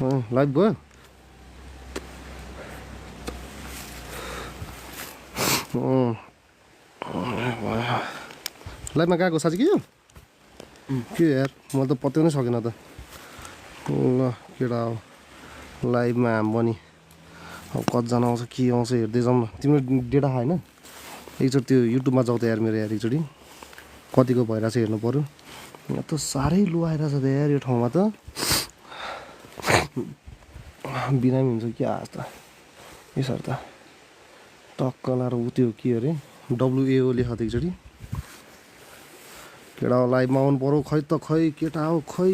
Live गयो लाइभमा गएको साँच्ची के यो के यार मैले त पत्याउनै सकेन त ल केटा हो लाइभमा हाम पनि अब कतिजना आउँछ के आउँछ हेर्दै जाउँ न तिम्रो डेटा होइन एकचोटि त्यो युट्युबमा जाऊ त यार मेरो यार एकचोटि कतिको भइरहेछ हेर्नु पऱ्यो यहाँ त साह्रै लो आइरहेछ त यार यो ठाउँमा त बिरामी हुन्छ क्या आज त यसरी त टक्क लाएर उ त्यो के अरे WAO लेख त एकचोटि केटा हो लाइभमा आउनु पऱ्यो खै त खै केटा हो खै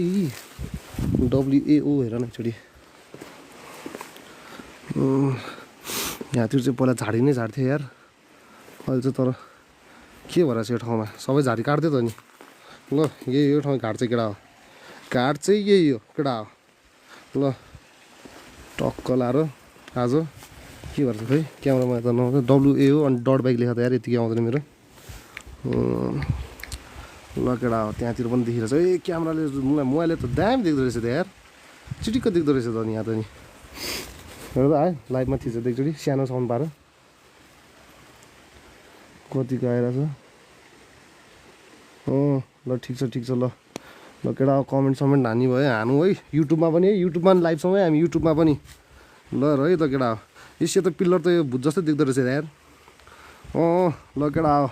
WAO हेर न एकचोटि यहाँतिर चाहिँ पहिला झाडी नै झार्थ्यो यार अहिले चाहिँ तर के भइरहेछ यो ठाउँमा सबै झाडी काट्दै त नि ल यही यो ठाउँ घाट चाहिँ केटा हो घाट चाहिँ यही हो केटा हो ल टक्क लाएर आज के भन्छ खै क्यामेरामा त नआउँछ WAO अनि डट बाइक लेखा त यार यतिकै आउँदैन मेरो ल केटा हो त्यहाँतिर पनि देखिरहेछ ए क्यामेराले मलाई मोबाइलले त दामी देख्दो रहेछ त यार चिटिक्क देख्दो रहेछ त नि यहाँ त नि हेर त आयो लाइभमा थिएछ त एकचोटि सानो साउन्ड पाएर कतिको आइरहेछ ल ठिक छ ल ल केटा हो कमेन्ट समेन्ट हानी भयो हानु है युट्युबमा पनि है युट्युबमा पनि लाइभ छौँ है हामी युट्युबमा पनि ल है त केटा हो यसो त पिल्लर त यो भुत जस्तै देख्दो रहेछ यार ल केटा हो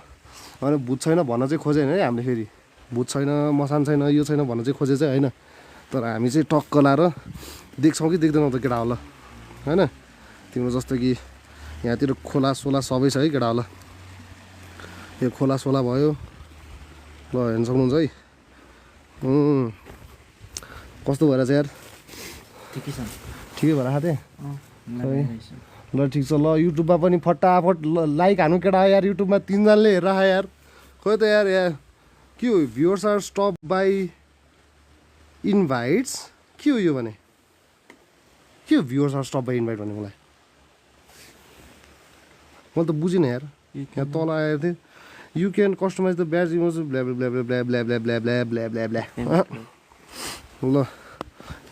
होइन भुत छैन भन्न चाहिँ खोजेन है हामीले फेरि भुत छैन मसान छैन यो छैन भन्न चाहिँ खोजे चाहिँ होइन तर हामी चाहिँ टक्क लाएर देख्छौँ कि देख्दैनौँ त केटा हो ल होइन तिम्रो जस्तो कि यहाँतिर खोला सोला सबै छ है केटा हो ल यो खोला सोला भयो ल हेर्न सक्नुहुन्छ है कस्तो भइरहेछ यार ठिकै भएर खाँथे ल ठिक छ ल युट्युबमा पनि फटाफट लाइक हानु केटा यार युट्युबमा 3 जनाले हेरेर यार खोइ त यार के हो viewers are stop by invites के हो यो भने के हो viewers are stop by invite भने मलाई त बुझिनँ यार यहाँ तल आएको थिएँ यु क्यान कस्टमाइज द ब्याज इमोज ब्ल्या ब्ल्या ब्ल्या ब्ल्या ब्ल्या ब्ल्या ब्ल्या ब्ल्या ब्ल्या ब्ल्या ब्ल्या ल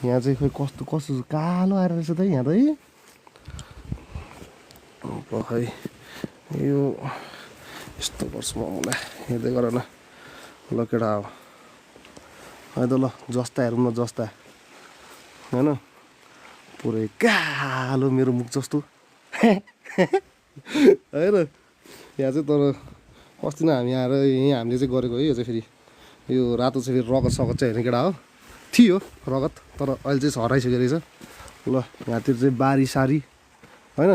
यहाँ चाहिँ खोइ कस्तो कालो आएर रहेछ त यहाँ त है खै यो यस्तो गर्छु म मलाई हेर्दै गर न ल केटा हो है त ल जस्ता हेरौँ न जस्ता होइन पुरै कालो मेरो मुख जस्तो होइन यहाँ चाहिँ तर अस्ति नै हामी आएर यहीँ हामीले चाहिँ गरेको है यो चाहिँ फेरि यो रातो चाहिँ फेरि रगत सकत चाहिँ होइन केटा हो थियो रगत तर अहिले चाहिँ हराइसक्यो रहेछ ल यहाँतिर चाहिँ बारी सारी होइन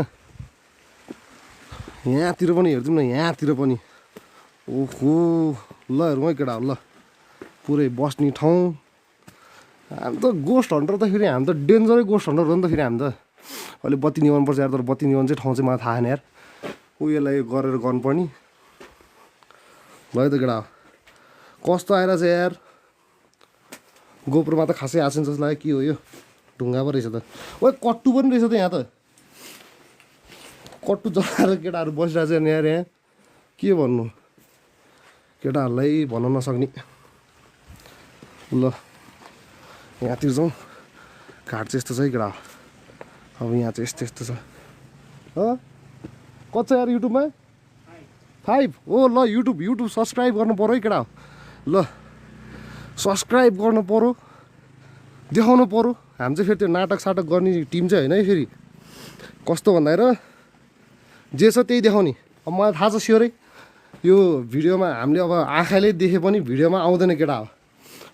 यहाँतिर पनि हेर्छौँ न यहाँतिर पनि ओहो ल हेरौँ है केटा हो ल पुरै बस्ने ठाउँ हामी त गोस्ट हन्टर त फेरि हामी त डेन्जरै गोस्ट हन्टर हो नि त फेरि हामी त अहिले बत्ती निभाउनु पर्छ यार तर बत्ती निभाउनु चाहिँ ठाउँ चाहिँ मलाई थाहा छैन यार उयोलाई गरेर गर्नुपर्ने ल है त केटा हो कस्तो आइरहेछ यार गोप्रोमा त खासै आएको छैन जस्तो लाग्यो के हो यो ढुङ्गा पो रहेछ त ओ कट्टु पनि रहेछ त यहाँ त कट्टु जलाएर केटाहरू बसिरहेको छ यार यहाँ के भन्नु केटाहरूलाई भन्न नसक्ने ल यहाँतिर जाउँ घाट चाहिँ यस्तो छ है केटा अब यहाँ चाहिँ यस्तो छ कति छ यार युट्युबमा 5 ओ ल युट्युब सब्सक्राइब गर्नु पऱ्यो है केटा ल सब्सक्राइब गर्नु पऱ्यो देखाउनु पऱ्यो हामी चाहिँ फेरि त्यो नाटक साटक गर्ने टिम चाहिँ होइन है फेरि कस्तो भन्दाखेरि जे छ त्यही देखाउने अब मलाई थाहा छ स्योरै यो भिडियोमा हामीले अब आँखाले देखे पनि भिडियोमा आउँदैन केटा हो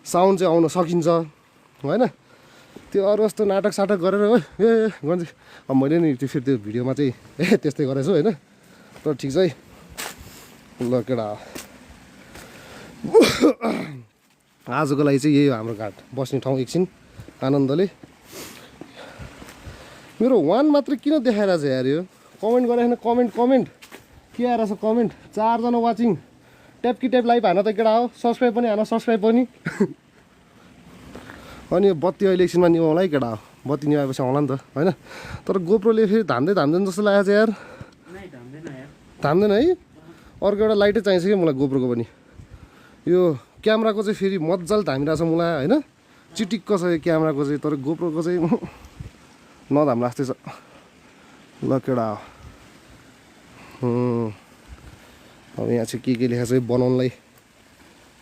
साउन्ड चाहिँ आउन सकिन्छ होइन त्यो अरू जस्तो नाटक साटक गरेर ए गर्छ अब मैले नि त्यो फेरि त्यो भिडियोमा चाहिँ त्यस्तै गरेछु होइन तर ठिक छ है ल केटा आजको लागि चाहिँ यही हो हाम्रो घाट बस्ने ठाउँ एकछिन आनन्दले मेरो 1 मात्रै किन देखाइरहेछ यार यो कमेन्ट गरेन कमेन्ट के आइरहेछ कमेन्ट 4 जना वाचिङ ट्याप कि ट्याप लाइभ हान त केटा हो सब्सक्राइब पनि हान सब्सक्राइब पनि अनि यो बत्ती अहिले एकछिनमा निभाउँला है केटा हो बत्ती निभाएपछि आउँला नि त होइन तर गोप्रोले फेरि धाम्दैन जस्तो लागेको छ यार धाम्दैन है अर्को एउटा लाइटै चाहिन्छ कि मलाई गोप्रोको पनि यो क्यामेराको चाहिँ फेरि मजाले धामिरहेछ मलाई होइन चिटिक्क छ यो क्यामेराको चाहिँ तर गोप्रोको चाहिँ नधाम्ला जस्तै छ ल केडा अब यहाँ चाहिँ के लेखेको छ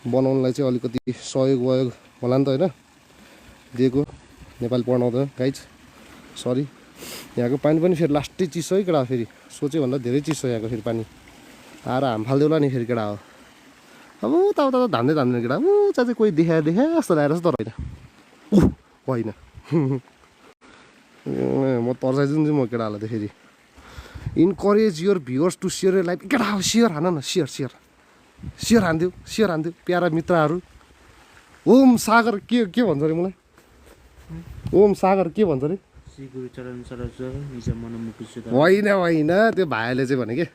बनाउनलाई चाहिँ अलिकति सहयोग होला नि त होइन दिएको नेपाली पढ्नाउँदैन गाइज सरी यहाँको पानी पनि फेरि लास्टै चिसो है केडा फेरि सोच्यो भन्दा धेरै चिसो यहाँको फेरि पानी आएर हाम फालिदेऊला नि फेरि केडा हो अब उता धान्दैन केडा उता चाहिँ कोही देखा जस्तो लागेर तर होइन म तर्साइदिन्छु नि म केटाहरूलाई त फेरि encourage your viewers to share life केटा हो सेयर हान न सेयर हान्दियो प्यारा मित्रहरू ओम सागर के भन्छ अरे मलाई ओम सागर के भन्छ अरे होइन त्यो भाइले चाहिँ भने के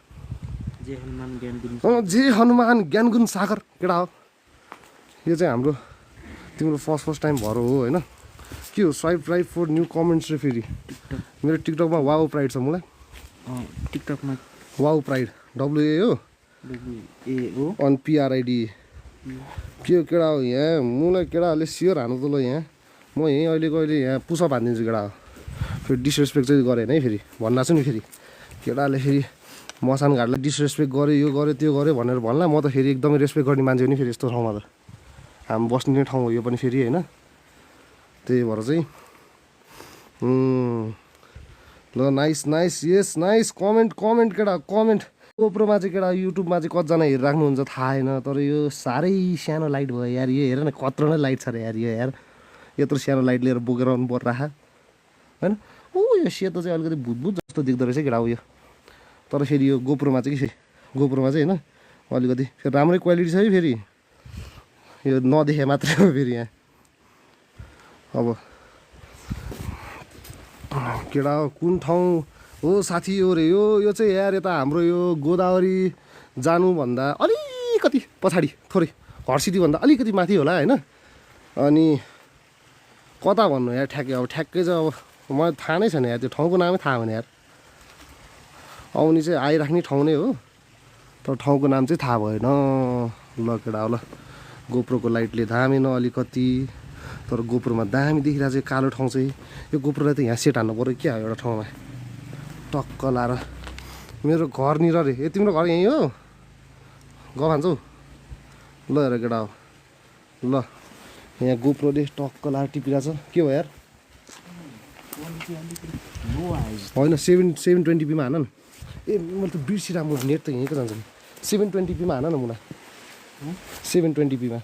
जे हनुमान ज्ञानगुण सागर केटा हो यो चाहिँ हाम्रो तिम्रो फर्स्ट टाइम भएर हो होइन के हो swipe right for new comments रे फेरि मेरो टिकटकमा वाउ प्राइड छ मलाई टिकटकमा वाउ प्राइड WA हो अन PRID के हो केडा हो यहाँ मलाई केडाहरूले सेयर हान्नु त ल यहाँ म यहीँ अहिले यहाँ पुसअप हानिदिन्छु केडा हो फेरि डिसरेस्पेक्ट चाहिँ गरेन है फेरि भन्नु छु नि फेरि केटाहरूले फेरि मसान घाटलाई डिसरेस्पेक्ट गर्यो यो गर्यो त्यो गर्यो भनेर भन्ला म त फेरि एकदमै रेस्पेक्ट गर्ने मान्छे हो नि फेरि यस्तो ठाउँमा त हामी बस्ने ठाउँ हो यो पनि फेरि होइन त्यही भएर चाहिँ ल नाइस यस नाइस कमेन्ट केटा कमेन्ट गोप्रोमा चाहिँ केटा युट्युबमा चाहिँ कतिजना हेरिराख्नुहुन्छ थाहा छैन तर यो साह्रै सानो लाइट भयो यार यो हेर न कत्रो नै लाइट छ अरे यार यो यार यत्रो सानो लाइट लिएर बोकेर आउनु पर्छ राखा होइन यो सेतो चाहिँ अलिकति भुतभुत जस्तो देख्दो रहेछ केटा उयो तर फेरि यो गोप्रोमा चाहिँ गोप्रोमा चाहिँ होइन अलिकति फेरि राम्रै क्वालिटी छ है फेरि यो नदेखे मात्रै हो फेरि यहाँ अब केडा हो कुन ठाउँ हो साथी हो रे यो चाहिँ यार यता हाम्रो यो गोदावरी जानुभन्दा अलिकति पछाडि थोरै हर्सिटीभन्दा अलिकति माथि होला होइन अनि कता भन्नु यार ठ्याक्कै अब ठ्याक्कै चाहिँ अब मलाई थाहा नै छैन यार त्यो ठाउँको नामै थाहा भएन यार आउने चाहिँ आइराख्ने ठाउँ नै हो तर ठाउँको नाम चाहिँ थाहा भएन ल केडा ल गोप्रोको लाइटले धामेन अलिकति तर गोप्रोमा दामी देखिरहेको चाहिँ कालो ठाउँ चाहिँ यो गोप्रोलाई त यहाँ सेट हान्नु पऱ्यो क्या एउटा ठाउँमा टक्क लाएर मेरो घरनिर रे ए तिम्रो घर यहीँ हो ग भान्छौ ल हेर केटा हो ल यहाँ गोप्रोले टक्क लाएर टिपिरहेछ के हो यार होइन 720pमा हान न ए मैले त बिर्सिरहेँ म नेट त यहीँको जान्छ नि 720pमा हान न मलाई 720pमा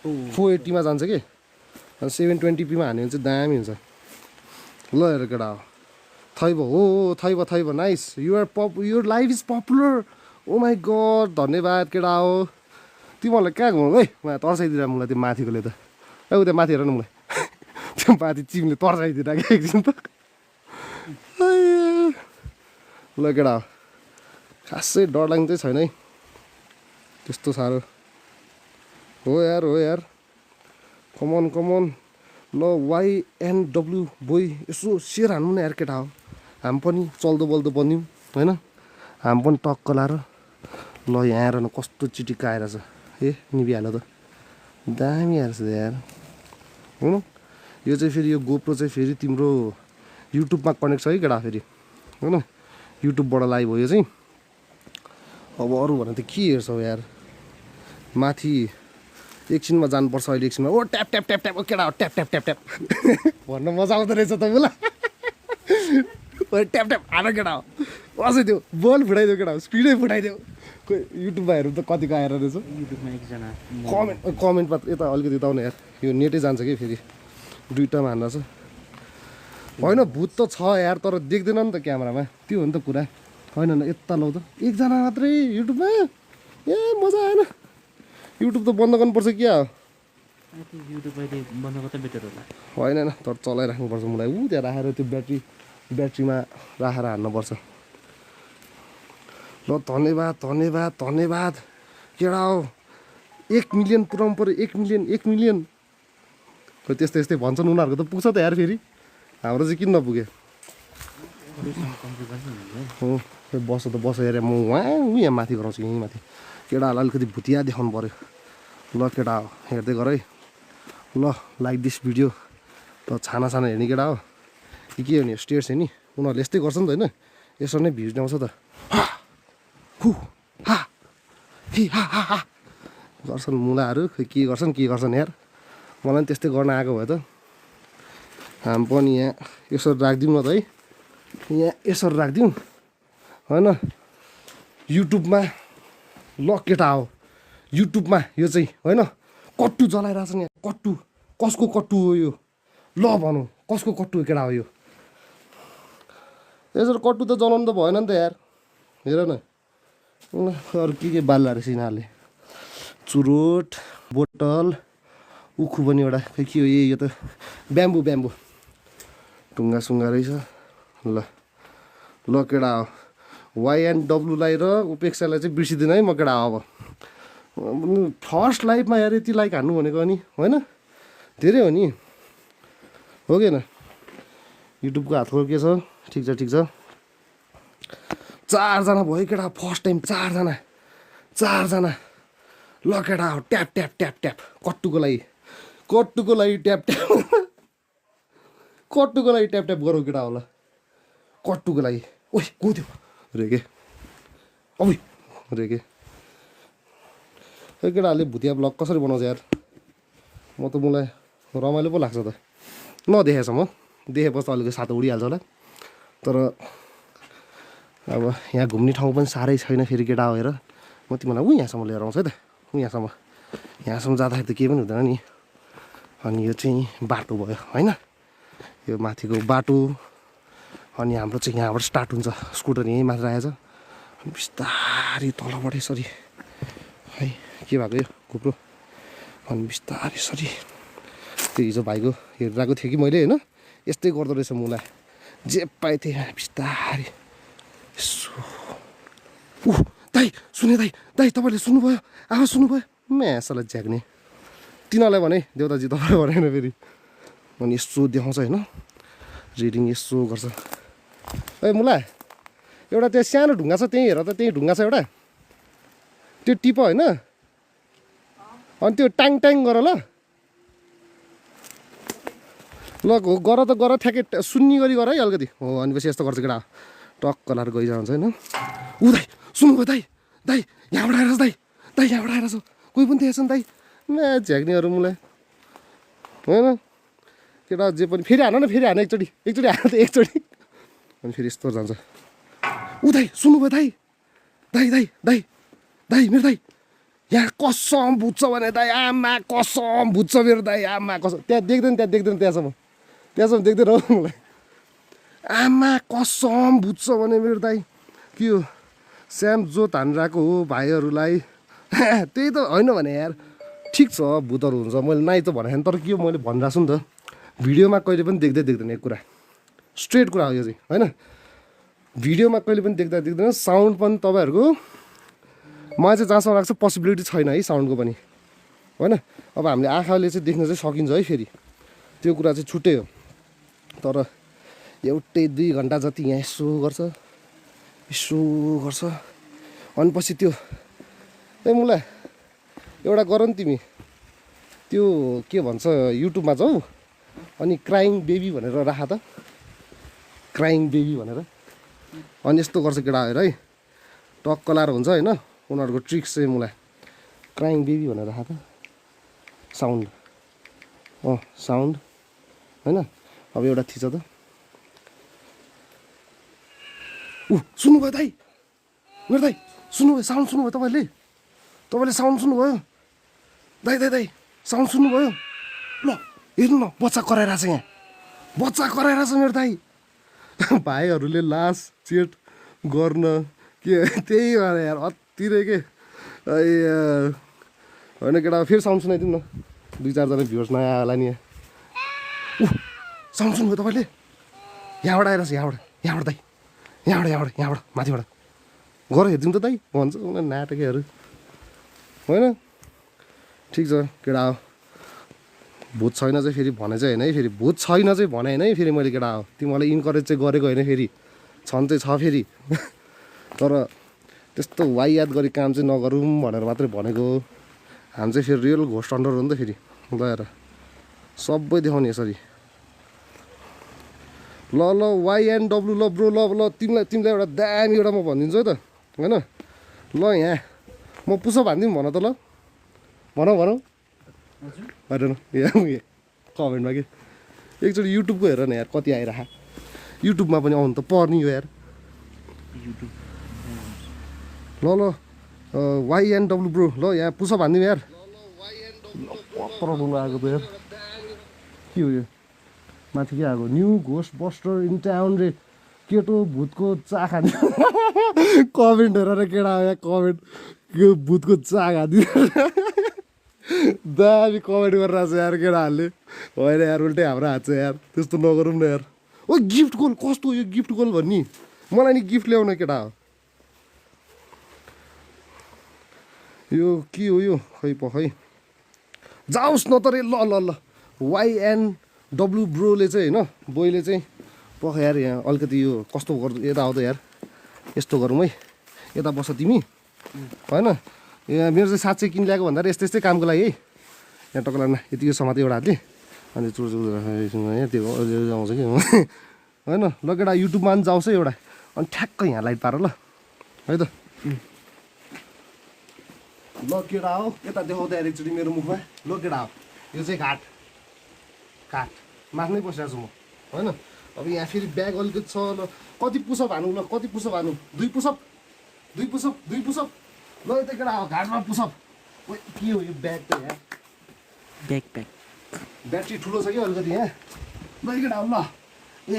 480मा जान्छ कि 720pमा हान्यो भने चाहिँ दामी हुन्छ ल हेर केटा हो थैब nice your life is popular oh my god धन्यवाद केटा हो तिमीहरूलाई कहाँ घुमाउनु है मलाई तर्साइदिएर मलाई त्यो माथिकोले त ए उता माथि हेर न मलाई त्यो माथि चिमले तर्साइदिएर एकछिन त ल केटा हो खासै डरलाग्ने चाहिँ छैन है त्यस्तो साह्रो हो यार कमन ल YNW बोय यसो सेयर हान्नु न यार केटा हो हामी पनि चल्दो बल्दो बन्यौँ होइन हामी पनि टक्क लाएर ल यहाँ आएर न कस्तो चिटिक्क आएर छ ए निभिहाल्यो त दामी आएर छ यार हो यो चाहिँ फेरि यो गोप्रो चाहिँ फेरि तिम्रो युट्युबमा कनेक्ट छ है केटा फेरि होइन युट्युबबाट लाइभ हो यो चाहिँ अब अरू भने त के हेर्छौ यार माथि एकछिनमा जानुपर्छ अहिले एकछिनमा ओ ट्याप ओ केटा हो ट्याप भन्न मजा आउँदो रहेछ तपाईँलाई ट्याप हान केटा हो अझै त्यो बल फुटाइदियो केटा हो स्पिडै फुटाइदियो कोही युट्युबमा हेरौँ त कतिको आएर रहेछ युट्युबमा एकजना कमेन्टमा यता अलिकति यता आउने यार यो नेटै जान्छ कि फेरि दुइटामा हान्दा छ होइन भूत त छ यार तर देख्दैन नि त क्यामेरामा त्यो हो नि त कुरा होइन यता लौ त एकजना मात्रै युट्युबमा ए मजा आएन युट्युब त बन्द गर्नुपर्छ क्या युट्युब अहिले बन्द गर्दा बेटर होला होइन तर चलाइराख्नुपर्छ मलाई त्यहाँ राखेर त्यो ब्याट्रीमा राखेर हान्नुपर्छ ल धन्यवाद केडा हो 1 मिलियन पुऱ्याउनु पऱ्यो 1 मिलियन खै त्यस्तै भन्छन् उनीहरूको त पुग्छ त यार फेरि हाम्रो चाहिँ किन नपुग्यो हो बस हेरेँ म यहाँ माथि गराउँछु यहीँ माथि केटाहरूलाई अलिकति भुतिया देखाउनु पऱ्यो ल केटा हो हेर्दै गर है ल लाइक दिस भिडियो त छाना छाना हेर्ने केटा हो कि के हो नि स्टेयर्स हेर्ने उनीहरूले यस्तै गर्छ नि त होइन यसरी नै भ्युज ल्याउँछ त हु हा हि हा हा हा गर्छन् मुलाहरू खै के गर्छन् यार मलाई पनि त्यस्तै गर्न आएको भए त हामी पनि यहाँ यसरी राखिदिउँ न त है यहाँ यसरी राखिदिउँ होइन युट्युबमा ल केटा हो युट्युबमा यो चाहिँ होइन कट्टु जलाइरहेछ नि यहाँ कट्टु कसको कट्टु हो यो ल भनौँ कसको कट्टु केटा हो यो यसरी कट्टु त जलाउनु त भएन नि त यार हेर न अरू के बाल्ला रहेछ यिनीहरूले चुरोट बोतल उखु पनि एउटा खै के हो यो त ब्याम्बु ढुङ्गा सुङ्गा रहेछ ल ल केटा हो YNWलाई र उपेक्षालाई चाहिँ बिर्सिँदैन है म केटा अब फर्स्ट लाइफमा यार यति लाइक हान्नु भनेको अनि होइन धेरै हो नि हो कि होइन युट्युबको हातको के छ ठिक छ 4 जना भयो केटा फर्स्ट टाइम 4 जना ल केटा हो ट्याप कट्टुको लागि ट्याप गरौँ केटा होला कट्टुको लागि ओइ को थियो रेगे खै केटाहरूले भुतिया ब्लग कसरी बनाउँछ यार मलाई रमाइलो पो लाग्छ त नदेखेछ म देखेपछि अलिकति सातो उडिहाल्छ होला तर अब यहाँ घुम्ने ठाउँ पनि साह्रै छैन फेरि केटा हेर म तिमीलाई यहाँसम्म लिएर आउँछु है त यहाँसम्म जाँदाखेरि त केही पनि हुँदैन नि अनि यो चाहिँ बाटो भयो होइन यो माथिको बाटो अनि हाम्रो चाहिँ यहाँबाट स्टार्ट हुन्छ स्कुटर यहीँ मात्र आएछ अनि बिस्तारै तलबाट यसरी है के भएको यो घुप्रो अनि बिस्तारै यसरी त्यो हिजो भाइको हेरिरहेको थिएँ कि मैले होइन यस्तै गर्दो रहेछ मुला जे पाएँ थिएँ बिस्तारै यसो दाइ सुने दाइ तपाईँले सुन्नुभयो आवाज सुन्नुभयो म्यासलाई झ्याक्ने तिनीहरूलाई भने देउताजी तपाईँलाई भनेन फेरि अनि यसो देखाउँछ होइन रिडिङ यसो गर्छ ए मुला एउटा त्यहाँ सानो ढुङ्गा छ त्यहीँ हेर त त्यहीँ ढुङ्गा छ एउटा त्यो टिप होइन अनि त्यो टाङ गर ल गर त गर ठ्याक्कै सुन्नी गरी गर है अलिकति हो भनेपछि यस्तो गर्छ केटा टक्क लाएर गइरहन्छ होइन ऊ दाइ सुन्नुभयो दाइ यहाँबाट आएर दाइ यहाँबाट आएर छ कोही पनि थिएछ नि दाइ म्या झ्याक्नेहरू मलाई होइन केटा जे पनि फेरि हान एकचोटि हान त एकचोटि अनि फेरि यस्तो जान्छ ऊ दाइ सुन्नुभयो दाइ मेरो दाइ यहाँ कसम बुझ्छ भने दाइ आमा कसम बुझ्छ मेरो दाइ आमा कसम त्यहाँ देख्दैन त्यहाँसम्म देख्दैन हो मलाई आमा कसम बुझ्छ भने मेरो दाइ के हो स्याम जोत हानिरहेको हो भाइहरूलाई त्यही त होइन भने यार ठिक छ भूतहरू हुन्छ मैले नाइ त भनेको तर के हो मैले भनिरहेको छु नि त भिडियोमा कहिले पनि देख्दैन एक कुरा स्ट्रेट कुरा हो यो चाहिँ होइन भिडियोमा कहिले पनि देख्दैन साउन्ड पनि तपाईँहरूको मलाई चाहिँ जहाँसम्म लाग्छ पोसिबिलिटी छैन है साउन्डको पनि होइन अब हामीले आँखाले चाहिँ देख्न चाहिँ सकिन्छ है फेरि त्यो कुरा चाहिँ छुट्टै हो तर एउटै 2 घन्टा जति यहाँ यसो गर्छ अनि पछि त्यो ए मुला एउटा गर नि तिमी त्यो के भन्छ युट्युबमा जाऊ अनि क्राइङ बेबी भनेर राख त क्राइङ बेबी भनेर अनि यस्तो गर्छ केटा हेर है टक्क लाएर हुन्छ होइन उनीहरूको ट्रिक्स चाहिँ मलाई क्राइङ बेबी भनेर राख त साउन्ड होइन अब एउटा थिच त सुन्नुभयो दाइ मेरो दाइ सुन्नुभयो साउन्ड सुन्नुभयो तपाईँले साउन्ड सुन्नुभयो दाइ साउन्ड सुन्नुभयो ल हेर्नु न बच्चा कराइरहेछ मेरो दाइ भाइहरूले लास चेट गर्न के त्यही भएर यार अत्तिरै के होइन केटा फेरि साउन्ड सुनाइदिउँ न 2-4 जना भ्युर्स नयाँ होला नि साउन्ड सुन्नुभयो तपाईँले यहाँबाट आइरहेछ यहाँबाट दाइ यहाँबाट माथिबाट गर हेरिदिउँ त दाइ भन्छ उनीहरू नाटकहरू होइन ठिक छ केटा हो भूत छैन चाहिँ फेरि भने चाहिँ होइन है फेरि भूत छैन चाहिँ भने होइन है फेरि मैले केटा हो तिमीलाई इन्करेज चाहिँ गरेको होइन फेरि छन् चाहिँ छ फेरि तर त्यस्तो वाइयात गरी काम चाहिँ नगरौँ भनेर मात्रै भनेको हामी चाहिँ फेरि रियल घोस्ट हन्टर हो नि त फेरि गएर सबै देखाउने यसरी ल ल YNW ल ब्रो ल तिमीलाई एउटा दामी एउटा म भनिदिन्छु है त होइन ल यहाँ म पुसअप हान्दिउँ भन त ल भनौँ होइन यहाँ कमेन्टमा के एकचोटि युट्युबको हेर न यार कति आइरह युट्युबमा पनि आउनु त पर्ने हो यार युट्युब ल YNW ब्रो ल यहाँ पुसअप हान्दिउँ यार कत्रो बोल्नु आएको त यार के हो यो माथि के आएको new ghost buster in town रे केटो भूतको चा खाने कमेन्ट हेरेर केटा आयो कमेन्ट यो भूतको चा खाँदिन दामी कमेन्ट गरिरहेको छ यार केटाहरूले होइन यार उल्टै हाम्रो हात छ यार त्यस्तो नगरौँ न यार ओ गिफ्ट गोल कस्तो यो गिफ्ट गोल भन्ने मलाई नि गिफ्ट ल्याउन केटा हो यो के हो यो खै खै जाओस् न त रे ल YNW ब्रोले चाहिँ होइन बोइले चाहिँ पख यार यहाँ अलिकति यो कस्तो गर्नु यता आउँदा यार यस्तो गरौँ है यता बस तिमी होइन यहाँ मेरो चाहिँ साँच्चै किन ल्याएको भन्दा यस्तै यस्तै कामको लागि है यहाँ टक्कलामा यतिको समाते एउटा हातले अनि यहाँ त्यो आउँछ कि होइन ल केटा युट्युबमा पनि जाओस् है एउटा अनि ठ्याक्कै यहाँ लाइट पार ल है त ल केटा हो यता देखाउँदा एकचोटि मेरो मुखमा ल केटा हो यो चाहिँ घाट माथि नै बसिरहेको छु म होइन अब यहाँ फेरि ब्याग अलिकति छ ल कति पुसअप हानु ल कति पुसअप हानु 2 पुसअप ल यता केटा हो घाटमा पुसअप के हो यो ब्याग त यहाँ ब्याकप्याक ब्याट्री ठुलो छ कि अलिकति यहाँ ल केटा हो ल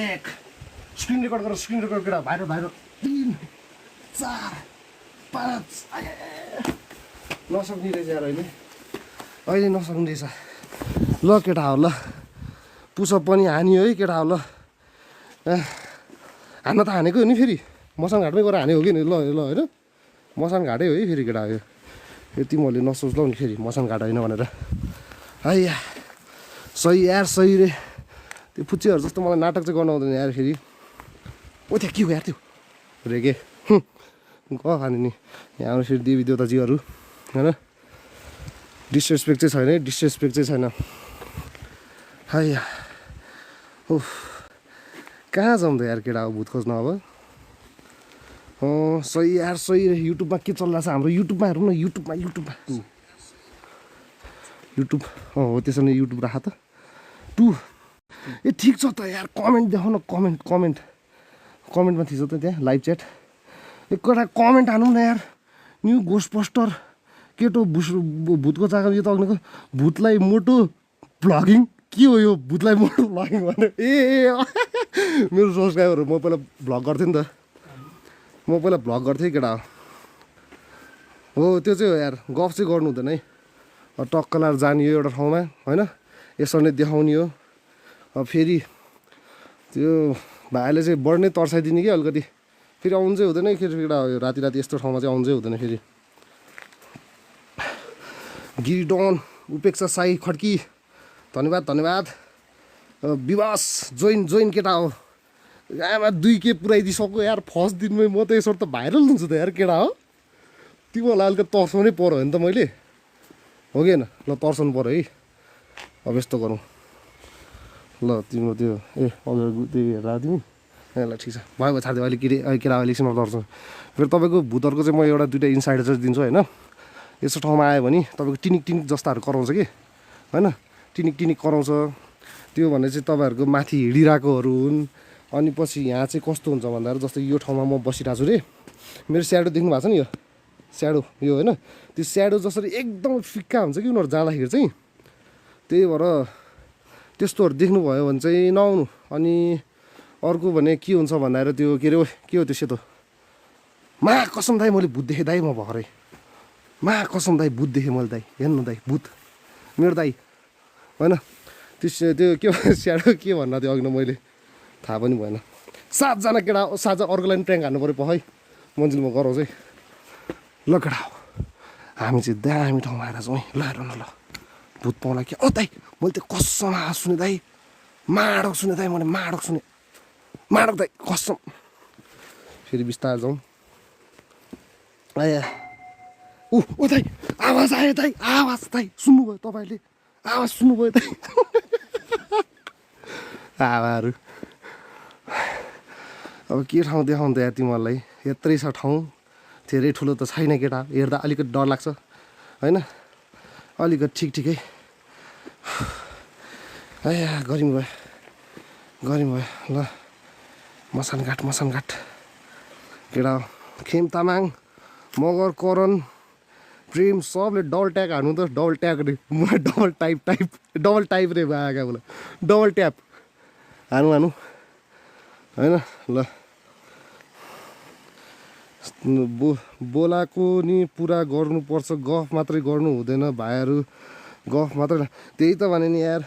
1 स्क्रिन रेकर्ड केटा भाइरल 3 4 5 नसक्ने रहेछ यार अहिले नसक्ने रहेछ ल केटा हो ल पुसअप पनि हानियो है केटा हो ल हान्न त हानेको हो नि फेरि मसान घाटमै गएर हान्यो हो कि नि ल होइन मसान घाटै हो है फेरि केटा यो तिमीहरूले नसोच्लौ नि फेरि मसान घाट होइन भनेर हैया सही यार सही रे त्यो फुच्चीहरू जस्तो मलाई नाटक चाहिँ गर्न आउँदैन यार फेरि ओ त्यहाँ के हो यार त्यो रे के खाने नि यहाँ आउनु फेरि देवी देवताजीहरू होइन डिसरेस्पेक्ट चाहिँ छैन है डिसरेस्पेक्ट चाहिँ छैन हैया ओह कहाँ जाउँ त यार केटा अब भूत खोज्न अब सही यार सही युट्युबमा के चलिरहेको छ हाम्रो युट्युबमा हेरौँ न युट्युब हो त्यसो भने युट्युब राख त 2 ए ठिक छ त यार कमेन्ट देखाउन कमेन्टमा थिच त त्यहाँ लाइभ च्याट एकवटा कमेन्ट हानौँ न यार न्यू घोस्ट पोस्टर केटो भूतको चाका यो त अग्निको भूतलाई मोटो भ्लगिङ के हो यो भूतलाई मोटो भ्लगिङ भने मेरो सब्सक्राइबरहरू म पहिला भ्लग गर्थेँ नि त म पहिला भ्लग गर्थेँ केटा हो त्यो चाहिँ हो यार गफ चाहिँ गर्नु हुँदैन है टक्क लाएर जाने हो एउटा ठाउँमा होइन यसरी नै देखाउने हो अब फेरि त्यो भाइले चाहिँ बढी नै तर्साइदिने कि अलिकति फेरि आउनु चाहिँ हुँदैन है केटा राति यस्तो ठाउँमा चाहिँ आउनु चाहिँ हुँदैन फेरि गिरिडन उपेक्षा साई खड्की धन्यवाद विवास जोइन केटा हो आमा 2K पुऱ्याइदिइसक्यो यार फर्स्ट दिनमै म त यसरी त भाइरल हुन्छु त यार केटा हो तिमीहरूलाई अलिकति तर्साउनै पऱ्यो भने त मैले हो कि होइन ल तर्साउनु पऱ्यो है अब यस्तो गरौँ ल तिम्रो त्यो अघि त्यो हेरेर तिमी ल ठिक छ भयो छाडिदियो अहिले केटा अहिलेसम्म तर्छु फेरि तपाईँको भूतहरूको चाहिँ म एउटा 2टा इन्साइडर चाहिँ दिन्छु होइन यस्तो ठाउँमा आयो भने तपाईँको टिनिक जस्ताहरू कराउँछ कि होइन टिनिक कराउँछ त्यो भने चाहिँ तपाईँहरूको माथि हिँडिरहेकोहरू हुन् अनि पछि यहाँ चाहिँ कस्तो हुन्छ भन्दाखेरि जस्तै यो ठाउँमा म बसिरहेको छु रे मेरो स्याडो देख्नु भएको छ नि यो स्याडो यो होइन त्यो स्याडो जसरी एकदम फिक्का हुन्छ कि उनीहरू जाँदाखेरि चाहिँ त्यही भएर त्यस्तोहरू देख्नुभयो भने चाहिँ नआउनु अनि अर्को भने के हुन्छ भन्दाखेरि त्यो के अरे के हो त्यो सेतो मा कसम दाइ मैले भूत देखेँ दाइ म भर्खरै मा कसम दाइ भूत देखेँ मैले दाइ हेर्नु दाइ भूत मेरो दाइ होइन त्यो के स्याडो के भन्न थियो अघि न मैले थाहा पनि भएन 7जना केटा 7जना अर्कोलाई पनि प्र्याङ्क हान्नु पऱ्यो है मन्जिलमा गराउँछ है ल केटा हो हामी चाहिँ दामी ठाउँमा आएर छौँ है ल हेर न ल भूत पाउँला के दाइ मैले त्यो कसम आवाज सुने दाइ माडक सुने दाइ मैले माडक दाइ कसम फेरि बिस्तार जाउँ आया दाइ आवाज आयो दाइ आवाज दाइ सुन्नुभयो तपाईँले आवाज सुन्नुभयो दाइ हावाहरू अब के ठाउँ देखाउनु त यार तिमीहरूलाई यत्रै छ ठाउँ धेरै ठुलो त छैन केटा हेर्दा अलिकति डर लाग्छ होइन अलिकति ठिक ठिकै या गर्मी भयो ल मसानघाट केटा खेम तामाङ मगर करण प्रेम सबले डबल ट्याग हान्नु त डबल ट्याग रे डबल टाइप रे आएका बोला डबल ट्याप हानु होइन ल बोलाको नि पुरा गर्नुपर्छ गफ मात्रै गर्नु हुँदैन भाइहरू गफ मात्रै त्यही त भने नि यार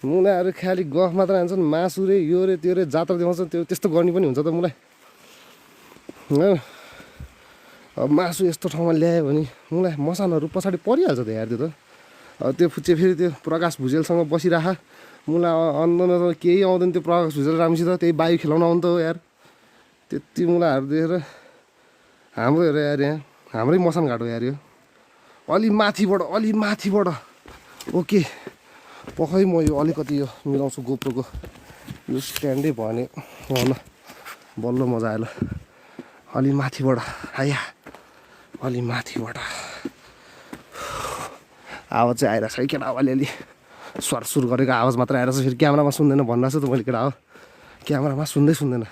मुलाहरू खालि गफ मात्रै हान्छन् मासु रे यो रे त्यो रे जात्रा देखाउँछ त्यो त्यस्तो गर्ने पनि हुन्छ त मुलाई होइन अब मासु यस्तो ठाउँमा ल्यायो भने मुलाई मसानहरू पछाडि परिहाल्छ त यार त्यो त अब त्यो फुच्चे फेरि त्यो प्रकाश भुजेलसँग बसिराख मुलाई आउँदैन त केही आउँदैन त्यो प्रकाश भुजेल राम्रोसित त्यही बाइक खेलाउन आउनु त हो यार त्यति मुलाहरू देखेर हाम्रो हेर यार यहाँ हाम्रै मसान घाट हो यार यो अलि माथिबाट ओके पखै म यो अलिकति यो मिलाउँछु गोप्रोको यो स्ट्यान्डै भयो भने ल बल्ल मजा आयो ल अलि माथिबाट आया अलि माथिबाट आवाज चाहिँ आइरहेको छ है केटा अलिअलि स्वरसुर गरेको आवाज मात्रै आइरहेको छ फेरि क्यामेरामा सुन्दैन भनिरहेको छ त मैले केटा हो क्यामेरामा सुन्दैन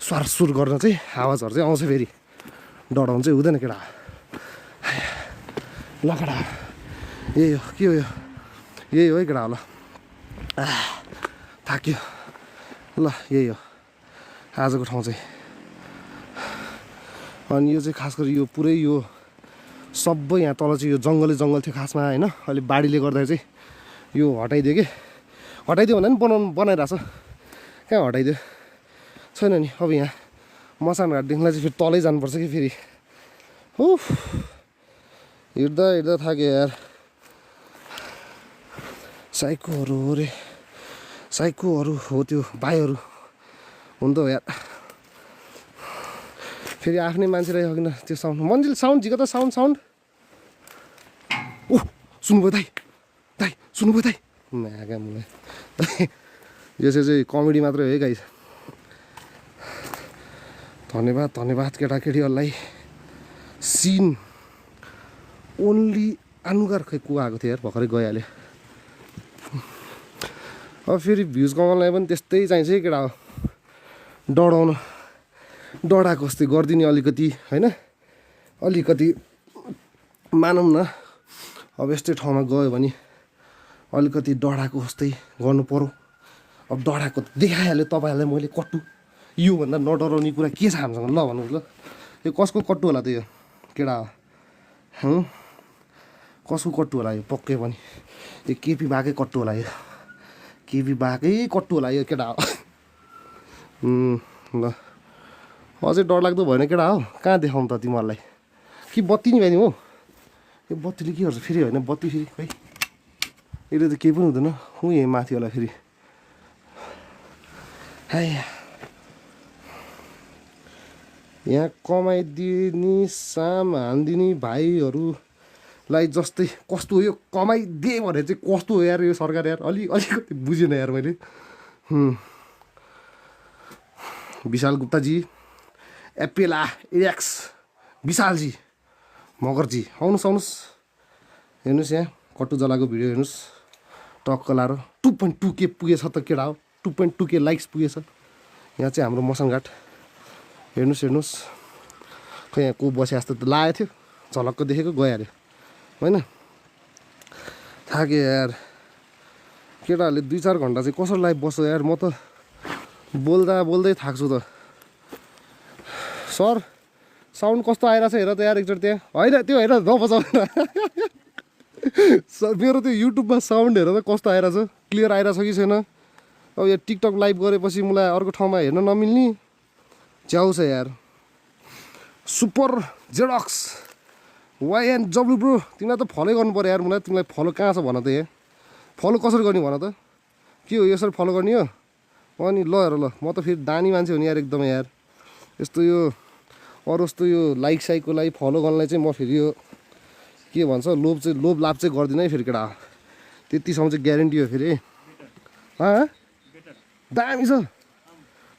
स्वरसुर गर्न चाहिँ आवाजहरू चाहिँ आउँछ फेरि डराउनु चाहिँ हुँदैन केटा ल केटा यही हो के हो यो यही हो है केटा ल थाक्यो ल यही हो आजको ठाउँ चाहिँ अनि यो चाहिँ खास गरी यो पुरै यो सबै यहाँ तल चाहिँ यो जङ्गल थियो खासमा होइन अहिले बाढीले गर्दाखेरि चाहिँ यो हटाइदियो कि हटाइदियो भन्दा पनि बनाइरहेछ कहाँ हटाइदियो छैन नि अब यहाँ मसान घाटदेखिलाई चाहिँ फेरि तलै जानुपर्छ कि फेरि उफ हिँड्दा थाक्यो यार साइकोहरू हो त्यो भाइहरू हुन त हो यार फेरि आफ्नै मान्छे रहेको किन त्यो साउन्ड मन्जिल साउन्ड झिको त साउन्ड ओह सुन्नुभयो दाइ सुन्नुभयो दाइ म्यागा मलाई यो चाहिँ कमेडी मात्रै हो है गाइस धन्यवाद केटाकेटीहरूलाई सिन ओन्ली अनुहार खै को आएको थियो यार भर्खरै गइहाल्यो अब फेरि भ्युज कमाउनलाई पनि त्यस्तै चाहिन्छ है केटा हो डढाएको जस्तै गरिदिने अलिकति होइन अलिकति मानौँ न अब यस्तै ठाउँमा गयो भने अलिकति डढाएको जस्तै गर्नु पर्यो अब डढाएको देखाइहाल्यो तपाईँहरूलाई मैले कट्टु योभन्दा नडराउने कुरा के छ हामीसँग ल भन्नुहोस् ल यो कसको कट्टु होला त यो केटा हो कसको कट्टु होला यो पक्कै पनि यो केपी बाकै कट्टु होला यो केपी बाकै कट्टु होला यो केटा हो ल अझै डरलाग्दो भएन केटा हो कहाँ देखाउँ त तिमीहरूलाई कि बत्ती नि भइदिउँ हो यो बत्तीले के गर्छ फेरि होइन बत्ती फेरि खै यसले त केही पनि हुँदैन हो यहीँ माथि होला फेरि हाय यहाँ कमाइदिने साम हानिदिने भाइहरूलाई जस्तै कस्तो हो यो कमाइदिए भने चाहिँ कस्तो हो यार यो सरकार यार अलिकति बुझेन यार मैले विशाल गुप्ताजी एपेला इरेक्स विशालजी मगरजी आउनुहोस् हेर्नुहोस् यहाँ कट्टु जलाको भिडियो हेर्नुहोस् टक्क लाएर 2.2K पुगेछ त केटा हो 2.2K लाइक्स पुगेछ यहाँ चाहिँ हाम्रो मसानघाट हेर्नुहोस् खै यहाँ को बसे जस्तो त लागेको थियो झलक्क देखेको गइहाल्यो होइन थाक्यो यार केटाहरूले 2-4 घन्टा चाहिँ कसरी लाइभ बस्छ यार म त बोल्दै थाक्छु त सर साउन्ड कस्तो आइरहेछ हेर त यार एकचोटि त्यहाँ होइन त्यो हेर नबजाउनु मेरो त्यो युट्युबमा साउन्ड हेर त कस्तो आइरहेछ क्लियर आइरहेछ कि छैन अब यो टिकटक लाइभ गरेपछि मलाई अर्को ठाउँमा हेर्न नमिल्ने च्याउ छ यार सुपर जेडक्स YNW ब्रो तिमीलाई त फलो गर्नु पऱ्यो यार मलाई तिमीलाई फलो कहाँ छ भन त यहाँ फलो कसरी गर्ने भन त के हो यसरी फलो गर्ने हो अनि ल हेर ल म त फेरि दानी मान्छे हो नि यार एकदमै यार यस्तो यो अरू जस्तो यो लाइक साइकको लागि फलो गर्नलाई चाहिँ म फेरि यो के भन्छ लोभ लाभ चाहिँ गर्दिनँ है फेरि केटा त्यतिसम्म चाहिँ ग्यारेन्टी हो फेरि दामी छ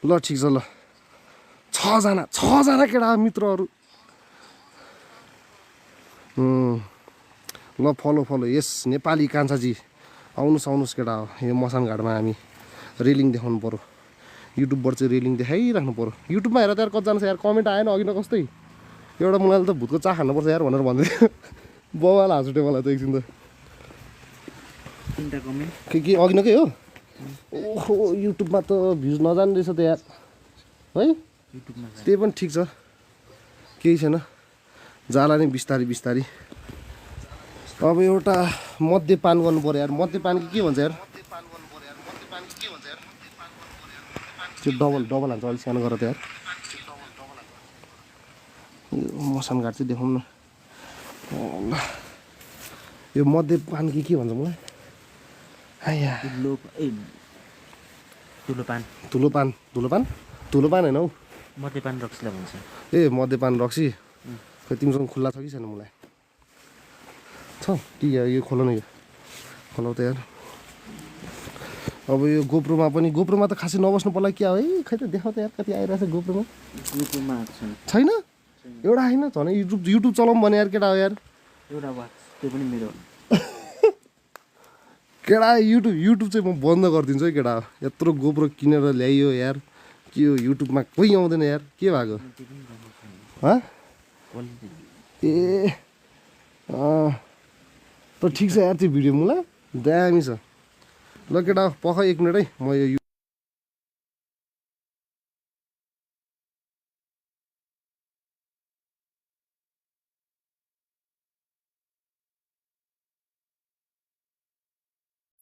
ल ठिक छ ल 6जना केटा मित्रहरू ल फलो यस नेपाली कान्छाजी आउनुहोस् केटा हो यो मसान घाटमा हामी रेलिङ देखाउनु पऱ्यो युट्युबबाट चाहिँ रेलिङ देखाइराख्नु पऱ्यो युट्युबमा हेर त यार कतिजना छ यार कमेन्ट आएन अघि न कस्तै एउटा मलाई त भुतको चा खानुपर्छ यार भनेर भन्दै थियो बाउवालाई हाँस उठ्यो मलाई त एकछिन त के अघि नकै हो ओहो युट्युबमा त भ्युज नजाने रहेछ त यार है त्यही पनि ठिक छ केही छैन जाला नि बिस्तारी अब एउटा मध्यपान गर्नु पर्यो यार मध्यपान के भन्छ यार त्यो डबल हान्छ अलिक सानो गर त यार मसान घाट चाहिँ देखाउँ न ल यो मध्यपान के भन्छ मलाई आया धुलोपान होइन हौ मध्यपान रक्सीलाई भन्छ ए मध्यपान रक्सी खै तिमीसँग खुल्ला छ कि छैन मलाई छ कि यो खोल न यो खोलाउ त यार अब यो गोप्रोमा त खासै नबस्नु पर्ला क्या है खै त देखाउ त यार कति आइरहेछ गोप्रोमा छैन एउटा होइन झन् युट्युब चलाउँ भने यार केटा हो यार एउटा वाच त्यो पनि मेरो केटा युट्युब चाहिँ म बन्द गरिदिन्छु है केटा यत्रो गोप्रो किनेर ल्याइयो यार के हो युट्युबमा कोही आउँदैन यार के भएको ए त ठिक छ यार त्यो भिडियो मलाई दामी छ ल केटा पख एक मिनट है म यो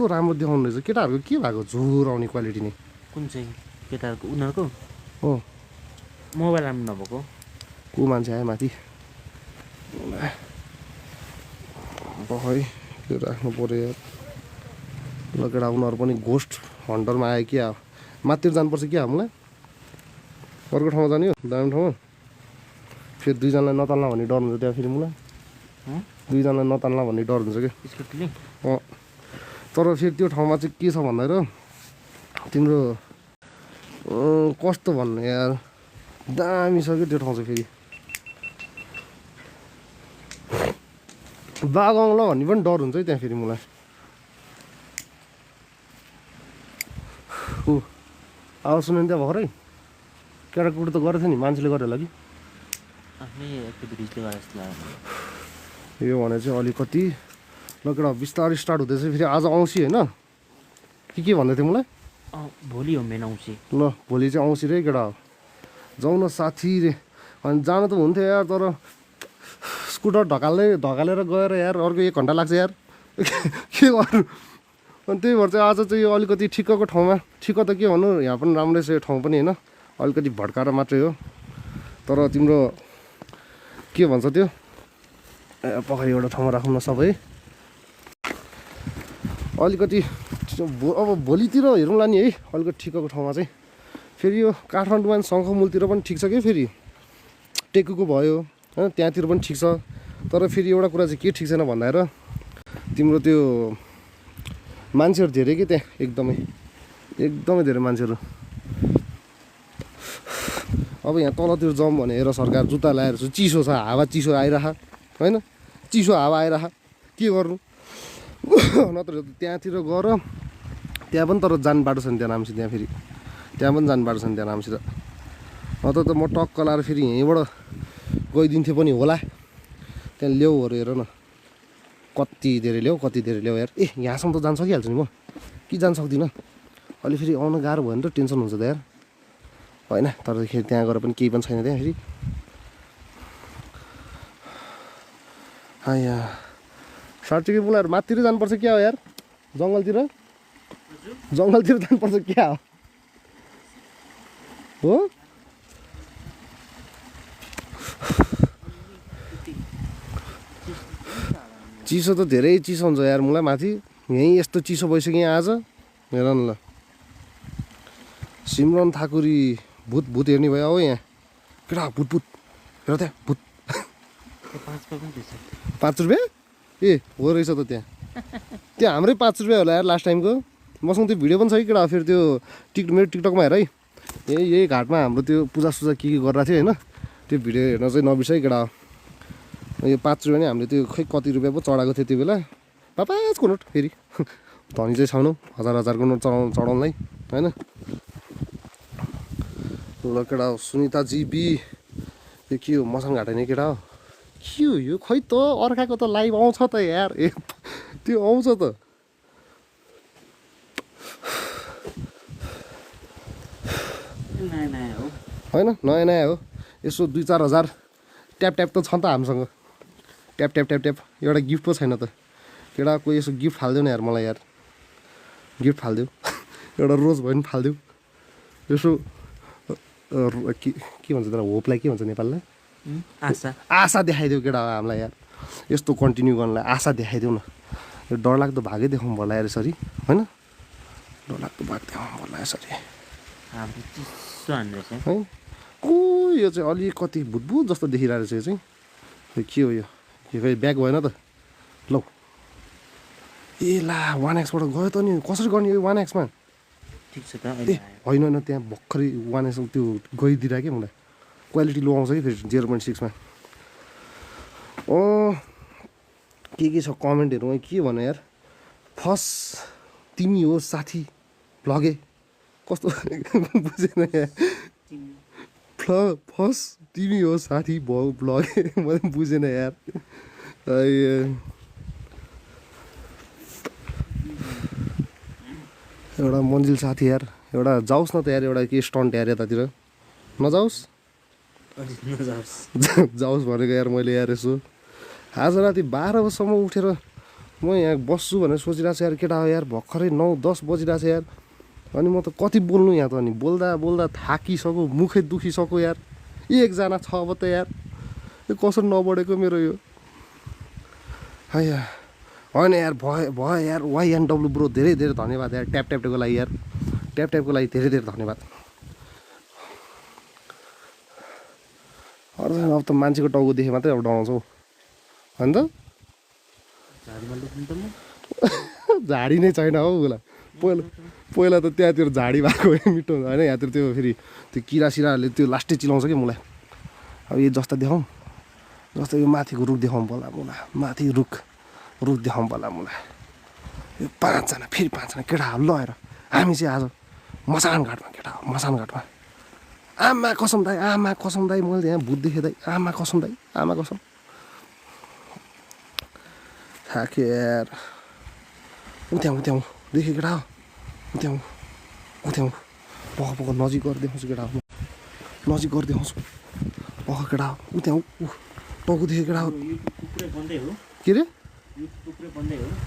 राम्रो देखाउनु रहेछ केटाहरूको के भएको जोर आउने क्वालिटी नै कुन चाहिँ केटाहरूको उनीहरूको हो मोबाइल राम्रो नभएको को मान्छे आयो माथि खै त्यो राख्नु पऱ्यो यार ल केटा उनीहरू पनि घोस्ट हन्टरमा आयो क्या माथितिर जानुपर्छ क्या हामीलाई अर्को ठाउँमा जाने हो दामी ठाउँमा फेरि दुईजनालाई नताल्ला भन्ने डर हुन्छ त्यहाँ फेरि मलाई दुईजनालाई नताल्ला भन्ने डर हुन्छ क्या तर फेरि त्यो ठाउँमा चाहिँ के छ भन्दाखेरि तिम्रो कस्तो भन्नु यार दामी छ क्या त्यो ठाउँ चाहिँ फेरि बाघ आउँला भन्ने पनि डर हुन्छ है त्यहाँ फेरि मलाई आवाज सुन्यो नि त्यहाँ भर्खरै केटाकुटी त गरेको थियो नि मान्छेले गरेर होला कि यो भने चाहिँ अलिकति ल केटा बिस्तारै स्टार्ट हुँदैछ फेरि आज औँसी होइन के भन्दै थियो मलाई भोलि हो मेन औँसी ल भोलि चाहिँ औँसी रे केटा जाउँ न साथी रे अनि जानु त हुन्थ्यो यार तर स्कुटर ढकालेर गएर यार अर्को 1 घन्टा लाग्छ यार के गर्नु अनि त्यही भएर चाहिँ आज चाहिँ यो अलिकति ठिक्कको ठाउँमा ठिक्क त के भन्नु यहाँ पनि राम्रै छ यो ठाउँ पनि होइन अलिकति भड्काएर मात्रै हो तर तिम्रो के भन्छ त्यो पखाइ एउटा ठाउँमा राखौँ न सबै अलिकति अब भोलितिर हेरौँला नि है अलिकति ठिक्कको ठाउँमा चाहिँ फेरि यो काठमाडौँमा शङ्खमुलतिर पनि ठिक छ कि फेरि टेकुको भयो होइन त्यहाँतिर पनि ठिक छ तर फेरि एउटा कुरा चाहिँ के ठिक छैन भन्दाखेरि तिम्रो त्यो मान्छेहरू धेरै के त्यहाँ एकदमै धेरै मान्छेहरू अब यहाँ तलतिर जाउँ भनेर सरकार जुत्ता ल्याएर चिसो छ हावा चिसो आइरह होइन चिसो हावा आइरह के गर्नु नत्र त्यहाँतिर गएर त्यहाँ पनि तर जाने बाटो छ नि त्यहाँ राम्रोसित त्यहाँ फेरि त्यहाँ पनि जाने बाटो छ नि त्यहाँ राम्रोसित नत्र त म टक्क लाएर फेरि यहीँबाट गइदिन्थेँ पनि होला त्यहाँ ल्याउहरू हेर न कति धेरै ल्याऊ यार ए यहाँसम्म त जान सकिहाल्छु नि म कि जान सक्दिनँ अहिले फेरि आउनु गाह्रो भयो भने त टेन्सन हुन्छ त यार होइन तर फेरि त्यहाँ गएर पनि केही पनि छैन त्यहाँ फेरि आया सार्टिफिकेट बोलाएर माथितिर जानुपर्छ क्या हो यार जङ्गलतिर जानुपर्छ क्या हो चिसो त धेरै चिसो हुन्छ यार मलाई माथि यहीँ यस्तो चिसो भइसक्यो यहाँ आज हेर न ल सिमरन ठाकुरी भूत हेर्ने भयो हो यहाँ केटा भूत हेर त्यहाँ भूत 5 रुपियाँ ए हो रहेछ त त्यहाँ हाम्रै 5 रुपियाँ होला यार लास्ट टाइमको मसँग त्यो भिडियो पनि छ कि केटा फेरि त्यो मेरो टिकटकमा हेर है यही घाटमा हाम्रो त्यो पूजासुजा के गरेर थियो होइन त्यो भिडियो हेर्न चाहिँ नबिर्स है केटा यो 5 रुपियाँ नि हामीले त्यो खै कति रुपियाँ पो चढाएको थियो त्यो बेला 5-5 को नोट फेरि धनी चाहिँ छैनौँ 1000-1000 को नोट चढाउनलाई होइन ल केटा सुनिता जीबी यो के हो मसँग घाटा नि केटा के हो यो खै त अर्काको त लाइभ आउँछ त यार ए त्यो आउँछ त होइन नयाँ नयाँ हो यसो 2-4 हजार ट्याप ट्याप त छ नि त हामीसँग ट्याप ट्याप ट्याप ट्याप एउटा गिफ्ट पो छैन त केटा कोही यसो गिफ्ट फालिदेऊ न यार मलाई यार गिफ्ट फालिदेऊ एउटा रोज भयो नि फालिदेऊ यसो के भन्छ तर होपलाई के भन्छ नेपाललाई आशा देखाइदेऊ केटा हामीलाई यार यस्तो कन्टिन्यू गर्नलाई आशा देखाइदेऊ न यो डरलाग्दो भागै देखाउँ होला यार यसरी होइन डरलाग्दो भाग देखाउँ होला यसरी है को यो चाहिँ अलिकति भुटभुट जस्तो देखिरहेको छ यो चाहिँ के हो यो खै ब्याक भएन त लौ ए ला 1x बाट गयो त नि कसरी गर्ने यो 1x मा ठिक छ त ए होइन होइन त्यहाँ भर्खरै 1x त्यो गइदिरहेको कि मलाई क्वालिटी लो आउँछ कि फेरि 0.6 मा के छ कमेन्टहरू के भन्नु यार फस तिमी हो साथी भ्लगे कस्तो बुझेन यार फस तिमी हो साथी भ्लगे मैले बुझेन यार एउटा मन्जिल साथी यार एउटा जाओस् न त यार एउटा के स्टन्ट यार यतातिर नजाओस् जाओस् भनेको यार मैले यार यसो आज राति 12 बजीसम्म उठेर म यहाँ बस्छु भनेर सोचिरहेको छु यार केटा हो यार भर्खरै 9-10 बजिरहेको छ यार अनि म त कति बोल्नु यहाँ त अनि बोल्दा बोल्दा थाकिसक्यो मुखै दुखिसक्यो यार एकजना छ अब त यार यो कसरी नबढेको मेरो यो है यार होइन यार भयो यार YNW ब्रो धेरै धेरै धन्यवाद यार ट्याप ट्यापको लागि यार ट्याप ट्यापको लागि धेरै धेरै धन्यवाद अब त मान्छेको टाउको देखे मात्रै अब डराउँछौ होइन त झाडी नै छैन हौ उसलाई पहिला त त्यहाँतिर झाडी भएको मिठो हुन्छ होइन यहाँतिर त्यो फेरि त्यो किरासिराहरूले त्यो लास्टै चिलाउँछ कि मलाई अब यो जस्ता देखाउँ जस्तो यो माथिको रुख देखाउँ होला मलाई माथि रुख देखाउँ होला मलाई यो 5 जना फेरि 5 जना केटाहरू लगेर हामी चाहिँ आज मसान घाटमा केटा हो मसान घाटमा आमा कसम दाइ मैले यहाँ भूत देखेँ दाइ आमा कसम थाक्यो यार उठ्याउँ देखेँ केटा हो उठ्याउँ पख नजिक गरेर देखाउँछु केटा हो नजिक गरेर देखाउँछु पख केटा हो उठ्याउँ टाउको देखेँ केटा हो के अरे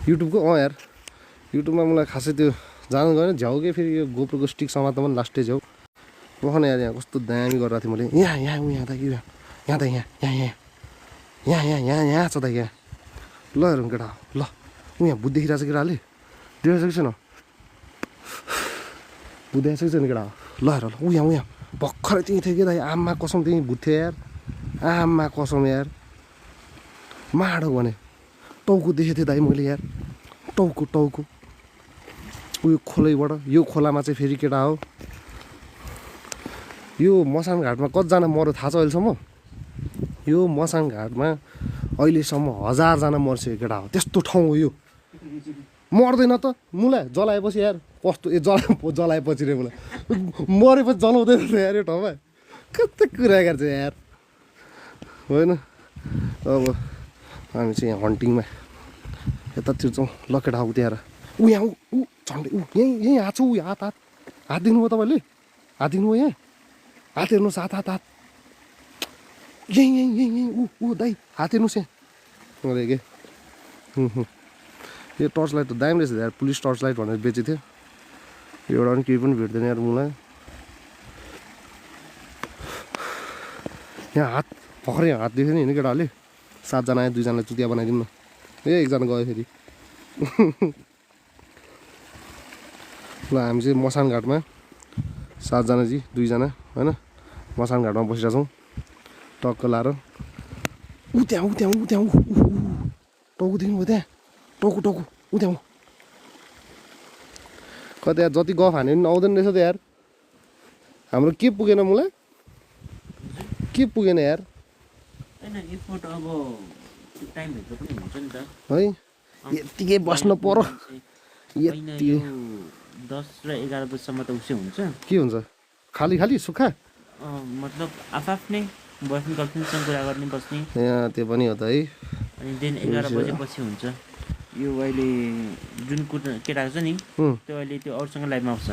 युट्युबको यार युट्युबमा मलाई खासै त्यो जानु गएन झ्याउकै फेरि यो गोप्रोको स्टिक समात्दा पनि लास्टै झ्याउ पखन यार यहाँ कस्तो दामी गरिरहेको थिएँ मैले यहाँ त यहाँ छ त यहाँ ल हेरौँ केटा ल यहाँ भूत देखिरहेको छ केटाले देखिरहेको छैन भूत देखिरहेको छैन केटा ल हेर ल यहाँ भर्खरै त्यहीँ थियो कि दाइ आमा कसम त्यहीँ भूत थियो यार आमा कसम यार माडो भने टाउको देखेको थिएँ दाइ मैले यार टाउको उयो खोलैबाट यो खोलामा चाहिँ फेरि केटा हो यो मसान घाटमा कतिजना मर्यो थाहा छ अहिलेसम्म यो मसान घाटमा अहिलेसम्म 1000 जना मर्छ केटा हो त्यस्तो ठाउँ हो यो मर्दैन त मुला जलाएपछि यार कस्तो जलाएपछि रे मुला मरेपछि जलाउँदैन यार यो ठाउँमा कस्तो कुरा गर्छ यार होइन अब हामी चाहिँ यहाँ हन्टिङमा यतातिर जाउँ ल केटा हो त्यहाँ यहाँ झन्डै यहीँ हात छ हात दिनुभयो तपाईँले हात दिनुभयो यहाँ हात हेर्नुहोस् हात यहीँ दाइ हात हेर्नुहोस् यहाँ अरे के यो टर्च लाइट त दामी रहेछ यार पुलिस टर्च लाइट भनेर बेचेको थियो एउटा पनि केही पनि भेट्दैन यार मलाई यहाँ हात भर्खरै हात देख्यो नि होइन केटाहरूले 7 जना आयो 2 जनालाई चुतिया बनाइदिउँ न एकजना गयो फेरि ल हामी चाहिँ मसान घाटमा 7 जना 2 जना होइन मसान घाटमा बसिरहेको छौँ टक्क लाएर त्यहाँ टाउको देख्नु भयो त्यहाँ टाउको त्यहाँ कतै यार जति गफ हाने पनि आउँदैन रहेछ त यार हाम्रो के पुगेन मलाई के पुगेन यार होइन एफोर्ट अब टाइम भेट्दा पनि हुन्छ नि त है यतिकै बस्नु पर्यो होइन यति यो 10 र 11 बजीसम्म त उसै हुन्छ के हुन्छ खाली खाली सुक्खा मतलब आफ्नै बोयफ्रेन्ड गर्लफ्रेन्डसँग कुरा गर्ने बस्ने त्यो पनि हो त है अनि दिन 11 बजेपछि हुन्छ यो अहिले जुन केटाको छ नि त्यो अहिले त्यो अरूसँग लाइफमा आउँछ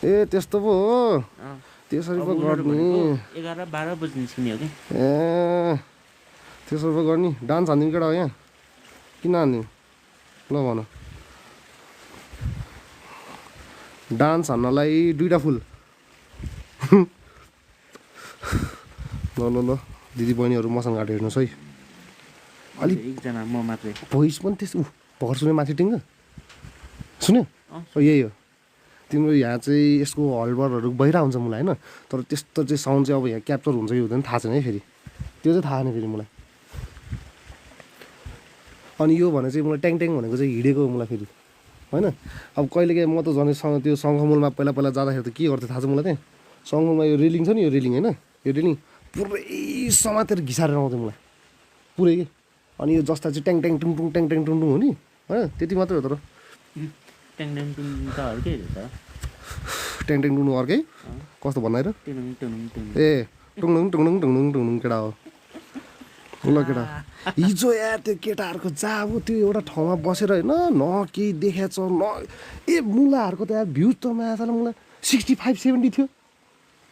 ए त्यस्तो पो हो अँ। त्यसरी अब पो उनीहरू गर्ने भनेको 11-12 बजी निस्किने हो कि ए त्यसरी पो गर्ने डान्स हानिदिउँ केटा हो यहाँ किन हानिदिउँ ल भन डान्स हान्नलाई 2टा फुल ल ल ल दिदी बहिनीहरू मसँग घाट हेर्नुहोस् है अलिक एकजना म मात्रै भोइस पनि त्यस भर्खर सुने माथि टिङ्ग सुन्यो अँ। यही हो तिम्रो यहाँ चाहिँ यसको हलबरहरू भइरहेको हुन्छ मलाई होइन तर त्यस्तो चाहिँ साउन्ड चाहिँ अब यहाँ क्याप्चर हुन्छ कि हुँदैन थाहा छैन है फेरि त्यो चाहिँ थाहा छैन फेरि मलाई अनि यो भने चाहिँ मलाई ट्याङ ट्याङ भनेको चाहिँ हिँडेको हो मलाई फेरि होइन अब कहिलेकाहीँ म त झन् त्यो सङ्घमुलमा पहिला पहिला जाँदाखेरि त के गर्थेँ थाहा छ मलाई त्यहाँ सङ्घमुलमा यो रेलिङ छ नि यो रेलिङ होइन यो रेलिङ पुरै समातेर घिसारेर आउँथ्यो मलाई पुरै कि अनि यो जस्ता चाहिँ ट्याङ ट्याङ टुङटुङ ट्याङ ट्याङ टुङटुङ हो नि होइन त्यति मात्रै हो तर ट्याङ ट्याङ टुङ त अर्कै हो त ट्याङ ट्याङ टुङटुङ अर्कै कस्तो भन्दा र टुङ टुङ टुङ ए टुङडुङ टुङडुङ टुङडुङ टुङडुङ केटा हो ल केटा हिजो यार त्यो केटाहरूको जाब त्यो एउटा ठाउँमा बसेर होइन न केही देखाएछ न ए मुलाहरूको त यार भ्युज त माछालाई मलाई 65-70 थियो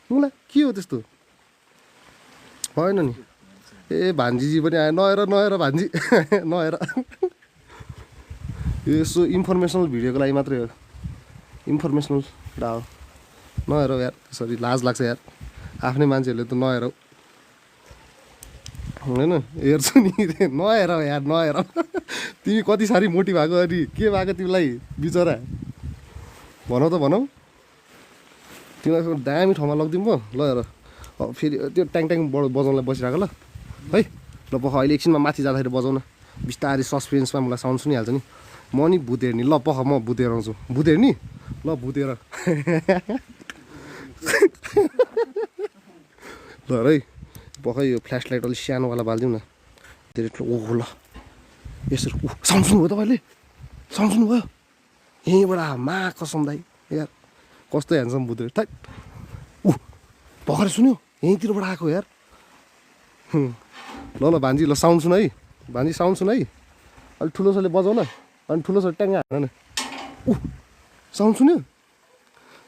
मुला के हो त्यस्तो होइन नि ए भान्जीजी पनि आयो नहेर नहेर भान्जी नहेर यसो इन्फर्मेसनल भिडियोको लागि मात्रै हो इन्फर्मेसनल डा हो नहेर यार त्यसरी लाज लाग्छ यार आफ्नै मान्छेहरूले त नहेर होइन हेर्छु नि नहेर यार नहेर तिमी कति साह्रै मोटी भएको अनि के भएको तिमीलाई बिचरा भनौ त भनौ तिमीलाई दामी ठाउँमा लगिदिउँ पो ल हेर अब फेरि त्यो ट्याङ ट्याङ बजाउनलाई बसिरहेको ल है ल पख अहिले एकछिनमा माथि जाँदाखेरि बजाउन बिस्तारै सस्पेन्समा मलाई साउन्ड सुनिहाल्छ नि म नि भूत हेर्ने ल पख म भूत हेर आउँछु भूत हेर्ने ल भूत हेर ल है पख यो फ्ल्यास लाइट अलिक सानोवाला बालिदिउँ न धेरै ओहो ल यसरी साउन्ड सुन्नुभयो तपाईँले साउन्ड सुन्नुभयो यहीँबाट मा कसम दाइ यार कस्तो ह्यान्डसम भूत हेर ठ्याक भर्खर सुन्यो यहीँतिरबाट आएको यार ल ल भान्जी ल साउन्ड सुन है भान्जी साउन्ड सुन है अलिक ठुलोसले बजाउ न अनि ठुलोसले ट्याङ्गा हान न साउन्ड सुन्यो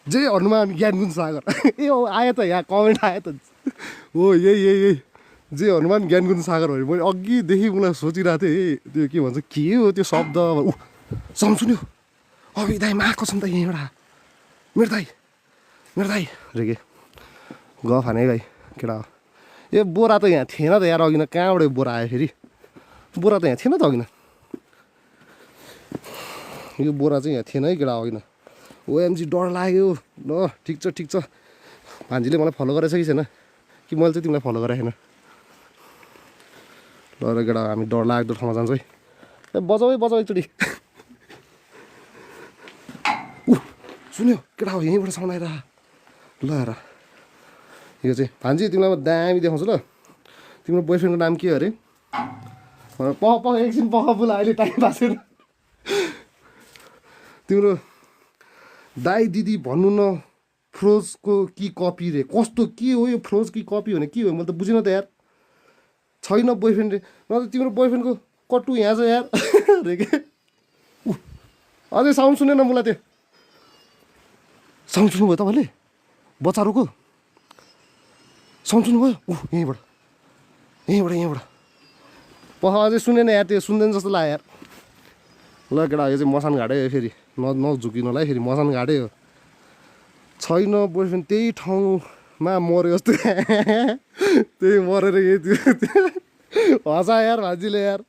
जय हनुमान ज्ञान गुण सागर ए हो आयो त यहाँ कमेन्ट आयो त हो यही जय हनुमान ज्ञान गुण सागर भयो मैले अघिदेखि मलाई सोचिरहेको थिएँ त्यो के भन्छ के हो त्यो शब्द साउन्ड सुन्यो अभि दाइ माएको छ नि त यहीँबाट मेरो दाइ रे के गफ हाने भाइ केटा हो ए बोरा त यहाँ थिएन त यार अघिन कहाँबाट बोरा आयो फेरि बोरा त यहाँ थिएन त अघिन यो बोरा चाहिँ यहाँ थिएन है केटा अघिन ओएमजी डर लाग्यो ल ठिक छ भान्जीले मलाई फलो गरेछ कि छैन कि मैले चाहिँ तिमीलाई फलो गरेको छैन ल र केटा हामी डर लाग्दो ठाउँमा जान्छौँ है ए बजाऊ एकचोटि सुन्यो केटा हो यहीँबाट साउन्ड आइरह ल हेर यो चाहिँ भान्जी तिमीलाई म दामी देखाउँछु ल तिम्रो बोयफ्रेन्डको नाम के हो अरे पख एकछिन पख बोला अहिले टाइम पास छैन तिम्रो दाई दिदी भन्नु न फ्रोजको कि कपी रे कस्तो के हो यो फ्रोज कि कपी भने के हो मैले त बुझिनँ त यार छैन बोयफ्रेन्ड रे न त तिम्रो बोयफ्रेन्डको कट्टु यहाँ छ यार रे के अझै साउन्ड सुनेन मलाई त्यो साउन्ड सुन्नुभयो तपाईँले बच्चाहरूको साउन्ड सुन्नुभयो यहीँबाट पख अझै सुनेन यार त्यो सुन्दैन जस्तो लाग्यो यार ल केटा यो चाहिँ मसान घाटै हो फेरि नझुकिनलाई फेरि मसान घाटै हो छैन बोयफ्रेन्ड त्यही ठाउँमा मऱ्यो जस्तो त्यही मरेर यही त्यो हँसायो यार भान्जीले यार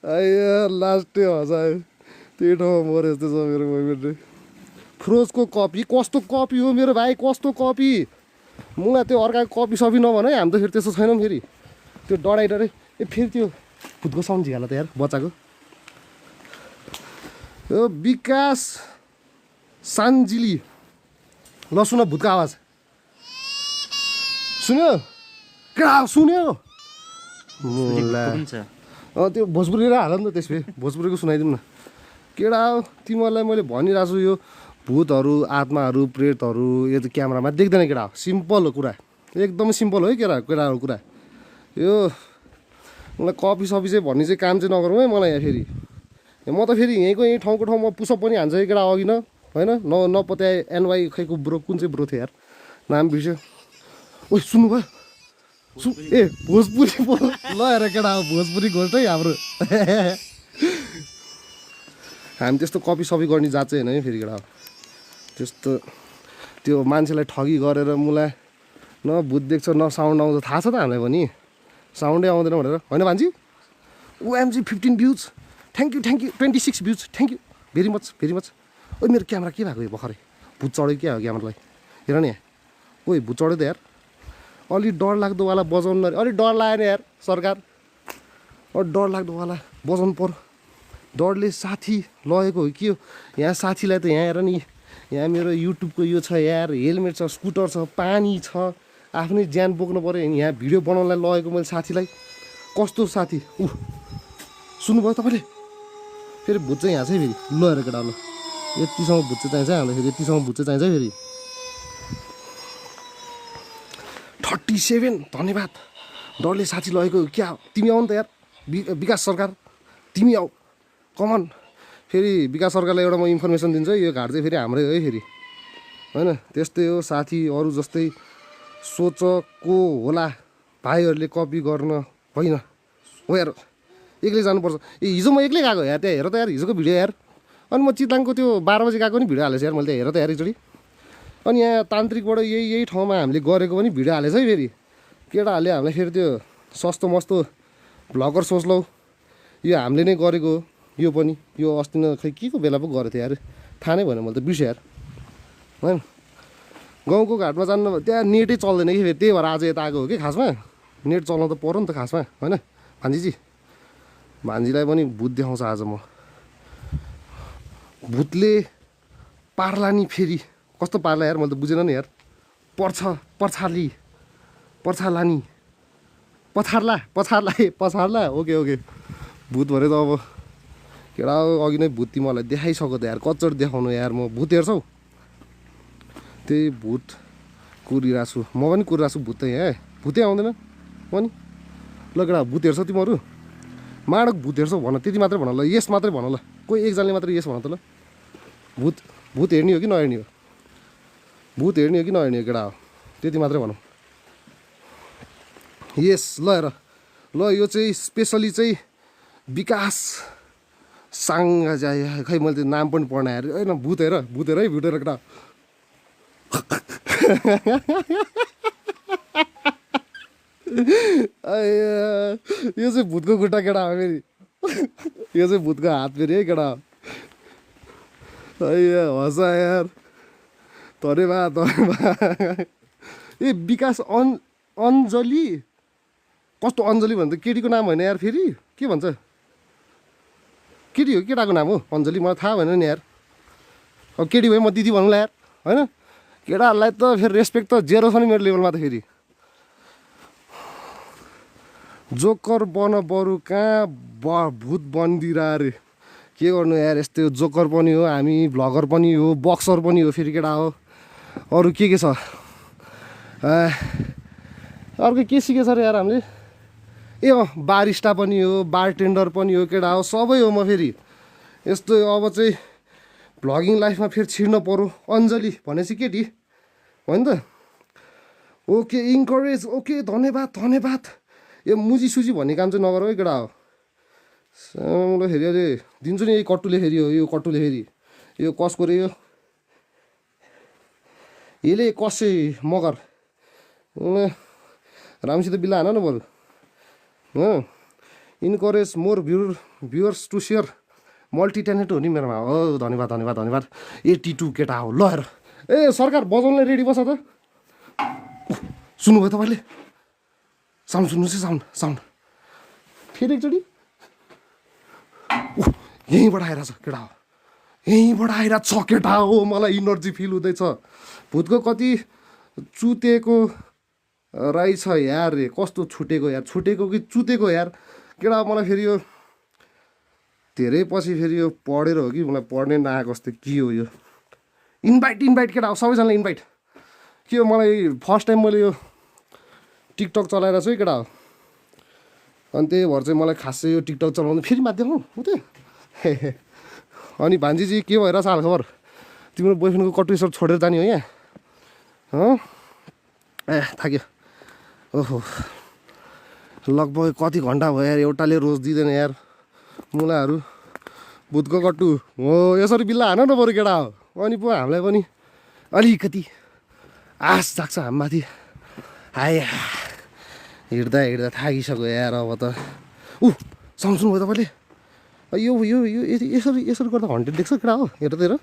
यार लास्टै हँसायो त्यही ठाउँमा मऱ्यो जस्तो छ मेरो बोयफ्रेन्ड फ्रोजको कपी कस्तो कपी हो मेरो भाइ कस्तो कपी मलाई त्यो अर्काको कपी सपी नभन है हामी त फेरि त्यस्तो छैनौँ फेरि त्यो डराइ ए फेरि त्यो खुदको साउन्ड झिहाल्यो त यार बच्चाको यो विकास सान्जिली ल सुन भूतको आवाज सुन्यो केटा सुन्यो हुन्छ त्यो भोजपुरी र हाल नि त त्यसपछि भोजपुरीको सुनाइदिउँ न केटा हो तिमीहरूलाई मैले भनिरहेको छु यो भूतहरू आत्माहरू प्रेतहरू यो त क्यामेरामा देख्दैन केटा हो सिम्पल हो कुरा एकदमै सिम्पल हो है केटाको कुरा यो मलाई कपी सपी चाहिँ भन्ने चाहिँ काम चाहिँ नगरौँ है मलाई यहाँ फेरि म त फेरि यहीँ ठाउँको ठाउँमा पुसअप पनि हान्छ है केटा अघि न होइन नपत्याए एनवाई खैको ब्रो कुन चाहिँ ब्रो थियो यार नाम बिर्स्यो ओ सुन्नुभयो ए भोजपुरी ल हेर केटा हो भोजपुरी घोस्ट है हाम्रो हामी त्यस्तो कपी सपी गर्ने जात चाहिँ होइन है फेरि केटा हो त्यस्तो त्यो मान्छेलाई ठगी गरेर मुला न भूत देख्छ न साउन्ड आउँछ थाहा छ त हामीलाई पनि साउन्डै आउँदैन भनेर होइन भान्जी OMG 15 views thank you 26 views thank you very much oh मेरो क्यामेरा के भएको यो भर्खरै भूत चढ्यो क्या हो क्यामेरालाई हेर नि ओइ भूत चढ्यो त यार अलिक डर लाग्दोवाला बजाउनु अलिक डर लाग्यो नि यार सरकार अलिक डर लाग्दोवाला बजाउनु पर्यो डरले साथी लगेको हो कि यहाँ साथीलाई त यहाँ हेर नि यहाँ मेरो युट्युबको यो छ यार हेलमेट छ स्कुटर छ पानी छ आफ्नै ज्यान बोक्नु पऱ्यो यहाँ भिडियो बनाउनलाई लगेको मैले साथीलाई कस्तो साथी सुन्नुभयो तपाईँले फेरि भूत चाहिँ यहाँ चाहिँ फेरि ल हेर केटा ल यतिसम्म भूत चाहिँ चाहिन्छ हामीलाई फेरि यतिसम्म भूत चाहिँ चाहिन्छ फेरि 37 धन्यवाद डरले साथी लगेको क्या तिमी आऊ नि त यार विकास सरकार तिमी आऊ कमन फेरि विकास सरकारलाई एउटा म इन्फर्मेसन दिन्छु यो घाट चाहिँ फेरि हाम्रै है फेरि होइन त्यस्तै हो साथी अरू जस्तै सोचको होला भाइहरूले कपी गर्न होइन हो यार एक्लै जानुपर्छ ए हिजो म एक्लै गएको यार त्यहाँ हेर त यार हिजोको भिडियो यार अनि म चितलाङको त्यो 12 बजी गएको नि भिडियो हालेको यार मैले त्यहाँ हेर त यार एकचोटि अनि यहाँ तान्त्रिकबाट यही ठाउँमा हामीले गरेको पनि भिडियो हालेछ है फेरि केटाहरूले हामीलाई फेरि त्यो सस्तो मस्तो भ्लगर सोच्लौ यो हामीले नै गरेको यो पनि यो अस्ति न खै के को बेला पो गरेको थियो यार थाहा नै भएन मैले त बिर्सेँ यार होइन गाउँको घाटमा जानु त्यहाँ नेटै चल्दैन कि फेरि त्यही भएर आज यता आएको हो कि खासमा नेट चलाउनु त पऱ्यो नि त खासमा होइन भान्जीजी भान्जीलाई पनि भूत देखाउँछ आज म भूतले पार्ला नि फेरि कस्तो पार्ला यार मैले त बुझेन नि यार पर्छार्ला ओके भूत भरे त अब केटा अघि नै भूत तिमीहरूलाई देखाइसक्यो त यार कच्चोट देखाउनु यार म भूत हेर्छौ त्यही भूत कुरिरहेको छु म पनि कुरिरहेको छु भूत त यहाँ भूतै आउँदैन पनि ल केटा भूत हेर्छौ तिमीहरू माडक भूत हेर्छौ भन त्यति मात्रै भन ल यस मात्रै भन ल कोही एकजनाले मात्रै यस भन त ल भूत हेर्ने हो कि नहेर्ने हो भूत हेर्ने हो कि नहेर्ने हो केटा हो त्यति मात्रै भनौँ यस ल हेर ल यो चाहिँ स्पेसली चाहिँ विकास साङ्गा जाय खै मैले त्यो नाम पनि पढ्न आएर होइन भूत हेर केटा यो चाहिँ भूतको खुट्टा केटा हो फेरि यो चाहिँ भूतको हात फेरि है केटा हँसा यार धन्यवाद ए विकास अञ्जली कस्तो अञ्जली भन्छ केटीको नाम होइन यार फेरि के भन्छ केटी हो केटाको नाम हो अञ्जली मलाई थाहा भएन नि यार अब केटी भयो म दिदी भनौँला यार होइन केटाहरूलाई त फेरि रेस्पेक्ट त जेरो छ नि मेरो लेभलमा त फेरि जोकर बन बरु कहाँ भूत बनिदिएर अरे के गर्नु यार यस्तो जोकर पनि हो हामी भ्लगर पनि हो बक्सर पनि हो फेरि केटा हो अरू के छ अर्को के सिकेछ अरे यार हामीले ए बारिस्टा पनि हो बारटेन्डर पनि हो केटा हो सबै हो म फेरि यस्तो अब चाहिँ भ्लगिङ लाइफमा फेरि छिर्न पर्यो अञ्जली भनेपछि केटी हो नि त ओके इन्करेज ओके धन्यवाद यो मुजी सुजी भन्ने काम चाहिँ नगर है केटा हो ल फेरि अझै दिन्छु नि यही कट्टुले फेरि हो यो कट्टुले फेरि यो कसको रे यो यसले कसै मगर राम्रोसित बिल्ला हान न बरु encourage more viewers to share multi talent हो नि मेरोमा हो धन्यवाद 82 केटा हो ल हेर ए सरकार बजाउनलाई रेडी बस त सुन्नुभयो तपाईँले साउन्ड सुन्नुहोस् है साउन्ड फेरि एकचोटि यहीँबाट आइरहेछ केटा हो यहीँबाट आइरहेको छ केटा हो मलाई इनर्जी फिल हुँदैछ भूतको कति चुतेको रहेछ यार रे कस्तो छुटेको यार छुटेको कि चुतेको यार केटा मलाई फेरि यो धेरै पछि फेरि यो पढेर हो कि मलाई पढ्नै नआएको जस्तो के हो यो इन्भाइट केटा हो सबैजनालाई इन्भाइट के हो मलाई फर्स्ट टाइम मैले यो टिकटक चलाएर चाहिँ केटा हो अनि त्यही भएर चाहिँ मलाई खासै यो टिकटक चलाउनु फेरि माध्यम हो त्यो अनि भान्जीजी के भइरहेछ हालखबर तिम्रो बोयफ्रेन्डको कटु यसो छोडेर जाने हो यहाँ ए थाक्यो ओहो लगभग कति घन्टा भयो यार एउटाले रोज दिँदैन यार मुलाहरू भूतको कट्टु हो यसरी बिल्ला हान न बरु केटा हो अनि पो हामीलाई पनि अलिकति आश जाग्छ हामीमाथि आया हिँड्दा थाकिसक्यो यार अब त सम्झुनु भयो तपाईँले यो यो यो यसरी गर्दा हन्ड्रेड देख्छ केटा हो हेर तेरो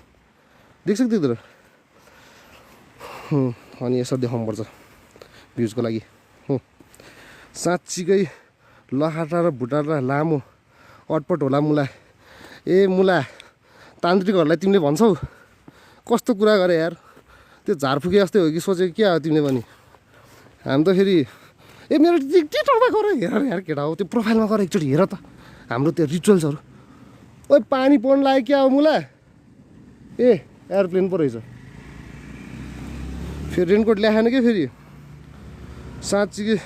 देख्छ कि देख्दैन अनि यसरी देखाउनुपर्छ भ्युजको लागि साँच्चीकै लखाटा र भुटार लामो अटपट होला मुला ए मुला तान्त्रिकहरूलाई तिमीले भन्छौ कस्तो कुरा गरे यार त्यो झारफुके जस्तै हो कि सोचेको क्या हो तिमीले पनि हामी त फेरि ए मेरो टिकटकमा गर हेर यार केटा हो त्यो प्रोफाइलमा गर एकचोटि हेर त हाम्रो त्यो रिचुअल्सहरू ओ पानी पर्नु लाग्यो क्या हो मुला ए एयरप्लेन पो रहेछ फेरि रेनकोट ल्याएन क्या फेरि साँच्चीकै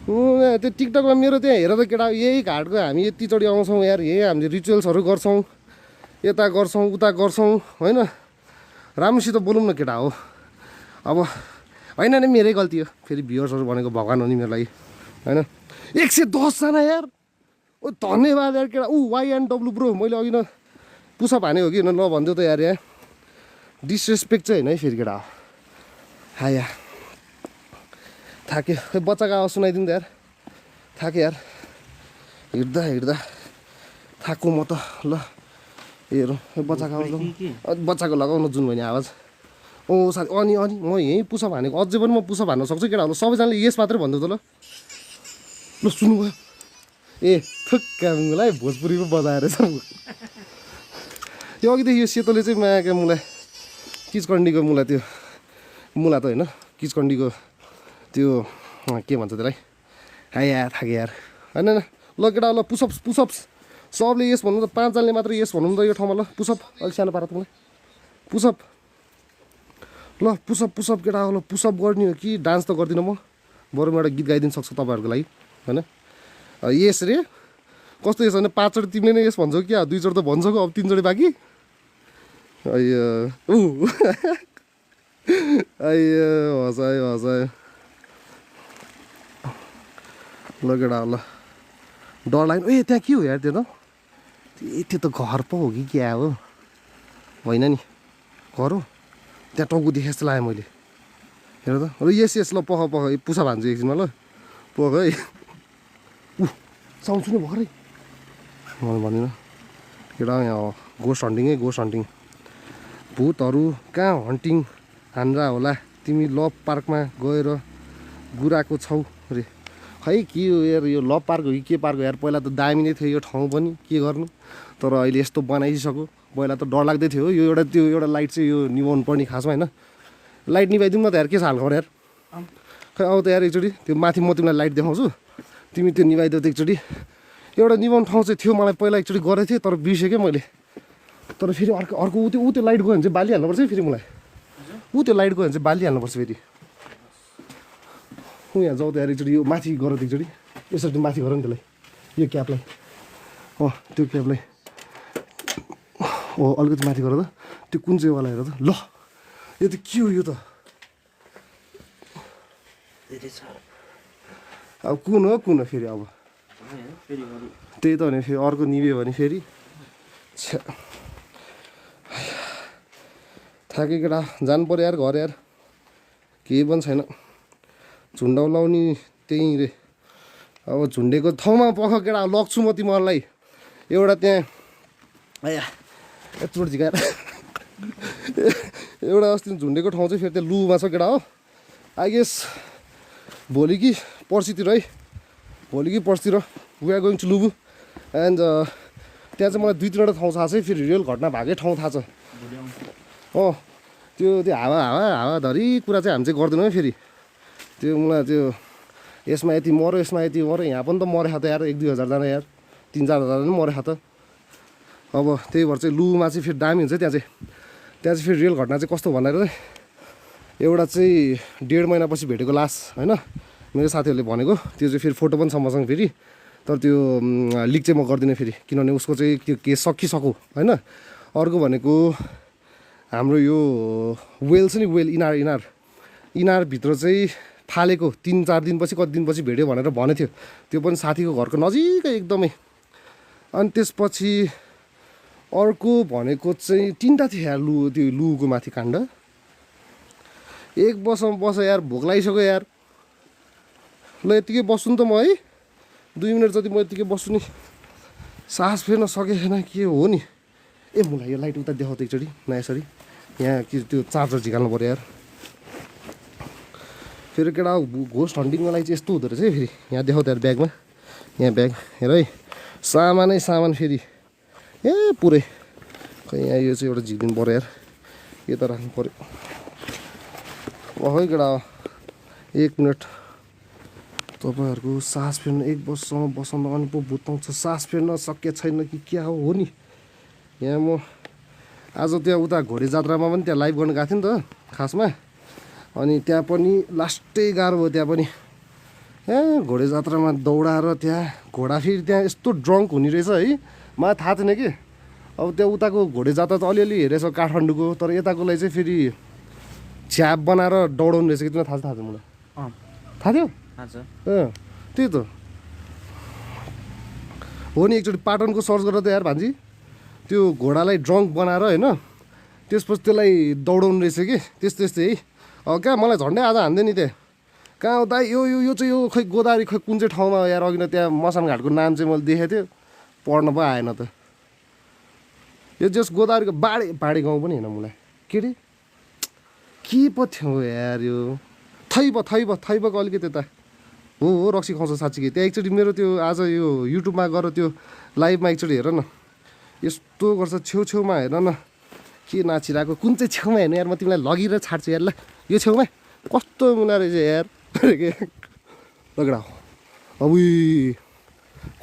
त्यो टिकटकमा मेरो त्यहाँ हेर त केटा यही घाटको हामी यतिचोटि आउँछौँ यार यही हामीले रिचुअल्सहरू गर्छौँ यता गर्छौँ उता गर्छौँ होइन राम्रोसित बोलौँ न केटा हो अब होइन नि मेरै गल्ती हो फेरि भ्युवर्सहरू भनेको भगवान् हो नि मेरो लागि होइन 110 जना यार ओ धन्यवाद यार केटा YNW ब्रो मैले अघि न पुसअप हाने हो कि न भनिदियो त यार यहाँ डिसरेस्पेक्ट चाहिँ होइन है फेरि केटा हो हाया थाक्यो खै बच्चाको आवाज सुनाइदिनु त यार थाक्यो यार हिँड्दा थाक्छु म त ल हेरौँ बच्चाको आवाज बच्चाको लगाउनु जुन भने आवाज साथी अनि म यहीँ पुसअप हानेको अझै पनि म पुसअप हान्न सक्छु केटा ल सबैजनाले यस मात्रै भन्दै त ल सुन्नुभयो ए थुक्कालाई भोजपुरी पो बजाएर छ यो अघिदेखि यो सेतोले चाहिँ मायाका मुला किचकन्डीको मुला त्यो मुला त होइन किचकन्डीको त्यो के भन्छ त्यसलाई हाया थाक्यो यार होइन ल केटा ल पुसअप्स सबले यस भन्नु त 5 जनाले मात्र यस भन्नु त यो ठाउँमा ल पुसअप अलिक सानो पारा तपाईँलाई पुसअप ल पुसअप केटा ल पुसअप गर्ने हो कि डान्स त गर्दिनँ म बरु म एउटा गीत गाइदिनु सक्छु तपाईँहरूको लागि होइन यस रे कस्तो यस भने 5 चोटि तिमीले नै यस भन्छौ क्या 2 चोटि त भन्छौ अब 3 चोटि बाँकी हसायो ल केटा ल डर लाग्यो ए त्यहाँ के हो यार त्यो त घर पो हो कि क्या हो होइन नि घर हो त्यहाँ टाउको देखे जस्तो लाग्यो मैले हेर त यस ल पख पुसा भान्छु एकछिनमा ल पख है साउन्ड सुन्नु भर्खरै मलाई भन्दिनँ केटा यहाँ गोस्ट हन्टिङ भूतहरू कहाँ हन्टिङ हान्रा होला तिमी लभ पार्कमा गएर गुराको छौ रे खै के हो यार यो लभ पार्क हो कि के पार्क हो यार पहिला त दामी नै थियो यो ठाउँ पनि के गर्नु तर अहिले यस्तो बनाइसक्यो पहिला त डर लाग्दै थियो यो एउटा लाइट चाहिँ यो निभाउनु पर्ने खासमा होइन लाइट निभाइदिउँ न त यार के छ हालखबर यार खै आऊ त यार एकचोटि त्यो माथि म तिमीलाई लाइट देखाउँछु तिमी त्यो निभाइदेऊ त एकचोटि एउटा निभाउनु ठाउँ चाहिँ थियो मलाई पहिला एकचोटि गरेको थिएँ तर बिर्सेँ मैले तर फेरि अर्को ऊ त्यो लाइट गयो भने चाहिँ बालिहाल्नुपर्छ है फेरि मलाई त्यो लाइट गयो भने चाहिँ बालिहाल्नुपर्छ फेरि यहाँ जाउँ त यार एकचोटि यो माथि गर त एकचोटि यसरी माथि गर नि त्यसलाई यो क्यापलाई त्यो क्यापलाई अलिकति माथि गर त त्यो कुन चाहिँ वाला हेर त ल यो त के हो यो त अब कुन हो फेरि अब त्यही त भने फेरि अर्को निभ्यो भने फेरि थाके केटा जानु पऱ्यो यार घर यार केही पनि छैन झुन्डाउ लाउने त्यहीँ रे अब झुन्डेको ठाउँमा पख केटा लग्छु म तिमीहरूलाई एउटा त्यहाँ आया यत्रो झिकाएर एउटा अस्ति झुन्डेको ठाउँ चाहिँ फेरि त्यहाँ लुमा छ केटा हो आई गेस भोलि कि पर्सितिर hey we are going to Lubhu and त्यहाँ चाहिँ मलाई 2-3वटा ठाउँ थाहा छ फेरि रियल घटना भएकै ठाउँ थाहा छ त्यो हावाधरी कुरा चाहिँ हामी चाहिँ गर्दैनौँ है फेरि त्यो मलाई त्यो यसमा यति मऱ्यो यसमा यति मऱ्यो यहाँ पनि त मरेको त यार 1-2 हजारजना यार 3-4 हजारजना पनि मरेको त अब त्यही भएर चाहिँ लुमा चाहिँ फेरि दामी हुन्छ त्यहाँ चाहिँ फेरि रियल घटना चाहिँ कस्तो भनेर एउटा चाहिँ 1.5 महिनापछि भेटेको लास होइन मेरो साथीहरूले भनेको त्यो चाहिँ फेरि फोटो पनि छ मसँग फेरि तर त्यो लिक चाहिँ म गर्दिनँ फेरि किनभने उसको चाहिँ त्यो केस सकिसक्यो होइन अर्को भनेको हाम्रो यो वेल छ नि वेल इनारभित्र चाहिँ फालेको 3-4 दिनपछि कति दिनपछि भेट्यो भनेर भनेको थियो त्यो पनि साथीको घरको नजिकै एकदमै अनि त्यसपछि अर्को भनेको चाहिँ 3टा थियो यार त्यो लुको माथि काण्ड 1 वर्षमा बस यार भोक लागिसक्यो यार ल यतिकै बस्छु नि त म है 2 मिनट जति म यतिकै बस्छु नि सास फेर्न सकेन के हो नि मलाई यो लाइट उता देखाउ त एकचोटि नयाँ यसरी यहाँ कि त्यो चार्जर झिकाल्नु पऱ्यो यार फेरि केटा घोस्ट हन्टिङको लागि चाहिँ यस्तो हुँदो रहेछ है फेरि यहाँ देखाउ त यार ब्यागमा यहाँ ब्याग हेर है सामानै सामान फेरि पुरै खै यहाँ यो चाहिँ एउटा झिकिदिनु पऱ्यो यार यता राख्नु पऱ्यो है केटा 1 मिनट तपाईँहरूको सास फेर्न 1 वर्षसम्म बसाउन अनि पो भुताउँछ सास फेर्न सके छैन कि क्या हो नि यहाँ म आज त्यहाँ उता घोडे जात्रामा पनि त्यहाँ लाइभ गर्न गएको थिएँ नि त खासमा अनि त्यहाँ पनि लास्टै गाह्रो भयो त्यहाँ पनि घोडे जात्रामा दौडाएर त्यहाँ घोडा फेरि त्यहाँ यस्तो ड्रङ्क हुने रहेछ है मलाई थाहा थिएन कि अब त्यहाँ उताको घोडे जात्रा त अलिअलि हेरेछ काठमाडौँको तर यताकोलाई चाहिँ फेरि छ्याप बनाएर दौडाउनु रहेछ कि तिमीलाई थाहा छ मलाई थाहा थियो त्यही त हो नि एकचोटि पाटनको सर्च गरेर त यार भान्जी त्यो घोडालाई ड्रङ्क बनाएर होइन त्यसपछि त्यसलाई दौडाउनु रहेछ कि त्यस्तै है अब कहाँ मलाई झन्डै आज हान्दै नि त्यहाँ कहाँ हो दाइ यो चाहिँ यो खै गोदावरी खै कुन चाहिँ ठाउँमा यार अघि न त्यहाँ मसानघाटको नाम चाहिँ मैले देखेको थिएँ पढ्न पो आएन त यो जस गोदावरीको बाढे गाउँ पनि होइन मलाई के अरे के पो थियो यार यो थैबको अलिकति यता हो रक्सी खुवाउँछ साँच्चीकै त्यहाँ एकचोटि मेरो त्यो आज यो युट्युबमा गएर त्यो लाइभमा एकचोटि हेर न यस्तो गर्छ छेउमा हेर न के नाचिरहेको कुन चाहिँ छेउमा हेर्नु यार म तिमीलाई लगेर छाड्छु यार ल यो छेउमा कस्तो मुना रहेछ यार लगडा अब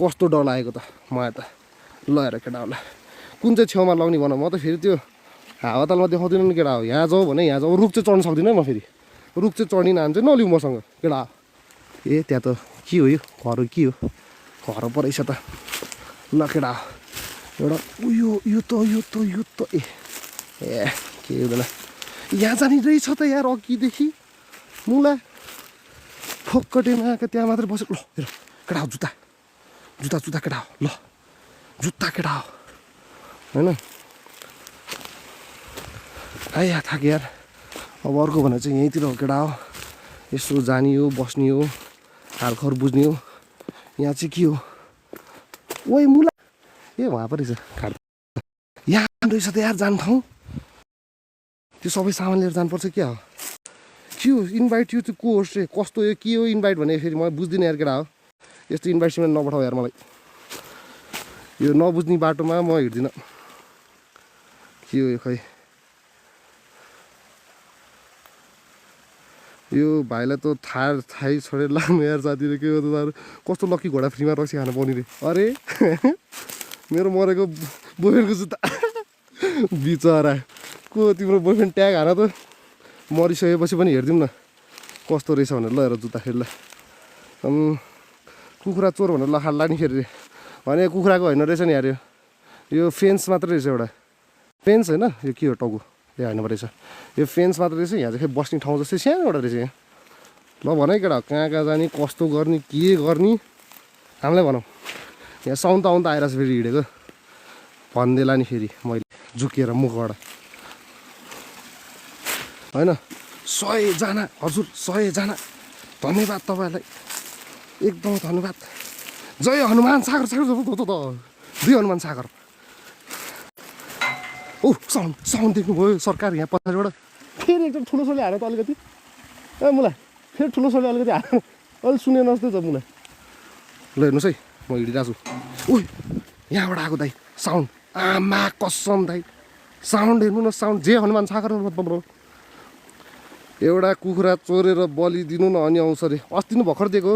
कस्तो डर लागेको त मलाई त ल हेर केटा होला कुन चाहिँ छेउमा लाउने भन म त फेरि त्यो हावातालमा देखाउँदिनँ नि केटा हो यहाँ जाऊ भने यहाँ जाऊ रुख चाहिँ चढ्नु सक्दिनँ म फेरि रुख चाहिँ चढिन हान्छ नलिउँ मसँग केटा त्यहाँ त के हो यो घर के हो घर पो रहेछ त ल केटा एउटा यो त के हुँदैन यहाँ जाने रहेछ त यार अघिदेखि मुला फोक्कटेमा आएको त्यहाँ मात्रै बसेको ल हेर केटा हो जुत्ता केटा हो ल जुत्ता केटा हो होइन आइया थाक यार अब अर्को भने चाहिँ यहीँतिर हो केटा हो यसो जाने हो बस्ने हो हालखबर बुझ्ने हो यहाँ चाहिँ के हो ओइ मुला वहाँ पो रहेछ खाट यहाँ रहेछ त यार जाने ठाउँ त्यो सबै सामान लिएर जानुपर्छ क्या हो के हो इन्भाइट यो चाहिँ को होस् रे कस्तो यो के हो इन्भाइट भने फेरि मलाई बुझ्दिनँ यार केटा हो यस्तो इन्भाइटसम्म नपठाऊ यार मलाई यो नबुझ्ने बाटोमा म हिँड्दिनँ के हो यो खै यो भाइलाई त थाहै छोडेर लाग्नु यार साथीले के हो त कस्तो लक्की घोडा फ्रीमा रक्सी खानु पाउने रे अरे मेरो मरेको बोयफ्रेन्डको जुत्ता बिचरा को तिम्रो बोयफ्रेन्ड ट्याग हान त मरिसकेपछि पनि हेरिदिउँ न कस्तो रहेछ भनेर ल हेर जुत्ता फेरि ल कुखुरा चोर भनेर लखाल लाग्ने फेरि रे भने कुखुराको होइन रहेछ नि यार यो फेन्स मात्रै रहेछ एउटा फेन्स होइन यो के हो टाउको होइन रहेछ यो फेन्स मात्रै रहेछ यहाँ चाहिँ बस्ने ठाउँ जस्तै सानो एउटा रहेछ यहाँ ल भन है केटा कहाँ जाने कस्तो गर्ने के गर्ने हामीलाई भनौँ यहाँ साउन्ड त आइरहेको छ फेरि हिँडेको भन्देला नि फेरि मैले झुकेर मुखबाट होइन 100 जना हजुर 100 जना धन्यवाद तपाईँलाई एकदम धन्यवाद जय हनुमान सागर दुई हनुमान सागर साउन्ड देख्नुभयो सरकार यहाँ पछाडिबाट फेरि एकदम ठुलो सोले हाल्यो त अलिकति मलाई फेरि ठुलो सोले अलिकति हाल्यो अलिक सुने नजस्तै छ मलाई ल हेर्नुहोस् है म हिँडिरहेको छु यहाँबाट आएको दाइ साउन्ड आमा कसम दाइ साउन्ड हेर्नु न साउन्ड जे हनुमान सागर एउटा कुखुरा चोरेर बलि दिनु न अनि आउँछ अरे अस्ति नै भर्खर दिएको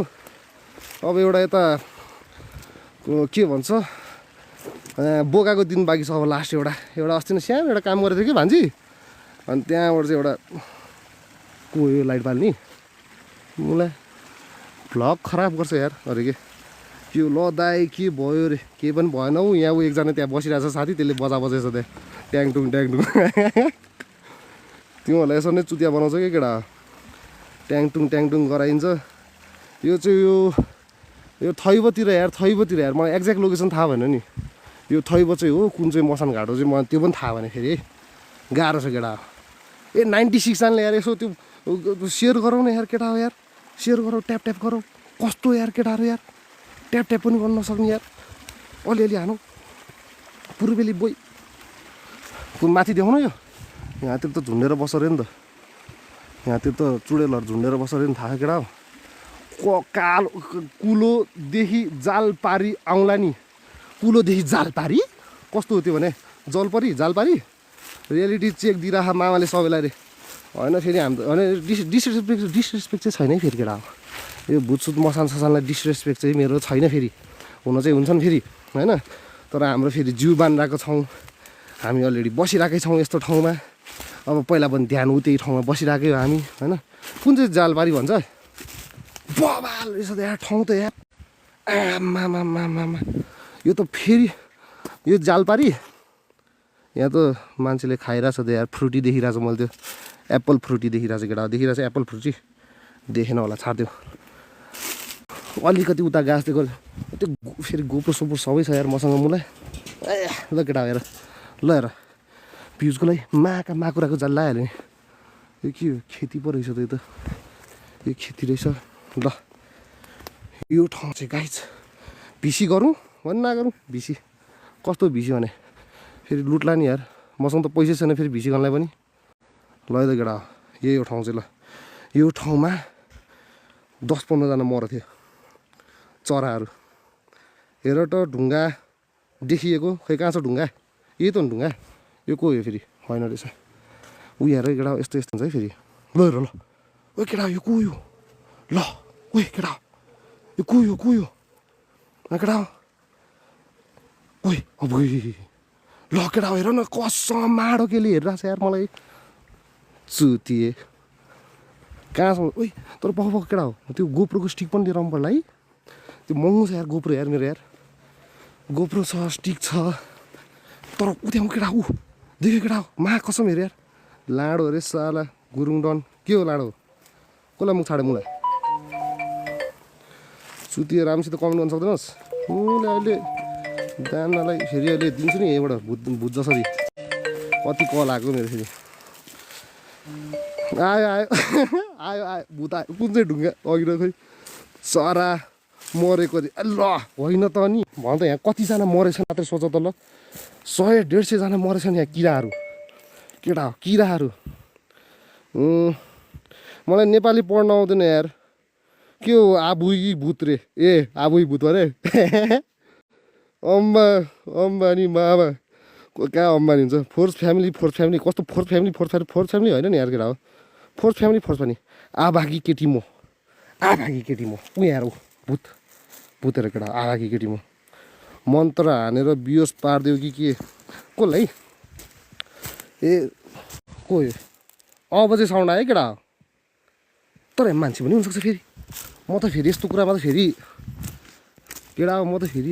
अब एउटा यता के भन्छ बोकाको दिन बाँकी छ अब लास्ट एउटा अस्ति नै सानो एउटा काम गरेको थियो कि भान्जी अनि त्यहाँबाट चाहिँ एउटा को यो लाइट बाल्ने मलाई भ्लग खराब गर्छ यार अरे के ल दाइ के भयो रे केही पनि भएन हौ यहाँ एकजना त्यहाँ बसिरहेको छ साथी त्यसले बजाएछ त्यहाँ ट्याङटुङ तिमीहरूलाई यसो नै चुतिया बनाउँछ कि केटा ट्याङटुङ गराइन्छ यो चाहिँ यो थैबोतिर यार मलाई एक्ज्याक्ट लोकेसन थाहा भएन नि यो थैबो चाहिँ हो कुन चाहिँ मसान घाटो चाहिँ मलाई त्यो पनि थाहा भएन फेरि गाह्रो छ केटा 96 जान्ने यार यसो त्यो सेयर गरौँ न यार केटा हो यार सेयर गरौँ ट्याप गरौँ कस्तो यार केटाहरू यार ट्याप पनि गर्न नसक्ने यार अलिअलि हानौँ पूर्वेली बोइ माथि देखाउनु यो यहाँतिर त झुन्डेर बस्छ अरे नि त यहाँतिर त चुडेलहरू झुन्डेर बस्छ अरे नि थाहा केटा हो कालो कुलोदेखि जाल पारी आउँला नि कुलोदेखि जाल पारी कस्तो हो त्यो भने जलपरी जालपारी रियालिटी चेक दिइराख मामाले सबैलाई रे होइन फेरि हाम्रो होइन डिसरेस्पेक्ट चाहिँ छैन है फेरि केटा यो भुतसुत मसान ससानलाई डिसरेस्पेक्ट चाहिँ मेरो छैन फेरि हुन चाहिँ हुन्छन् फेरि होइन तर हाम्रो फेरि जिउ बानिरहेको छौँ हामी अलरेडी बसिरहेकै छौँ यस्तो ठाउँमा अब पहिला पनि ध्यान त्यही ठाउँमा बसिरहेकै हो हामी होइन कुन चाहिँ जालपारी भन्छ बबाल रहेछ त यार ठाउँ त यार आमामामामा यो त फेरि यो जालपारी यहाँ त मान्छेले खाइरहेछ त यार फ्रुटी देखिरहेछ मैले त्यो एप्पल फ्रुटी देखिरहेछ केटा देखिरहेछ एप्पल फ्रुटी देखेन होला छाडिदियो अलिकति उता गाँस दिएको त्यो फेरि गोप्रो सोप्रो सबै छ यार मसँग मलाई ल केटा हेर ल हेर भ्युजको लागि माकुराको जाल लगाइहाल्यो नि यो के हो खेती पो रहेछ त यो त यो खेती रहेछ ल यो ठाउँ चाहिँ गाइज भिसी गरौँ भन् नगरौँ भिसी कस्तो भिसी भने फेरि लुट्ला नि यार मसँग त पैसै छैन फेरि भिसी गर्नलाई पनि ल त केटा यही हो ठाउँ चाहिँ ल यो ठाउँमा 10-15 जना मरेको थियो चराहरू हेर त ढुङ्गा देखिएको खै कहाँ छ ढुङ्गा यही त ढुङ्गा यो को हो फेरि होइन रहेछ उ हेर केटा यस्तो हुन्छ है फेरि ल हेर ल ओ केटा यो को यो ल ओ केटा यो को यो केटा ओ अब ल केटा हेर न कसम माडो केले हेरिरहेको छ यार मलाई चुतिए कहाँसम्म ओइ तर पख केटा हो त्यो गोप्रोको स्टिक पनि लिएर आउनु पर्ला है त्यो महँगो छ यार गोप्रो यार मेरो यार गोप्रो छ स्टिक छ तर उ त्यहाँ केटा देख्यो केटा हो मा कसम हेर यार लाडो अरे साला गुरुङ डन के हो लाडो कसलाई मुख छाडे मलाई चुतिए राम्रोसित कमेन्ट गर्न सक्दैनस् उसले अहिले दानालाई फेरि अहिले दिन्छु नि यहीँबाट भुत जसरी कति कल आएको मेरो फेरि आयो भुत आयो कुन चाहिँ ढुङ्गा अघि खै चरा मरेको ल होइन त नि भन त यहाँ कतिजना मरेछन् मात्रै सोच त ल 100-150 जना मरेछन् यहाँ किराहरू केटा हो किराहरू मलाई नेपाली पढ्न आउँदैन यार के हो आबुई भूत रे आबुई भूत अरे अम्बानी मामा कहाँ अम्बानी हुन्छ फोर्थ फ्यामिली कस्तो फोर्थ फ्यामिली होइन नि यार केटा हो फोर्थ फ्यामिली आभागी केटी म उ यहाँ हो भूतहरू केटा आभागी केटी म मन्त्र हानेर बियोस पारिदियो कि के कसलाई को यो अब चाहिँ साउन्ड आयो केटा तर मान्छे पनि हुनसक्छ फेरि म त फेरि यस्तो कुरामा त फेरि केटा म त फेरि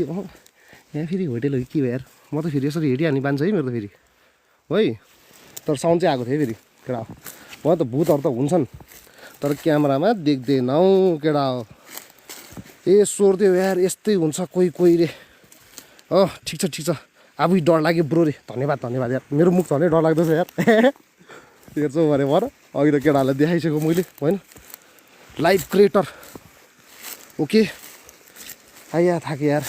यहाँ फेरि होटेल हो कि के हो यार म त फेरि यसरी हेरिहाल्ने बान्छ है मेरो त फेरि है तर साउन्ड चाहिँ आएको थियो है फेरि केटा म त भूतहरू त हुन्छन् तर क्यामेरामा देख्दैनौ केटा हो सोर्दियो यार यस्तै हुन्छ कोही रे ठिक छ अब डर लाग्यो ब्रो रे धन्यवाद यार मेरो मुख झनै डर लाग्दैछ यार हेर्छौ भने भर अघि त केटाहरूलाई देखाइसकेको मैले होइन लाइभ क्रिएटर ओके आइया थाकेँ यार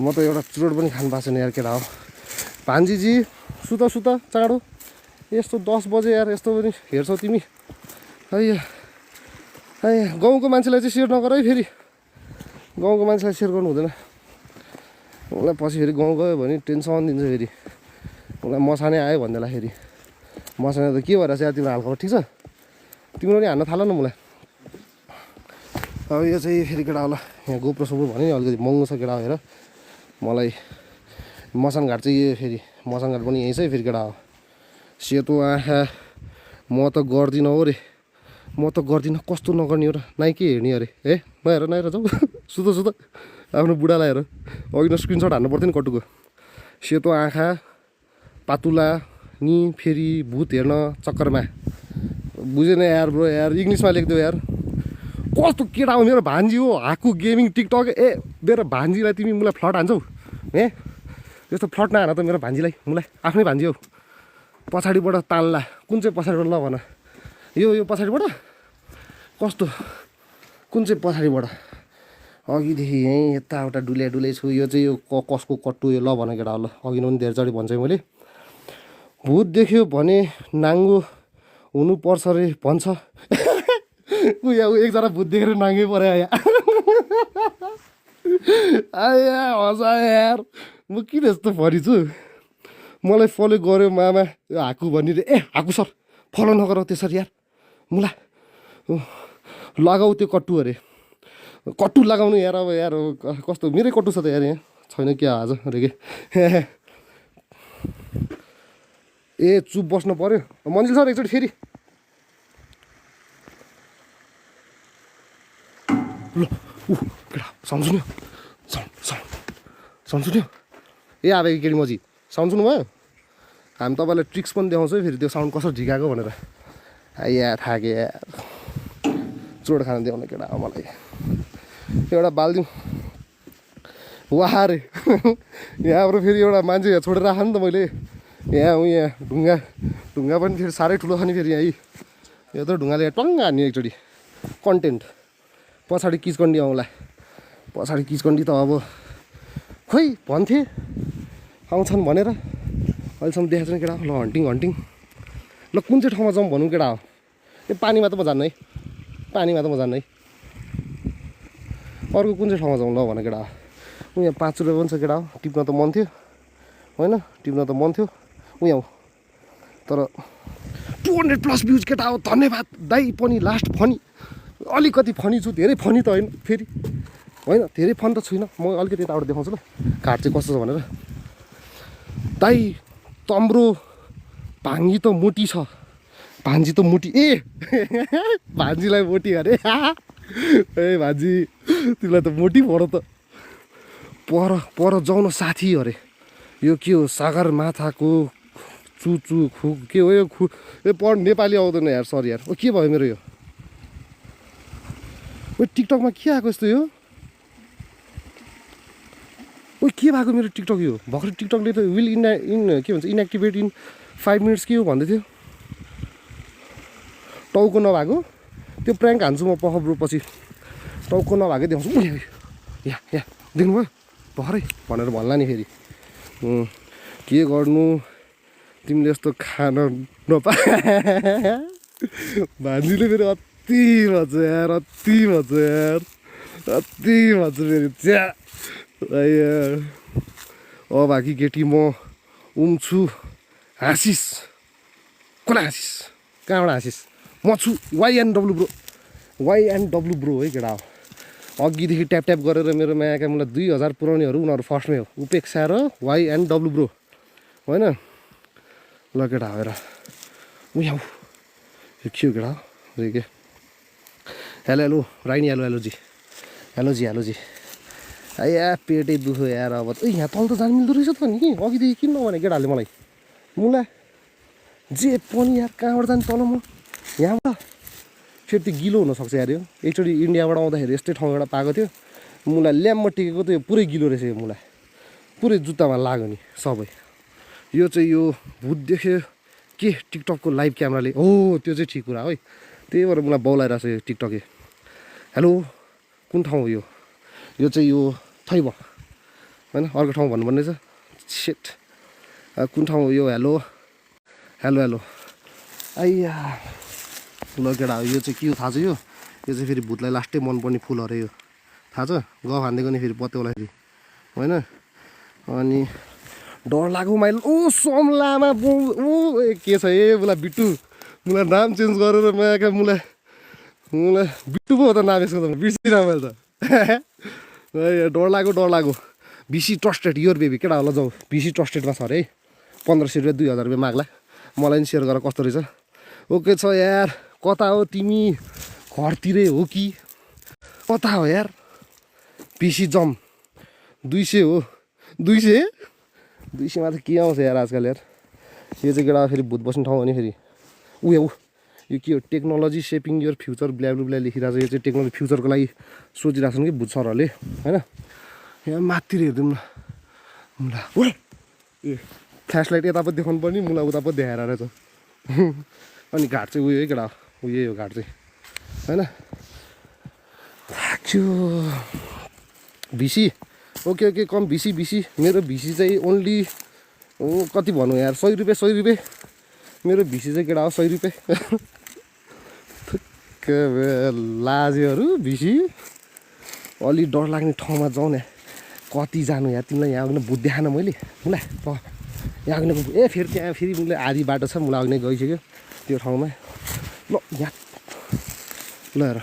म त एउटा चुरोट पनि खानु पाएको छैन यार केटा हो भान्जीजी सुत चाँडो यस्तो 10 बजे यार यस्तो पनि हेर्छौ तिमी आइया गाउँको मान्छेलाई चाहिँ सेयर नगर है फेरि गाउँको मान्छेलाई सेयर गर्नु हुँदैन उसलाई पछि फेरि गाउँ गयो भने टेन्सन दिन्छ फेरि उसलाई मसानै आयो भन्दैखेरि मसाने त के भइरहेछ यार तिम्रो हालखबर ठिक छ तिम्रो नि हान्न थाल न मलाई अब यो चाहिँ फेरि केटा होला यहाँ गोप्रो सोप्रो भने नि अलिकति महँगो छ केटा हेर मलाई मसान घाट चाहिँ यो फेरि मसान घाट पनि यहीँ छ फेरि केटा हो सेतो आँखा म त गर्दिनँ हो रे म त गर्दिनँ कस्तो नगर्ने हो र नाइ के हेर्ने अरे ए नहेर नहेर जाऊ सुत आफ्नो बुढालाई हेर अघि न स्क्रिनसट हान्नु पर्थ्यो नि कटुको सेतो आँखा पातुला नि फेरि भूत हेर्न चक्करमा बुझेन यार ब्रो यार इङ्ग्लिसमा लेखिदियो यार कस्तो केटा हो मेरो भान्जी हो हाकु गेमिङ टिकटक ए मेरो भान्जीलाई तिमी मलाई फ्लट हान्छौ ए त्यस्तो फ्लट नहान त मेरो भान्जीलाई मलाई आफ्नै भान्जी हो पछाडिबाट ताल्ला कुन चाहिँ पछाडिबाट ल भन यो पछाडिबाट कस्तो कुन चाहिँ पछाडिबाट अघिदेखि यहीँ यताउता डुले छु यो चाहिँ यो कसको कट्टु यो ल भन केटा ल अघि पनि धेरैचोटि भन्छ मैले भूत देख्यो भने नाङ्गो हुनुपर्छ रे भन्छ ऊ एकजना भूत देखेर नाङ्गै पऱ्यो यहाँ आया हँसा यार म किन यस्तो फरी छु मलाई फलो गऱ्यो मामा यो हाकु भनिदिए ए हाकु सर फलो नगर त्यसरी यार मुला लगाऊ त्यो कट्टु अरे कट्टु लगाउनु यार अब यार कस्तो मेरै कट्टु छ त यार यहाँ छैन क्या आज अरे के ए चुप बस्नु पर्यो मन्जिल सर एकचोटि फेरि ल केटा साउन्ड सुन्यो साउन्ड सुन्यो ए अब केटी मजी साउन्ड सुन्नुभयो हामी तपाईँलाई ट्रिक्स पनि देखाउँछ है फेरि त्यो साउन्ड कसरी झिकाएको भनेर आइया थाके चोड खान देऊ न केटा मलाई एउटा बालिदिउँ वाहारे यहाँबाट फेरि एउटा मान्छे छोडेर राख नि त मैले यहाँ ढुङ्गा पनि फेरि साह्रै ठुलो छ नि फेरि यहाँ यो त ढुङ्गाले टङ्ग हान्ने एकचोटि कन्टेन्ट पछाडि किचकन्डी आउँला पछाडि किचकन्डी त अब खोइ भन्थे आउँछन् भनेर अहिलेसम्म देखाएको छैन केटा ल हन्टिङ ल कुन चाहिँ ठाउँमा जाउँ भनौँ केटा हो ए पानीमा त म जान्न है पानीमा त म जान्न है अर्को कुन चाहिँ ठाउँमा जाउँ ल भन केटा हो यहाँ 5 रुपियाँ पनि छ केटा हो टिप्न त मन थियो होइन टिप्न त मन थियो उहाँ तर 200+ भ्युज केटा हो धन्यवाद दाइ पनि लास्ट फनी अलिकति फनी छु धेरै फनी त होइन फेरि होइन धेरै फन त छुइनँ म अलिकति यताबाट देखाउँछु ल घाट चाहिँ कस्तो छ भनेर दाइ तम्रो भान्जी त मोटी छ भान्जी त मोटी ए भान्जीलाई मोटी अरे ए भान्जी तिमीलाई त मोटी पढ त पर जाउँ न साथी अरे यो के हो सागर माथाको चुचु खु के हो यो खु ए पढ नेपाली आउँदैन यार सरी यार ओ के भयो मेरो यो ओ टिकटकमा के आएको यस्तो यो ओ के भएको मेरो टिकटक यो भर्खर टिकटकले त विल इन के भन्छ इनएक्टिभेट इन 5 मिनट्स के हो भन्दै थियो टाउको नभएको त्यो प्र्याङ्क हान्छु म ब्रो पछि टाउको नभएकै देखाउँछु यहाँ देख्नुभयो भर्खरै भनेर भन्ला नि फेरि के गर्नु तिमीले यस्तो खान नपा भान्जीले फेरि अति भन्छ यार फेरि च्या बाँकी केटी म छु हाँसिस कसलाई हाँसिस कहाँबाट हाँसिस म छु YNW ब्रो है केटा हो अघिदेखि ट्याप गरेर मेरो मायाका मलाई 2000 पुऱ्याउनेहरू उनीहरू फर्स्टमै हो उपेक्षा र YNW ब्रो होइन ल केटा हेर उयो यो के हो केटा हो के हेलो राइनी हेलो जी आया पेटै दुख्यो यार अब यहाँ तल त जानु मिल्दो रहेछ त नि अघिदेखि किन नभने केटाहरूले मलाई मुला जे पनि यार कहाँबाट जाने तल म यहाँबाट फेरि त्यो गिलो हुनसक्छ यार यो एकचोटि इन्डियाबाट आउँदाखेरि यस्तै ठाउँबाट पाएको थियो मुला ल्याम्पमा टेकेको त यो पुरै गिलो रहेछ यो मुला पुरै जुत्तामा लाग्यो नि सबै यो चाहिँ यो भूत देख्यो के टिकटकको लाइभ क्यामेराले हो त्यो चाहिँ ठिक कुरा है त्यही भएर मलाई बौलाइरहेको छ यो टिकटके हेलो कुन ठाउँ हो यो चाहिँ यो थैब होइन अर्को ठाउँ भन्नुपर्ने छ सेट कुन ठाउँ हो यो हेलो आइया ल केटा यो चाहिँ के हो थाहा छ यो चाहिँ फेरि भूतलाई लास्टै मनपर्ने फुल अरे यो थाहा छ गफ हान्दै गर्ने फेरि पत्याउलाई फेरि होइन अनि डर लाग्यो मैले ओ समलामा ओ के छ मुला बिट्टु मुला नाम चेन्ज गरेर मायाका मुला बिट्टु पो हो त नाम यसको त बिर्सिनँ मैले त डर लाग्यो बिसी ट्रस्टेड योर बेबी केटा होला जाऊ बिसी ट्रस्टेडमा छ अरे 1500 रुपियाँ 2000 रुपियाँ माग्ला मलाई नि सेयर गरेर कस्तो रहेछ ओके छ यार कता हो तिमी घरतिरै हो कि कता हो यार बिसी जम 200 हो 200 मा त के आउँछ यार आजकल यार यो चाहिँ केटा फेरि भूत बस्ने ठाउँ हो नि फेरि यो के हो टेक्नोलोजी सेपिङ योर फ्युचर ब्ल्याब्लु ब्ल्या लेखिरहेको छ यो चाहिँ टेक्नोलोजी फ्युचरको लागि सोचिरहेको छन् कि भूत सरहरूले होइन यहाँ माथितिर हेरिदिउँ न मुला ए फ्ल्यास लाइट यता पनि देखाउनु पर्ने मुला उता पनि देखाएर रहेछ अनि घाट चाहिँ उयो है केटा उयो हो घाट चाहिँ होइन थाक्यो भिसी ओके कम भिसी मेरो भिसी चाहिँ ओन्ली कति भनौँ यार 100 रुपियाँ मेरो भिसी चाहिँ केटा हो 100 रुपियाँ लाजेहरू भिसी अलि डर लाग्ने ठाउँमा जाउँ न कति जानु यार तिमीलाई यहाँ अघि भूत देखाएन मैले मुला यहाँ अघि फेरि त्यहाँ फेरि मुला आधी बाटो छ मुला अघि नै गइसक्यो त्यो ठाउँमा ल यहाँ ल हेर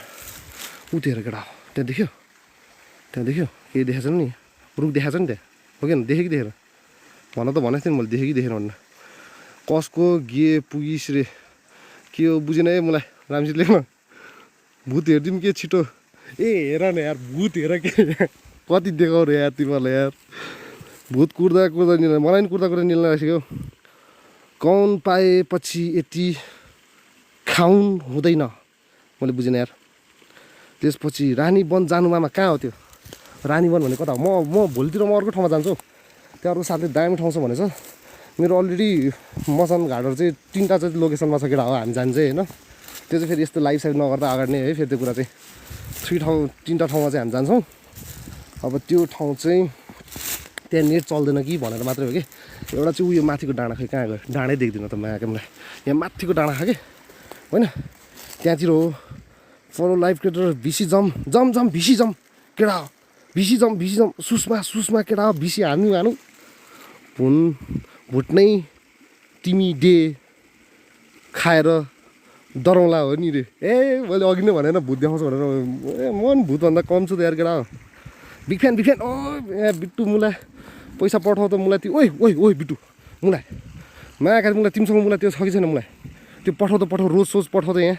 उति हेर केटा त्यहाँ देख्यो केही देखाएको छ नि रुख देखाएको छ नि त्यहाँ हो कि देखेँ कि देखेर भन त भनेको थिएँ नि मैले देखेँ कि देखेर भन्न कसको गे पुगिस रे के हो बुझेन है मलाई राम्रोसित लेख्न भूत हेरिदिउँ के छिटो हेर न यार भूत हेर के कति देखाउ रे यार तिमीहरूलाई यार भूत कुर्दा निल्ने मलाई पनि कुर्दा निल्न आइसक्यो कौन पाएपछि यति खाउन हुँदैन मैले बुझेन यार त्यसपछि रानी वन जानुमामा कहाँ हो त्यो रानी वन भने कता हो म भोलितिर म अर्को ठाउँमा जान्छु त्यहाँ अर्को साथले दामी ठाउँ छ भनेछ मेरो अलरेडी मसान घाटहरू चाहिँ 3टा चाहिँ लोकेसनमा छ केटा हो हामी जान्छ होइन त्यो चाहिँ फेरि यस्तो लाइभ साइभ नगर्दा अगाडि नै है फेरि त्यो कुरा चाहिँ 3टा ठाउँमा चाहिँ हामी जान्छौँ अब त्यो ठाउँ चाहिँ त्यहाँ नेट चल्दैन कि भनेर मात्रै हो कि एउटा चाहिँ उयो माथिको डाँडा खै कहाँ गयो डाँडै देख्दिनँ त मायाको मलाई यहाँ माथिको डाँडा खा कि होइन त्यहाँतिर हो फलो लाइभ क्रिएटर भिसी जम भिसी जम केटा हो भिसी जम सुषमा केटा हो भिसी हानु भुट्नै तिमी डे खाएर डराउँला हो नि रे मैले अघि नै भनेन भूत देखाउँछ भनेर म पनि भूतभन्दा कम छु त यार केटा हो बिग फ्यान ओ बिट्टु मुला पैसा पठाउ त मुला त्यो ओइ बिट्टु मुला माया मुला तिमीसँग मुला त्यो छ कि छैन मुला त्यो पठाउ रोज सोज पठाउ त यहाँ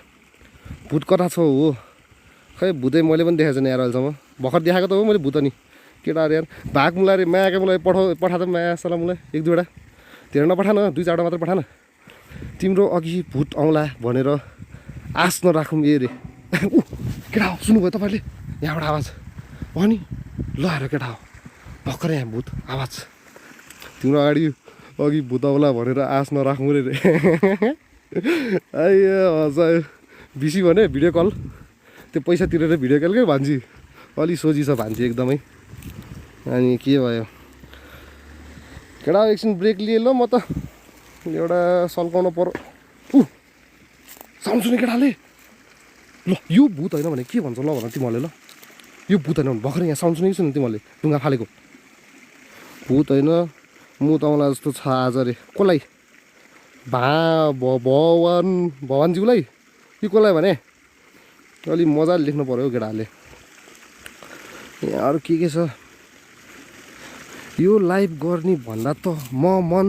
भूत कथा छ हो खै भूतै मैले पनि देखाएको छैन यार अहिलेसम्म भर्खर देखाएको त हो मैले भूत नि केटा अरे यार भाग मुला रे मायाका मुला पठा त माया सला मुला 1-2वटा धेरै नपठान 2-4वटा मात्र पठान तिम्रो अघि भूत आउँला भनेर आश नराखौँ रे केटा हो सुन्नुभयो तपाईँले यहाँबाट आवाज अनि ल हेर केटा हो भर्खर यहाँ भूत आवाज तिम्रो अघि भूत आउला भनेर आश नराखौँ रे हजुर बिसी भने भिडियो कल त्यो पैसा तिरेर भिडियो कल क्या भान्जी अलि सोझी छ भान्जी एकदमै अनि के भयो केटा एकछिन ब्रेक लिए ल म त एउटा सल्काउनु पर्यो साउन्ड केटाले ल यो भूत होइन भने के भन्छ ल भन तिमीहरूले ल यो भूत होइन भने भर्खर यहाँ साउन्ड सुनेको छु नि तिमीहरूले ढुङ्गा फालेको भूत होइन मुत आउँला जस्तो छ आज रे कसलाई भवानज्यूलाई कि कसलाई भने अलिक मजाले लेख्नु पऱ्यो केटाहरूले यहाँ अरू के छ यो लाइभ गर्ने भन्दा त म मन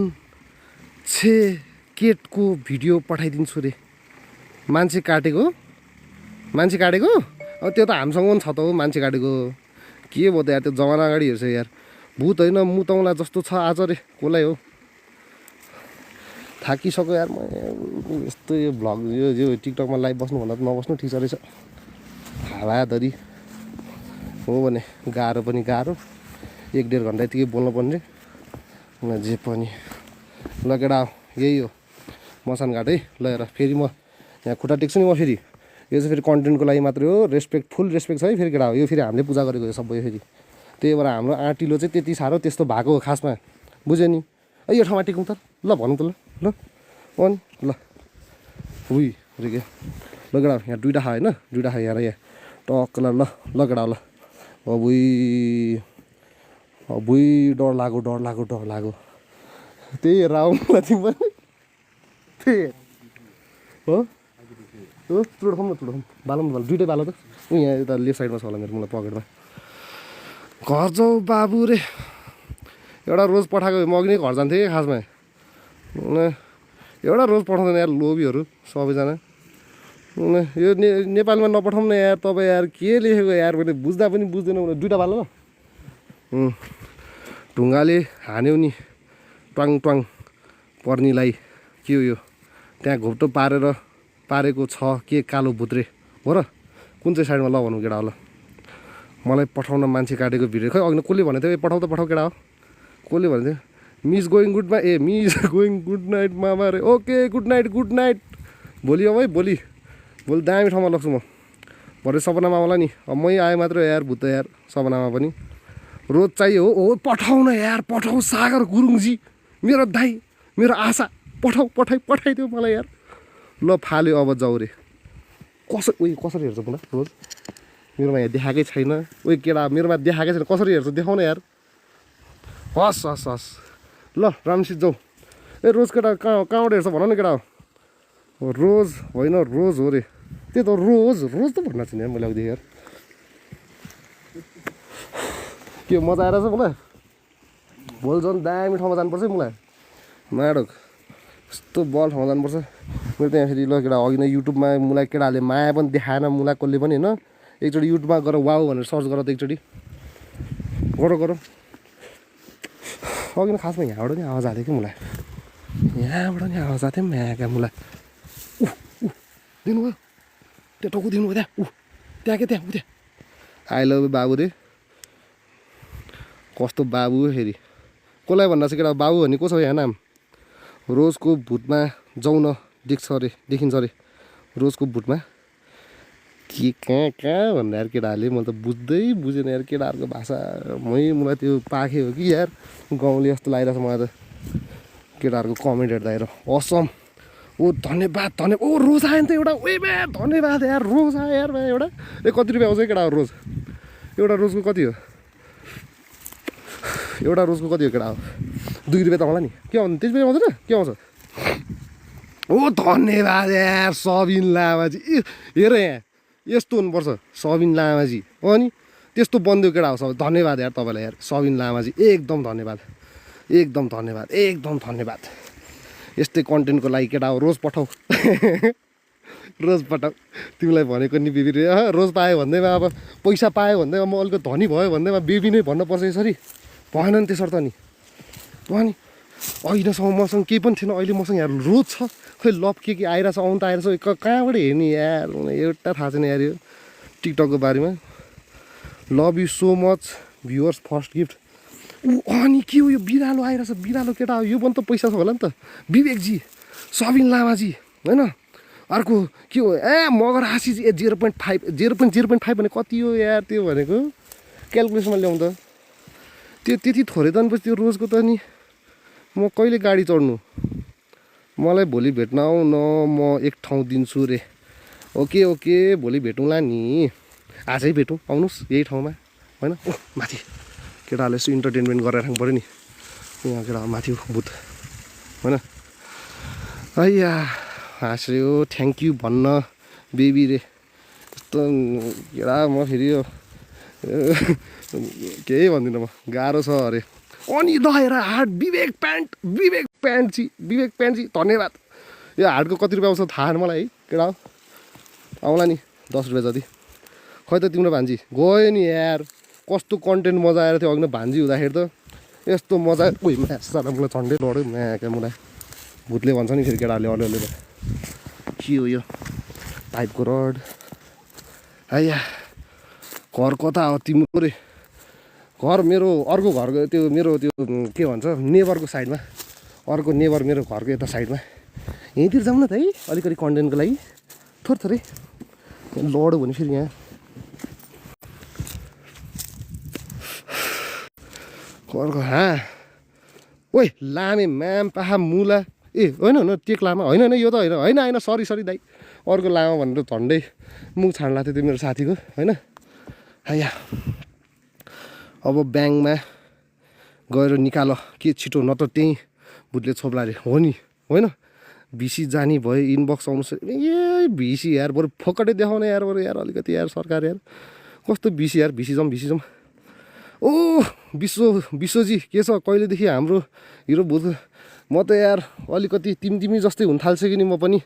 केटको भिडियो पठाइदिन्छु रे मान्छे काटेको अब त्यो त हामीसँग पनि छ त हो मान्छे काटेको के भयो त यार त्यो जमाना अगाडि हेर्छ यार भूत होइन मुताउला जस्तो छ आज रे कसलाई हो थाकिसक्यो यार म यस्तो यो भ्लग यो टिकटकमा लाइभ बस्नुभन्दा त नबस्नु ठिक छ रहेछ हावाधरी हो भने गाह्रो पनि गाह्रो 1-1.5 घन्टा यतिकै बोल्नु पर्ने जे पनि ल केटा यही हो मसान घाट है ल हेर फेरि म यहाँ खुट्टा टेक्छु नि म फेरि यो चाहिँ फेरि कन्टेन्टको लागि मात्रै हो फुल रेस्पेक्ट छ है फेरि केटा हो यो फेरि हामीले पूजा गरेको यो सबै फेरि त्यही भएर हाम्रो आँटिलो चाहिँ त्यति साह्रो त्यस्तो भएको हो खासमा बुझ्यो नि यो ठाउँमा टेकौँ त ल भनौँ त ल अनि ल उही रे के ल केटा यहाँ 2टा खा होइन 2टा खा यहाँ टक्क ल केटा ल अब अबुई डर लाग्यो त्यही हेरेर आउनुलाई तिमी पनि त्यही हो चुडाउँ बालो दुइटै बालो त यहाँ यता लेफ्ट साइडमा छ होला मेरो मलाई पकेटमा घर जाऊ बाबु रे एउटा रोज पठाएको म अघि नै घर जान्थेँ खासमा एउटा रोज पठाउँदैन यार लोभीहरू सबैजना यो नेपालमा नपठाउँ न यार तपाईँ यार के लेखेको यार भने बुझ्दा पनि बुझ्दैन भने दुइटा बालो ल ढुङ्गाले हान्यो नि ट्वाङ पर्नीलाई के हो यो त्यहाँ घोप्टो पारेको छ के कालो भुत्रे हो र कुन चाहिँ साइडमा ल भनौँ केटा हो ल मलाई पठाउन मान्छे काटेको भिडियो खै अघि कसले भनेको थियो पठाउ त पठाउ केटा हो कसले भनेको थियो मिस गोइङ गुड नाइट मामा रे ओके गुड नाइट भोलि आऊ है भोलि दामी ठाउँमा लग्छु म भरे सपना मामालाई नि अब मै आएँ मात्र यार भुत्त यार सपनामा पनि रोज चाहियो हो पठाउ न यार पठाउ सागर गुरुङजी मेरो दाइ मेरो आशा पठाइदियो मलाई यार ल फाल्यो अब जाऊ रे कसरी हेर्छ पुनः रोज मेरोमा यहाँ देखाएकै छैन केटा मेरोमा देखाएकै छैन कसरी हेर्छ देखाउन यार हस् ल रामसित जाऊ रोज केटा कहाँबाट हेर्छ भन न केटा हो रोज होइन रोज हो रे त्यही त रोज त भन्न छैन यार मैले अघिदेखि यार के मजा आएर छ मलाई भोलि झन् दामी ठाउँमा जानुपर्छ है मलाई माडक यस्तो बल ठाउँमा जानुपर्छ मेरो त्यहाँ फेरि ल केटा अघि नै युट्युबमा मलाई केटाहरूले माया पनि देखाएन मलाई कसले पनि होइन एकचोटि युट्युबमा गएर वाउ भनेर सर्च गर त एकचोटि गर अघि नै खासमा यहाँबाट नि आवाज आएको थियो कि मलाई यहाँबाट नि आवाज आएको थियो म्याका मलाई दिनुभयो त्यो टाउको दिनुभयो त्यहाँ त्यहाँ आई लभ बाबु रे कस्तो बाबु फेरि कसलाई भन्दा चाहिँ केटा बाबु भन्ने को छ यहाँ नाम रोजको भुटमा जाउन देखिन्छ अरे रोजको भुटमा के कहाँ भन्दा यार केटाहरूले मैले त बुझेन यार केटाहरूको भाषा मलाई त्यो पाखे हो कि यार गाउँले जस्तो लागिरहेछ मलाई त केटाहरूको कमेन्ट हेर्दा हेर असम धन्यवाद ओ रोज आयो नि त एउटा धन्यवाद यार रोज आयो यार एउटा कति रुपियाँ आउँछ केटा रोज एउटा रोजको कति हो केटा हो 2 रुपियाँ त होला नि के आउँछ त्यति बेला आउँदैन के आउँछ ओ धन्यवाद यार सबिन लामाजी हेर यहाँ यस्तो हुनुपर्छ सबिन लामाजी हो नि त्यस्तो बन्दियो केटा हो धन्यवाद यार तपाईँलाई यार सबिन लामाजी एकदम धन्यवाद यस्तै कन्टेन्टको लागि केटा हो रोज पठाऊ तिमीलाई भनेको नि बेबी रोज पायो भन्दैमा अब पैसा पायो भन्दैमा म अलिकति धनी भयो भन्दैमा बेबी नै भन्नुपर्छ यसरी भएन नि त्यसर्थ नि अनि अहिलेसम्म मसँग केही पनि थिएन अहिले मसँग यहाँ रोज छ खै लभ के आइरहेछ आउनु त आइरहेछ कहाँबाट हेर्ने यार एउटा थाहा छैन यार यो टिकटकको बारेमा love you so much viewers first gift अनि के हो यो बिरालो आइरहेछ बिरालो केटा हो यो पनि त पैसा छ होला नि त विवेकजी सबिन लामाजी होइन अर्को के हो मगर आशीजी 0.5 भने कति हो यार त्यो भनेको क्यालकुलेसनमा ल्याउँ त त्यो त्यति थोरै त अनि त्यो रोजको त नि म कहिले गाडी चढ्नु मलाई भोलि भेट्न आऊ न म एक ठाउँ दिन्छु रे ओके भोलि भेटौँला नि आजै भेटौँ आउनुहोस् यही ठाउँमा होइन माथि केटाहरूले यसो इन्टरटेनमेन्ट गरेर राख्नु पऱ्यो नि यहाँ केटा माथि भूत होइन हैया हाँस्यो थ्याङ्क यू भन्न बेबी रे यस्तो केटा म फेरि यो केही भन्दिनँ म गाह्रो छ अरे अनि दहेर हाट विवेक प्यान्टजी धन्यवाद यो हाटको कति रुपियाँ आउँछ थाहा छैन मलाई है केटा आउँला नि 10 रुपियाँ जति खै त तिम्रो भान्जी गयो नि यार कस्तो कन्टेन्ट मजा आएर थियो अघि भान्जी हुँदाखेरि त यस्तो मजा सारा मलाई झन्डै लड्यो म्याका मलाई भूतले भन्छ नि फेरि केटाहरूले अलिअलि के हो यो पाइपको रड हैया घर कता हो तिम्रो रे घर मेरो अर्को घरको त्यो मेरो त्यो के भन्छ नेबरको साइडमा अर्को नेबर मेरो घरको यता साइडमा यहीँतिर जाउँ न त है अलिकति कन्टेन्टको लागि थोरै लड्यो भने फेरि यहाँ घरको ओइ लामे म्याम पाहा मुला होइन टेक लामा होइन यो त होइन सरी दाइ अर्को लामा भनेर झन्डै मुख छाड्ला थियो त्यो मेरो साथीको होइन हैया अब ब्याङ्कमा गएर निकाल के छिटो न त त्यहीँ भूतले छोप्ला अरे हो नि होइन भिसी जाने भयो इनबक्स आउनु ए भिसी यार बरु फोकटै देखाउने यार बरु यार अलिकति यार सरकार यार कस्तो भिसी यार भिसी जाउँ ओ विश्वजी के छ कहिलेदेखि हाम्रो हिरो भूत म त यार अलिकति तिमी जस्तै हुन थाल्छ कि नि म पनि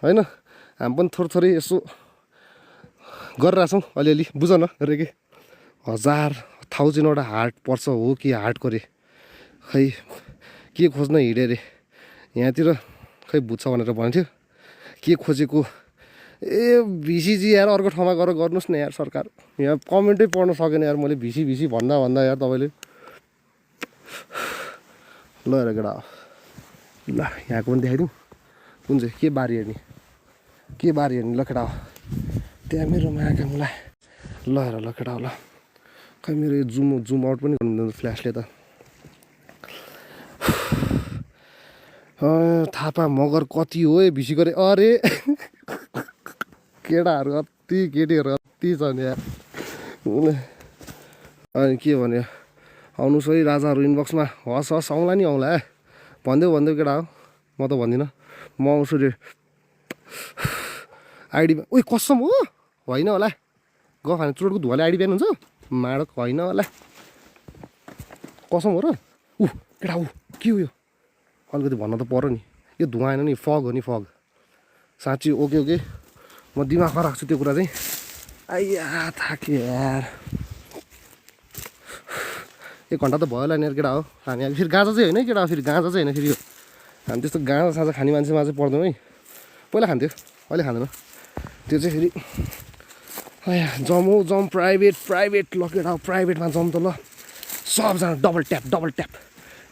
होइन हामी पनि थोरै यसो गरिरहेछौँ अलिअलि बुझ न रेगे 1000 हार्ट पर्छ हो कि हार्ट करे खै के खोज्न हिँडे रे यहाँतिर खै बुझ्छ भनेर भन्थ्यो के खोजेको ए भिसीजी यार अर्को ठाउँमा गएर गर्नुहोस् न यार सरकार यहाँ कमेन्टै पढ्न सकेन यार मैले भिसी भन्दा यार तपाईँले ल हेर केटा ल यहाँको पनि देखाइदिउँ कुन चाहिँ के बारी हेर्ने ल केटा हो त्यहाँ मेरो महाकामलाई ल हेर ल केटा हो ल खै मेरो यो जुम आउट पनि गर्नु फ्ल्यासले त थापा मगर कति हो ए भिसी गरे अरे केटाहरू कति केटीहरू कति छन् यार अनि के भन्यो आउनुहोस् है राजाहरू इनबक्समा हस् आउँला नि आउँला भनिदेऊ केटा हो म त भन्दिनँ म आउँछु रे आइडीमा उयो कसम हो होइन होला गफ हाने चुरोटको धुवाले आइडी बिहान हुन्छ माडक होइन होला कसम हो र केटा के हो यो अलिकति भन्न त पर्यो नि यो धुवा आएन नि फग हो नि फग साँच्ची ओके म दिमागमा राख्छु त्यो कुरा चाहिँ आइया थाक्यो यार 1 घन्टा त भयो होला नि यार केटा हो हामी अब फेरि गाँजा चाहिँ होइन केटा हो फेरि गाँजा चाहिँ होइन फेरि यो हामी त्यस्तो गाँजा साँझा खाने मान्छेमा चाहिँ पर्दैन है पहिला खान्थ्यो अहिले खाँदैन त्यो चाहिँ फेरि जम प्राइभेट ल केटा हो प्राइभेटमा जम त ल सबजना डबल ट्याप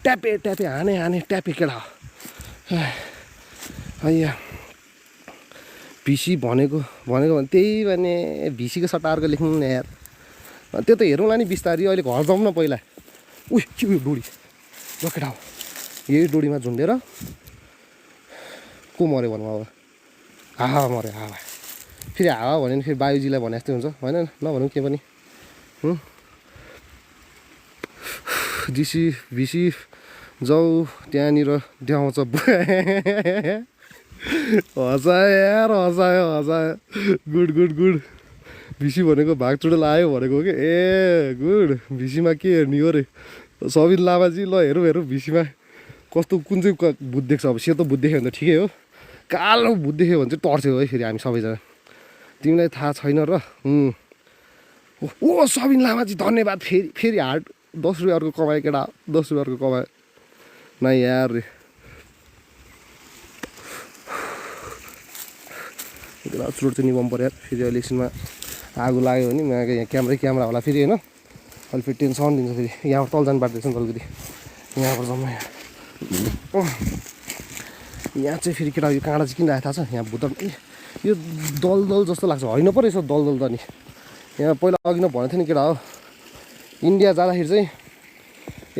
ट्यापे हाने ट्यापे केटा हो हैया भिसी भनेको भने त्यही भने भिसीको सट्टा अर्को लेख्नु न यार त्यो त हेरौँला नि बिस्तारी अहिले घर जाउँ न पहिला के उयो डोरी ल केटा हो यही डोरीमा झुन्डेर को मऱ्यो भनौँ अब हावा मऱ्यो हावा फेरि हावा भन्यो भने फेरि बायुजीलाई भने जस्तै हुन्छ होइन नभनौँ के पनि भिसी जाऊ त्यहाँनिर देखाउँछ हँसायो गुड भिसी भनेको भाग चुडेल आयो भनेको कि ए गुड भिसीमा के हेर्ने हो रे सबिन लामाजी ल हेरौँ भिसीमा कस्तो कुन चाहिँ भूत देख्छ अब सेतो भूत देख्यो भने त ठिकै हो कालो भूत देख्यो भने चाहिँ टर्छ्यो है फेरि हामी सबैजना तिमीलाई थाहा छैन र ओ सबिन लामाजी धन्यवाद फेरि हार्ट 10 रुपियाँ अर्को कमायो केटा 10 रुपियाँ अर्को कमायो न यार रे चुरोट चाहिँ निभाउनु पऱ्यो यार फेरि अहिले एकछिनमा आगो लाग्यो भने यहाँ क्यामेरा होला फेरि होइन अहिले फेरि टेन्सन दिन्छ फेरि यहाँबाट तल जानु पार्दैछ नि अलिकति यहाँबाट जम्मा यहाँ चाहिँ फेरि केटा यो काँडा चाहिँ किन राखेको थाहा छ यहाँ भुत यो दलदल जस्तो लाग्छ होइन पो रहेछ दलदल त नि यहाँ पहिला अघि नै भनेको थिएँ नि केटा हो इन्डिया जाँदाखेरि चाहिँ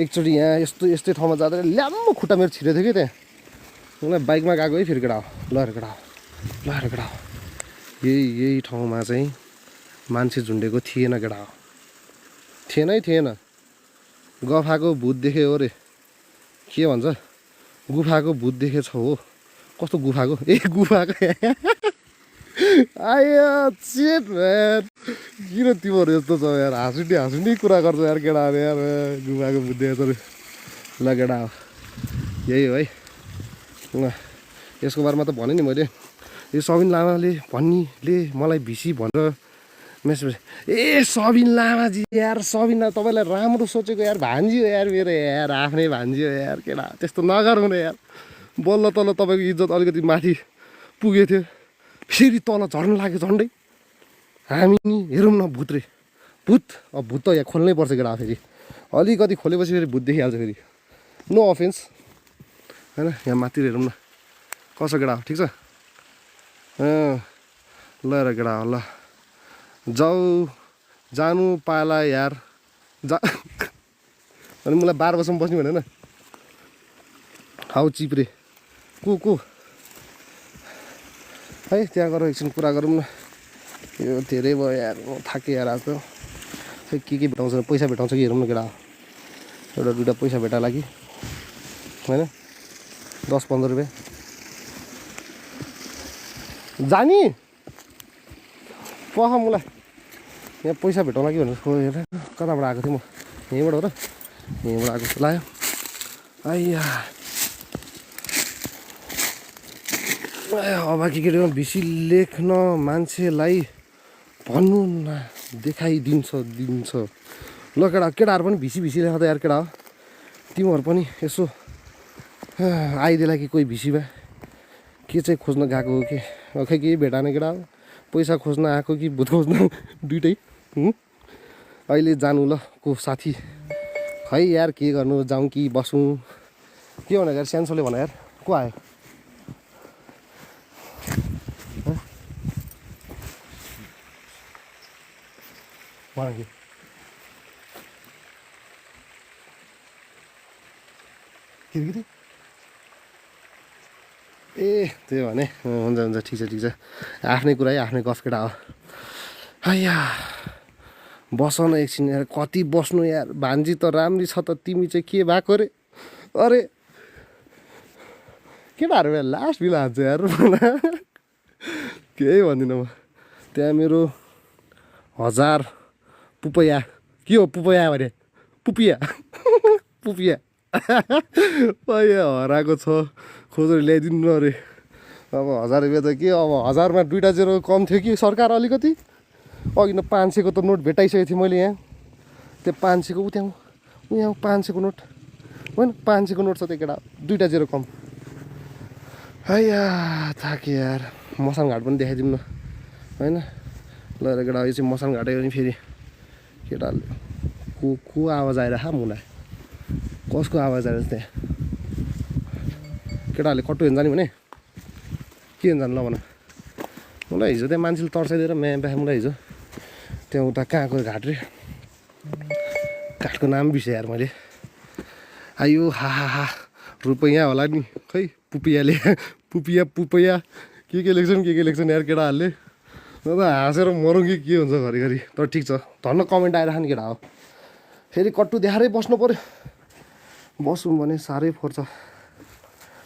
एकचोटि यहाँ यस्तै ठाउँमा जाँदा ल्याम्मो खुट्टा मेरो छिरेको थियो कि त्यहाँ बाइकमा गएको है फेरि केटा हो ल केटा हो यही ठाउँमा चाहिँ मान्छे झुन्डेको थिएन केटा हो थिएन गफाको भूत देख्यो हो रे के भन्छ गुफाको भूत देखेछ हो कस्तो गुफाको गुफाको आयो चेट यार किन तिमीहरू यस्तो छ यार हाँसुटी कुरा गर्छ यार केटाहरू यार गुफाको भूत देखेछ रे ल केटा हो यही हो है यसको बारेमा त भने नि मैले यो सबिन लामाले भन्नीले मलाई भिसी भनेर मेसेज सबिन लामाजी यार सबिन लामा तपाईँलाई राम्रो सोचेको यार भान्जी हो यार मेरो यार आफ्नै भान्जी हो यार केटा त्यस्तो नगरौँ न यार बल्ल तल तपाईँको इज्जत अलिकति माथि पुगेको थियो फेरि तल झर्नु लाग्यो झन्डै हामी नि हेरौँ न भूत रे भूत अब भूत त यहाँ खोल्नै पर्छ केटा फेरि अलिकति खोलेपछि फेरि भूत देखिहाल्छ फेरि नो अफेन्स होइन यहाँ माथि हेरौँ न कसो केटा हो ठिक छ ल र केटा हो ल जानु पाला यार अनि मलाई 12 वर्षसम्म बस्ने भनेन हाउ चिप्रे को है त्यहाँ गएर एकछिन कुरा गरौँ न यो धेरै भयो यार म थाकेँ यार आज त खै के भेटाउँछ पैसा भेटाउँछ कि हेरौँ न केटा एउटा दुइटा पैसा भेटा कि होइन 10-15 रुपियाँ जानी पख मलाई यहाँ पैसा भेटाउला कि भनेर हेर कताबाट आएको थिएँ म यहीँबाट हो र यहीँबाट आएको जस्तो लाग्यो आइया अब के बेसी लेख्न मान्छेलाई भन्नु न देखाइदिन्छ ल केटाहरू पनि भिसी लेख्दा यार केटा हो तिमीहरू पनि यसो आइदिएला कि कोही भिसी भए के चाहिँ खोज्न गएको हो कि खै केही भेटाएन केटा हो पैसा खोज्न आएको कि भूत खोज्न दुइटै अहिले जानु ल को साथी खै यार के गर्नु जाउँ कि बसौँ के भने यार स्यान्सोले भन यार को आयो भन कि केटी ए त्यही भने हुन्छ ठिक छ आफ्नै कुरा है आफ्नै गफ केटा हो हैया बस न एकछिन यार कति बस्नु यार भान्जी त राम्री छ त तिमी चाहिँ के भएको रे अरे केटाहरू यार लास्ट बिल हान्छ यार केही भन्दिनँ म त्यहाँ मेरो 1000 पुपैया के हो पुपैया भने पुपिया हराएको छ खोजेर ल्याइदिनु न अरे अब 1000 रुपियाँ त के अब 1000मा 2टा जेरो कम थियो कि सरकार अलिकति अघि न 500 को त नोट भेटाइसकेको थिएँ मैले यहाँ त्यो 500 को उहाँ 500 को नोट होइन 500 को नोट छ त्यो केटा 2टा जेरो कम हैया थाक्यो यार मसान घाट पनि देखाइदिउँ न होइन ल केटा यो चाहिँ मसान घाटै हो नि फेरि केटाले को आवाज आइरहेको मुलाई कसको आवाज आएर त्यहाँ केटाहरूले कट्टु हेर्नु जाने भने के हेर्नु जानु ल भन मलाई हिजो त्यहाँ मान्छेले तर्साइदिएर म्याम प्याख मलाई हिजो त्यहाँ उता कहाँको घाट रे घाटको नाम बिर्सेँ यार मैले आयो हा रुपैयाँ होला नि खै पुपियाले पुपैया के लेख्छन् यार केटाहरूले न त हाँसेर मरौँ कि के हुन्छ घरिघरि तर ठिक छ धन्न कमेन्ट आइरह नि केटा हो फेरि कट्टु देखाएरै बस्नु पऱ्यो बसौँ भने साह्रै पर्छ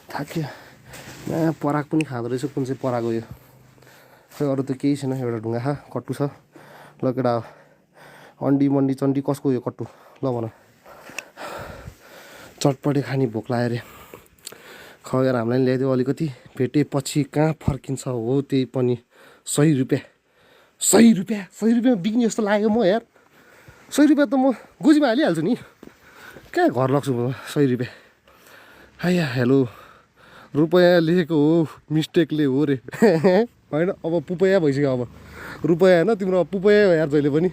थाक्यो नयाँ पराग पनि खाँदो रहेछ कुन चाहिँ पराग हो यो खै अरू त केही छैन एउटा ढुङ्गा खा कट्टु छ ल केटा अन्डी मन्डी चन्डी कसको यो कट्टु ल भन चटपटे खाने भोक लाग्यो अरे खगेर हामीलाई ल्याइदियो अलिकति भेटेपछि कहाँ फर्किन्छ हो त्यही पनि 100 रुपियाँ बिक्ने जस्तो लाग्यो म यार 100 रुपियाँ त म गोजीमा हालिहाल्छु नि कहाँ घर लग्छु म 100 रुपियाँ हैया हेलो रुपैयाँ लेखेको हो मिस्टेकले हो रे होइन अब पुपैया भइसक्यो अब रुपैयाँ होइन तिम्रो पुपैया हो यार जहिले पनि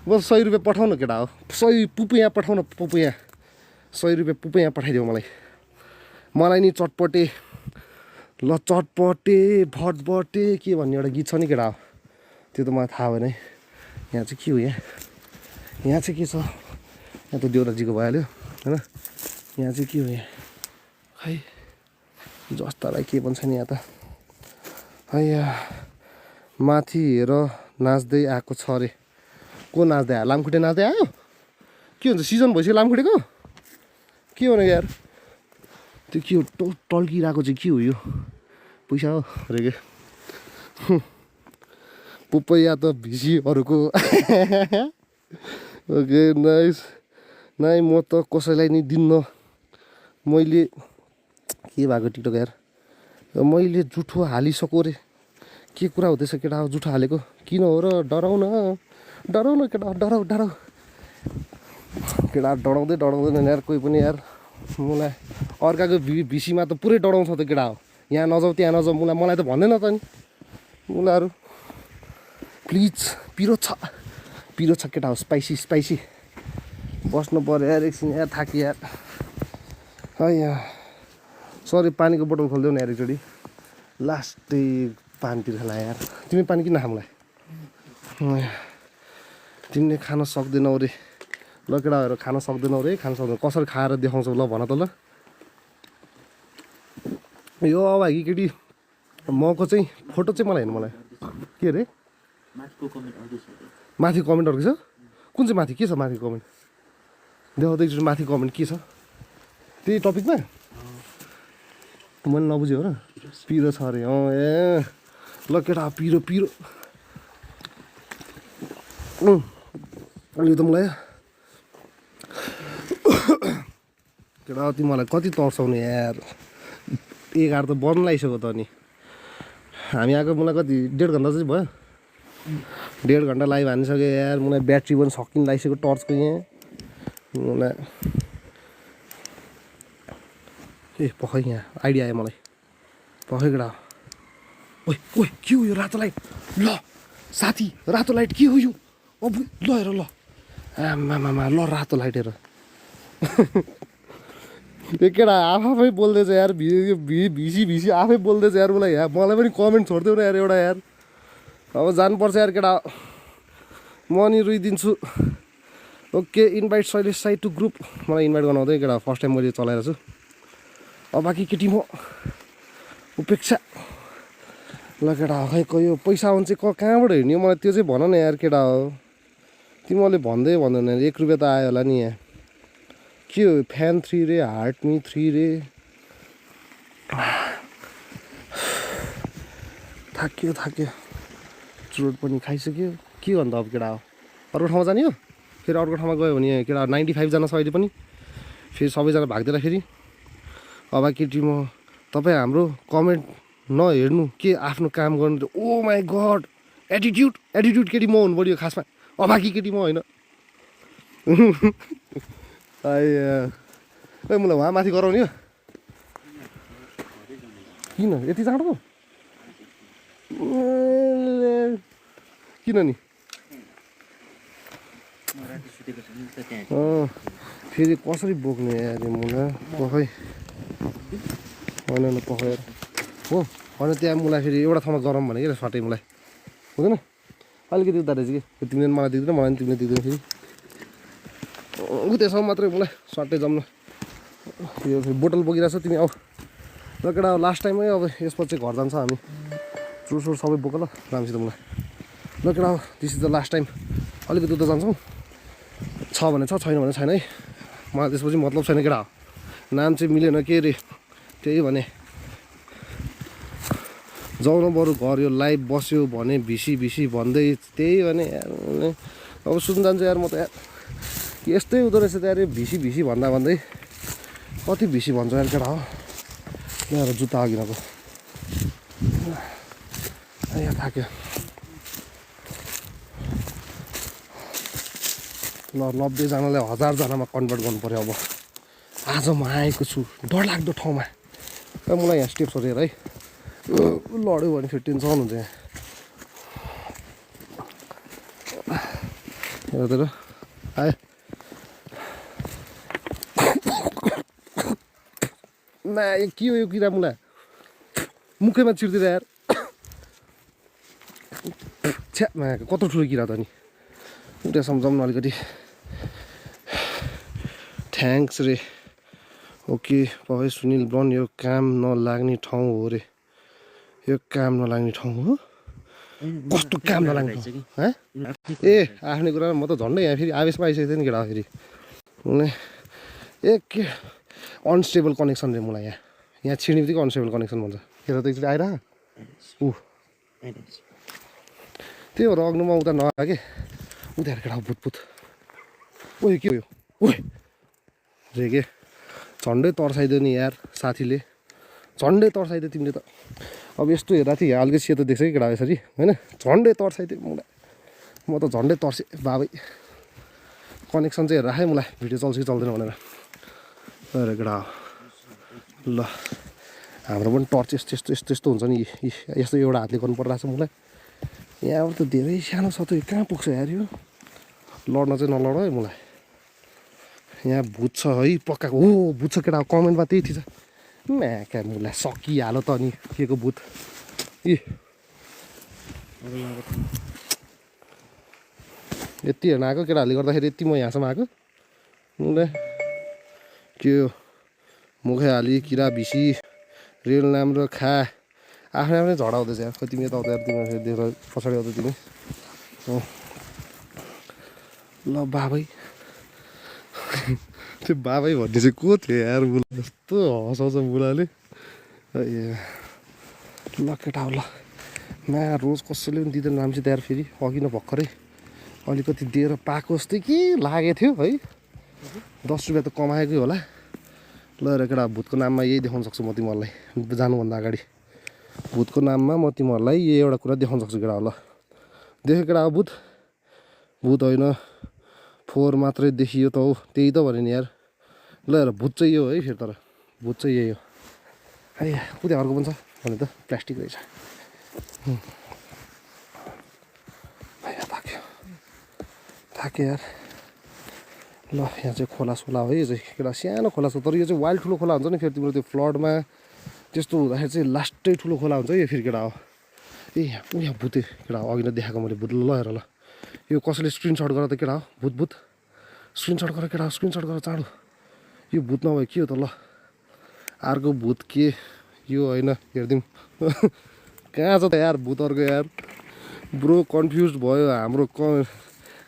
बस 100 रुपियाँ पठाउन केटा हो 100 पुपैया पठाउन 100 रुपियाँ पुपैया पठाइदियो मलाई नि चटपटे ल चटपटे भटबटे के भन्ने एउटा गीत छ नि केटा हो त्यो त मलाई थाहा भएन है यहाँ चाहिँ के हो यहाँ चाहिँ के छ यहाँ त देउराजीको भइहाल्यो होइन यहाँ चाहिँ के हो यहाँ खै जस्तालाई के भन्छ नि यहाँ त हैया माथि हेर नाच्दै आएको छ अरे को नाच्दै आयो लामखुट्टे नाच्दै आयो के हुन्छ सिजन भइसक्यो लामखुट्टेको के हो यार त्यो के हो टल्किरहेको चाहिँ के हो यो पैसा हो अरे के पुपैया त भिसीहरूको ओके नाइस नाइ म त कसैलाई नि दिन्न मैले के भएको टिकटक यार मैले जुठो हालिसक्यो रे के कुरा हुँदैछ केटा हो जुठो हालेको किन हो र डराउन केटा डराउ केटा डराउँदैन यार कोही पनि यार मलाई अर्काको भिसीमा त पुरै डराउँछ त केटा हो यहाँ नजाऊ त्यहाँ नजाऊ मलाई त भन्दैन त नि मुलाहरू प्लिज पिरो छ केटा हो स्पाइसी बस्नु पऱ्यो यार एकछिन यार थाकी यार है यहाँ सरी पानीको बोतल खोलिदेऊ न यार एकचोटि लास्टै पानीतिर खाला यार तिमी पानी किन खामलाई तिमीले खान सक्दैनौ रे ल केटाहरू खान सक्दैनौ रे कसरी खाएर देखाउँछौ ल भन त ल यो अभागी केटी मको चाहिँ फोटो चाहिँ मलाई हेर्नु मलाई के अरे माथि कमेन्ट अड्दैछ कुन चाहिँ माथि के छ माथि कमेन्ट देखाउँदै एकचोटि माथि कमेन्ट के छ त्यही टपिकमा मैले नबुझ्यो हो र पिरो छ अरे ए ल केटा पिरो पिरो यो त मलाई केटा तिमीलाई कति तर्साउने यार 11 त बन्द लागिसक्यो त अनि हामी आएको मलाई कति 1.5 घन्टा चाहिँ भयो 1.5 घन्टा लाइभ हानिसक्यो यार मलाई ब्याट्री पनि सकिन लागिसक्यो टर्चको यहाँ मलाई ए पखै यहाँ आइडिया आयो मलाई पखै केटा ओइ ओइ के हो यो रातो लाइट ल साथी रातो लाइट के हो यो अब ल हेर ल आमामामा ल रातो लाइट हेर यो केटा आफै बोल्दैछ यार भिसी आफै बोल्दैछ यार मलाई यार मलाई पनि कमेन्ट छोडिदेऊ न यार एउटा यार अब जानुपर्छ यार केटा म नि रुइदिन्छु okay invite Shailesh Sai to group मलाई इन्भाइट गर्नु आउँदैन केटा फर्स्ट टाइम मैले चलाएर छु अब बाँकी केटी म उपेक्षा ल केटा खै यो पैसा आउनु चाहिँ कहाँबाट हिँड्ने मलाई त्यो चाहिँ भन न यार केटा हो तिमीले भन्दै भन्दैन 1 रुपियाँ त आयो होला नि यहाँ के हो फ्यान 3 रे हार्ट मी 3 रे थाक्यो चुरोट पनि खाइसक्यो के भन्दा अब केटा हो अर्को ठाउँमा जाने हो फेरि अर्को ठाउँमा गयो भने केटा 95 जना छ अहिले पनि फेरि सबैजना भाग्दैन फेरि अब केटी म तपाईँ हाम्रो कमेन्ट नहेर्नु के आफ्नो काम गर्नु ओ माई गड एटिट्युड केटी म हुनु पऱ्यो खासमा अब कि केटी म होइन ए मलाई उहाँ माथि गराउने हो किन यति चाँडो पो किन नि फेरि कसरी बोक्ने अरे मुला पखै होइन पखाएर हो होइन त्यहाँ मलाई फेरि एउटा ठाउँमा गरम भने क्या सटै मलाई हुँदैन अलिकति उता रहेछ कि तिमीले मलाई दिँदैन मलाई पनि तिमीले दिँदैन फेरि त्यसमा मात्रै मलाई सट्टै जम्न यो फेरि बोतल बोकिरहेको छ तिमी आऊ र केटा लास्ट टाइमै अब यसपछि चाहिँ घर जान्छ हामी चुरसुर सबै बोक ल राम्रोसित मलाई ल केटा this is the last time अलिकति उता जान्छौँ छ भने छ छैन भने छैन है मलाई त्यसपछि मतलब छैन केटा नाम चाहिँ मिलेन के अरे त्यही भने जाउन बरु घर यो लाइभ बस्यो भने भिसी भन्दै त्यही भने अब सुन्नु जान्छ यार म त यार यस्तै हुँदो रहेछ त यार भिसी भन्दै कति भिसी भन्छ यार केटा हो यहाँ जुत्ता अघिनको यहाँ थाक्यो ल 90 जनालाई 1000 जनामा कन्भर्ट गर्नु पऱ्यो अब आज म आएको छु डरलाग्दो ठाउँमा मलाई यहाँ स्टेप्सहरू हेर है लड्यो भने फेरि टेन्सन हुन्छ यहाँ हेर आयो ना के हो यो किरा मुला मुखैमा चिर्दिएर यार छ्या कत्रो ठुलो किरा त नि उता सम्झाउनु अलिकति थ्याङ्क्स रे ओके पक्कै सुनिल ब्रन यो काम नलाग्ने ठाउँ हो रे यो काम नलाग्ने ठाउँ हो कस्तो काम नलाग्ने ठाउँ ए आफ्नै कुरा म त झन्डै यहाँ फेरि आवेशमा आइसकेको थिएँ नि केटा फेरि ए के अनस्टेबल कनेक्सन रे मलाई यहाँ छिर्ने बित्तिकै अनस्टेबल कनेक्सन भन्छ हेर त एकचोटि आइरह त्यही भएर अग्नुमा उता नआयो कि उता हेर केटा भुतभुत ओ के हो यो ओ रे के झन्डै तर्साइदियो नि यार साथीले झन्डै तर्साइदियो तिमीले त अब यस्तो हेर्दा थिएँ यहाँ अलिकति सेतो देख्छ कि केटा यसरी होइन झन्डै तर्साइदियो मलाई म त झन्डै तर्सेँ बाबै कनेक्सन चाहिँ हेरेर है मलाई भिडियो चल्छ कि चल्दैन भनेर केटा ल हाम्रो पनि टर्च यस्तो हुन्छ नि यस्तो एउटा हातले गर्नु परिरहेको छ मलाई यहाँबाट त धेरै सानो छ त यो कहाँ पुग्छ यार यो लड्न चाहिँ नलड है मलाई यहाँ भूत छ है पक्का हो भूत छ केटा कमेन्टमा त्यही थिएछ म्याका मुला सकिहाल्यो त अनि के को भूत यति हेर्न आएको केटाहरूले गर्दाखेरि यति म यहाँसम्म आएको मुला के हो मुखै हाली किरा भिसी रेल नाम र खा आफ्नै आफ्नै झडा हुँदैछ यार खै तिमी यताउता तिमीहरू फेरि देखेर पछाडि आउँदा तिमी ल बाबै त्यो बाबै भन्ने चाहिँ को थियो यार बुला यस्तो हँसाउँछ बुलाले ए ल केटा हो ल मा रोज कसैले पनि दिँदैन राम्रोसित यार फेरि अघि न भर्खरै अलिकति दिएर पाएको जस्तै के लागेको थियो है 10 रुपियाँ त कमाएकै होला ल र केटा भूतको नाममा यही देखाउन सक्छु म तिमीहरूलाई जानुभन्दा अगाडि भूतको नाममा म तिमीहरूलाई यही एउटा कुरा देखाउन सक्छु केटा ल देख्यो केटा हो भूत भूत होइन 4 मात्रै देखियो त हो त्यही त भने नि यार ल हेर भूत चाहिँ यो है फेरि तर भूत चाहिँ यही हो आइया कुदे अर्को पनि छ भने त प्लास्टिक रहेछ आइया थाक्यो यार ल यहाँ चाहिँ खोला सोला हो है यो चाहिँ एउटा सानो खोला छ तर यो चाहिँ वाइल्ड ठुलो खोला हुन्छ नि फेरि तिम्रो त्यो फ्लडमा त्यस्तो हुँदाखेरि चाहिँ लास्टै ठुलो खोला हुन्छ यो फेरि केटा हो ए यहाँ भूते केटा हो अघि नै देखाएको मैले भूत ल हेर ल यो कसैले स्क्रिनसट गर त केटा हो भूत भूत स्क्रिनसट गर केटा हो स्क्रिनसट गर चाँडो यो भूत नभए के हो त ल अर्को भूत के यो होइन हेरिदिउँ कहाँ छ त यार भूत अर्को यार ब्रो कन्फ्युज भयो हाम्रो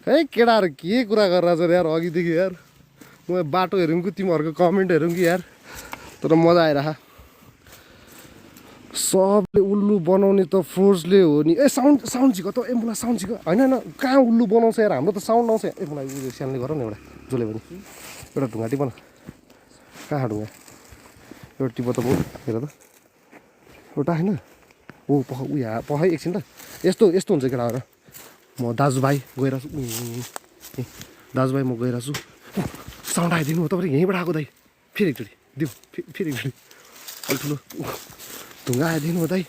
है केटाहरू के कुरा गरिरहेछ यार अघिदेखि यार म बाटो हेरौँ कि तिमीहरूको कमेन्ट हेरौँ कि यार तर मजा आइरह सबले उल्लु बनाउने त फोर्सले हो नि ए साउन्ड झिक त ए मलाई साउन्ड झिक होइन होइन कहाँ उल्लु बनाउँछ यार हाम्रो त साउन्ड आउँछ ए मलाई उयो सानले गर न एउटा जसले पनि एउटा ढुङ्गा टिप न कहाँ ढुङ्गा एउटा टिप त भयो हेर त एउटा होइन ओ पख एकछिन त यस्तो हुन्छ केटाहरू म दाजुभाइ गइरहेको छु दाजुभाइ म गइरहेको छु साउन्ड आइदिनु हो तपाईँले यहीँबाट आएको दाइ फेरि एकचोटि दिउँ फेरि एकचोटि अलिक ठुलो ढुङ्गा आइदिनु हो दाइ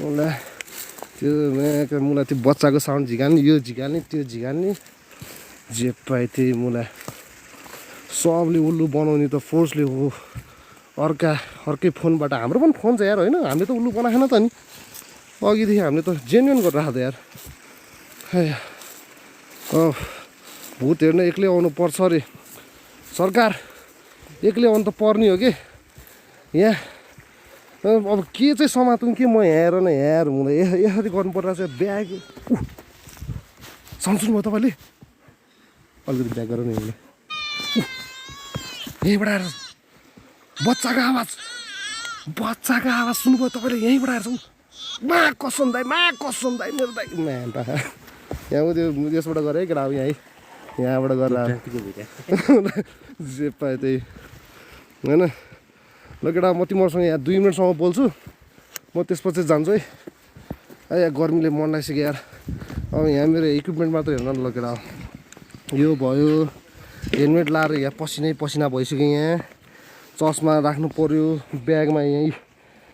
मलाई त्यो बच्चाको साउन्ड झिकाल्ने यो झिकाल्ने त्यो झिकाल्ने जे पाए त्यही मलाई सबले उल्लु बनाउने त फोर्सले हो अर्कै फोनबाट हाम्रो पनि फोन छ यार होइन हामीले त उल्लु बनाएन त नि अघिदेखि हामीले त जेन्युन गरिरहेको त यार भूत हेर्न एक्लै आउनु पर्छ अरे सरकार एक्लै आउनु त पर्ने हो कि यहाँ अब के चाहिँ समातौँ कि म यहाँ हेर न यार मलाई यसरी गर्नु परिरहेको छ ब्याग साउन्ड सुन्नुभयो तपाईँले अलिकति ब्याग गर न यहीँबाट आएर बच्चाको आवाज सुन्नुभयो तपाईँले यहीँबाट आएर मा कसम दाइ मेरो दाइ यहाँ त्यो यसबाट गरेँ है केटा अब यहाँबाट गरेर जे पाएँ त्यही होइन ल केटा म तिमीहरूसँग यहाँ 2 मिनटसम्म बोल्छु म त्यसपछि जान्छु है यहाँ गर्मीले मन लागिसक्यो यार अब यहाँ मेरो इक्विपमेन्ट मात्र हेर्न ल केटा यो भयो हेलमेट लाएर यहाँ पसिना भइसक्यो यहाँ चस्मा राख्नु पऱ्यो ब्यागमा यहीँ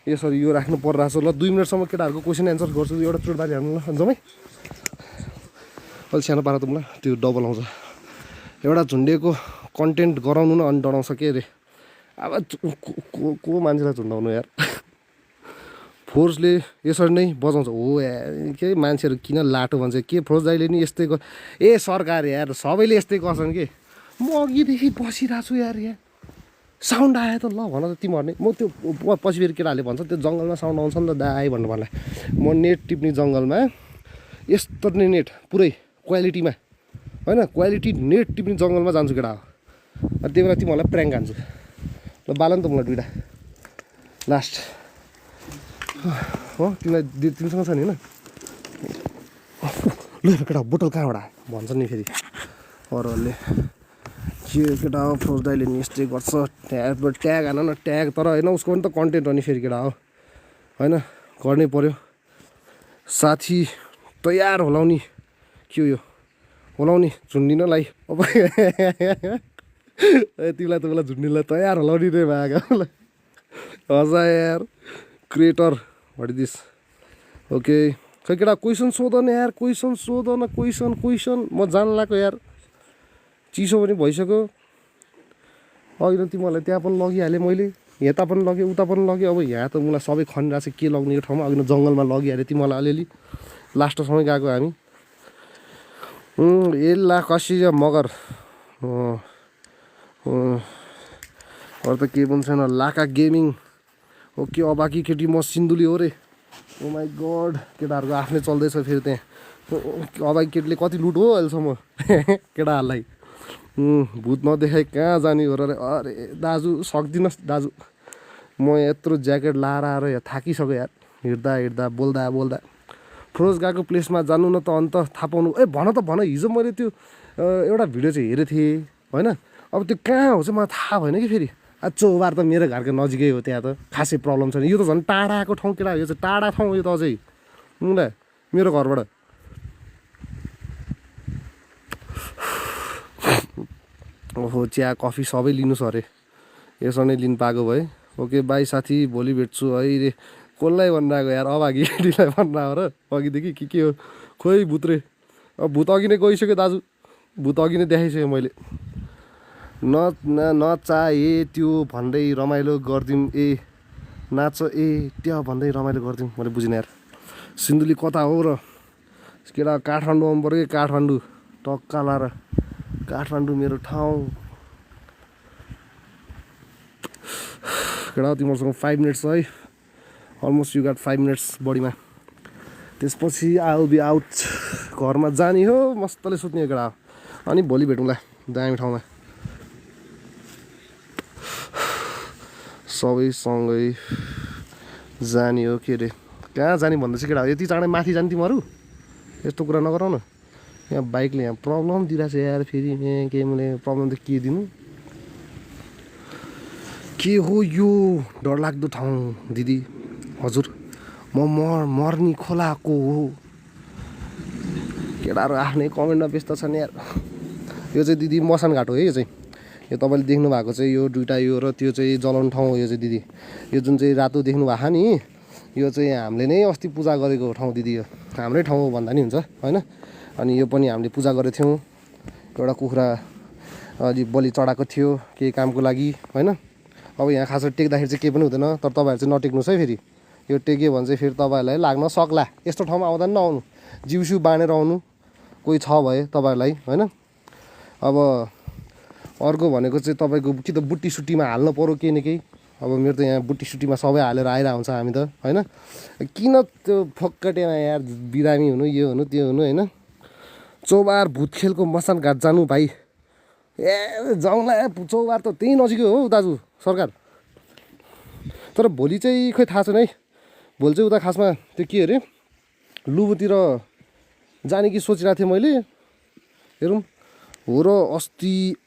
यसरी यो राख्नु परिरहेको छ ल 2 मिनटसम्म केटाहरूको क्वेसन एन्सर गर्छु एउटा चोटबारी हाल्नु ल जम्मै अलिक सानो पारा त मलाई त्यो डबल आउँछ एउटा झुन्डेको कन्टेन्ट गराउनु न अनि डराउँछ के अरे अब को मान्छेलाई झुन्डाउनु यार फोर्सले यसरी नै बजाउँछ हो यार के मान्छेहरू किन लाटो भन्छ के फोर्स दाइले नि यस्तै ए सरकार यार सबैले यस्तै गर्छन् कि म अघिदेखि बसिरहेको छु यार यहाँ साउन्ड आयो त ल भन त तिमीहरू नै म त्यो पछि फेरि केटाहरूले भन्छ त्यो जङ्गलमा साउन्ड आउँछ नि त दाइ भन्नु मलाई म नेट टिप्ने जङ्गलमा यस्तो नै नेट पुरै क्वालिटीमा होइन क्वालिटी नेट टिप्ने जङ्गलमा जान्छु केटा हो त्यही बेला तिमीहरूलाई प्र्याङ्क हान्छु ल बाला नि त मलाई 2टा लास्ट हो तिमीसँग छ नि होइन ल केटा बोतल कहाँबाट भन्छ नि फेरि अरूहरूले के केटा हो फोर्स दाइले नि यस्तै गर्छ ट्याग हान न ट्याग तर होइन उसको पनि त कन्टेन्ट हो नि फेरि केटा हो होइन गर्नै पऱ्यो साथी तयार होलाउने के हो यो होलाउने झुन्डिनलाई अब तिमीलाई त मलाई झुन्डिनलाई तयार होलाउने रे भागा हजा यार creator what is this okay खै केटा क्वेसन सोध न यार क्वेसन सोध न क्वेसन म जान लाग्यो यार चिसो पनि भइसक्यो अघि त तिमीहरूलाई त्यहाँ पनि लगिहालेँ मैले यता पनि लगेँ उता पनि लगेँ अब यहाँ त मलाई सबै खनिरहेको छ के लग्ने यो ठाउँमा अघि जङ्गलमा लगिहालेँ तिमीलाई अलिअलि लास्टसम्म गएको हामी एल्ला कसी मगर अरू त केही पनि छैन लाका गेमिङ ओके अबाकी केटी म सिन्धुली हो रे ओ माई गड केटाहरूको आफ्नै चल्दैछ फेरि त्यहाँ अबाकी केटीले कति लुट हो अहिलेसम्म केटाहरूलाई भूत नदेखाइ कहाँ जाने हो र अरे दाजु सक्दिनस् दाजु म यत्रो ज्याकेट लाएर आएर यहाँ थाकिसक्यो यार हिँड्दा बोल्दा फरोज गएको प्लेसमा जानु न त अन्त थाहा पाउनु भन त भन हिजो मैले त्यो एउटा भिडियो चाहिँ हेरेको थिएँ होइन अब त्यो कहाँ हो चाहिँ मलाई थाहा भएन कि फेरि चौबार त मेरो घरको नजिकै हो त्यहाँ त खासै प्रब्लम छैन यो त झन् टाढाको ठाउँ केटा यो चाहिँ टाढा ठाउँ यो त अझै मुला मेरो घरबाट ओहो चिया कफी सबै लिनुहोस् अरे यसो नै लिनु पाएको भए ओके बाई साथी भोलि भेट्छु है रे कसलाई भनिरहेको यार अभागी केटीलाई भनिरहेको र अघिदेखि के हो खोइ भूत्रे अब भूत अघि नै गइसक्यो दाजु भूत अघि नै देखाइसकेँ मैले नचाहे त्यो भन्दै रमाइलो गरिदिउँ नाच त्यो भन्दै रमाइलो गरिदिउँ मैले बुझिनँ यार सिन्धुली कता हो र केटा काठमाडौँ आउनु पऱ्यो कि काठमाडौँ टक्का लाएर काठमाडौँ मेरो ठाउँ केटा तिमीहरूसँग 5 मिनट्स है अलमोस्ट यु गट 5 मिनट्स बढीमा त्यसपछि आई विल बी आउट घरमा जाने हो मस्तले सुत्ने हो केटा अनि भोलि भेटौँला दामी ठाउँमा सबैसँगै जाने हो के अरे कहाँ जाने भन्दैछ केटा यति चाँडै माथि जाने तिमीहरू यस्तो कुरा नगराउ न यहाँ बाइकले यहाँ प्रब्लम दिइरहेको छ यार फेरि यहाँ के मैले प्रब्लम त के दिनु के हो यो डरलाग्दो ठाउँ दिदी हजुर म मर्नी खोलाको हो केटाहरू आफ्नै कमेन्टमा व्यस्त छन् यार यो चाहिँ दिदी मसान घाट हो है यो चाहिँ यो तपाईँले देख्नु भएको चाहिँ यो दुइटा यो र त्यो चाहिँ जलाउने ठाउँ हो यो चाहिँ दिदी यो जुन चाहिँ रातो देख्नु भएको नि यो चाहिँ हामीले नै अस्ति पूजा गरेको ठाउँ दिदी यो हाम्रै ठाउँ हो भन्दा नि हुन्छ होइन अनि यो पनि हामीले पूजा गरेको थियौँ एउटा कुखुरा अलि बलि चढाएको थियो केही कामको लागि होइन अब यहाँ खास टेक्दाखेरि चाहिँ केही पनि हुँदैन तर तपाईँहरू चाहिँ नटेक्नुहोस् है फेरि यो टेक्यो भने चाहिँ फेरि तपाईँहरूलाई लाग्न सक्ला यस्तो ठाउँमा आउँदा नि नआउनु जिउसिउ बाँडेर आउनु कोही छ भए तपाईँहरूलाई होइन अब अर्को भनेको चाहिँ तपाईँको कि त बुट्टी सुट्टीमा हाल्नु पऱ्यो केही न केही अब मेरो त यहाँ बुट्टी सुट्टीमा सबै हालेर आइरहेको हुन्छ हामी त होइन किन त्यो फक्कटेमा यार बिरामी हुनु यो हुनु त्यो हुनु होइन चौबार भूत खेलको मसान घाट जानु भाइ जाउँला चौबार त त्यहीँ नजिकै हो दाजु सरकार तर भोलि चाहिँ खोइ थाहा छैन है भोलि चाहिँ उता खासमा त्यो के अरे लुबुतिर जाने कि सोचिरहेको थिएँ मैले हेरौँ हो र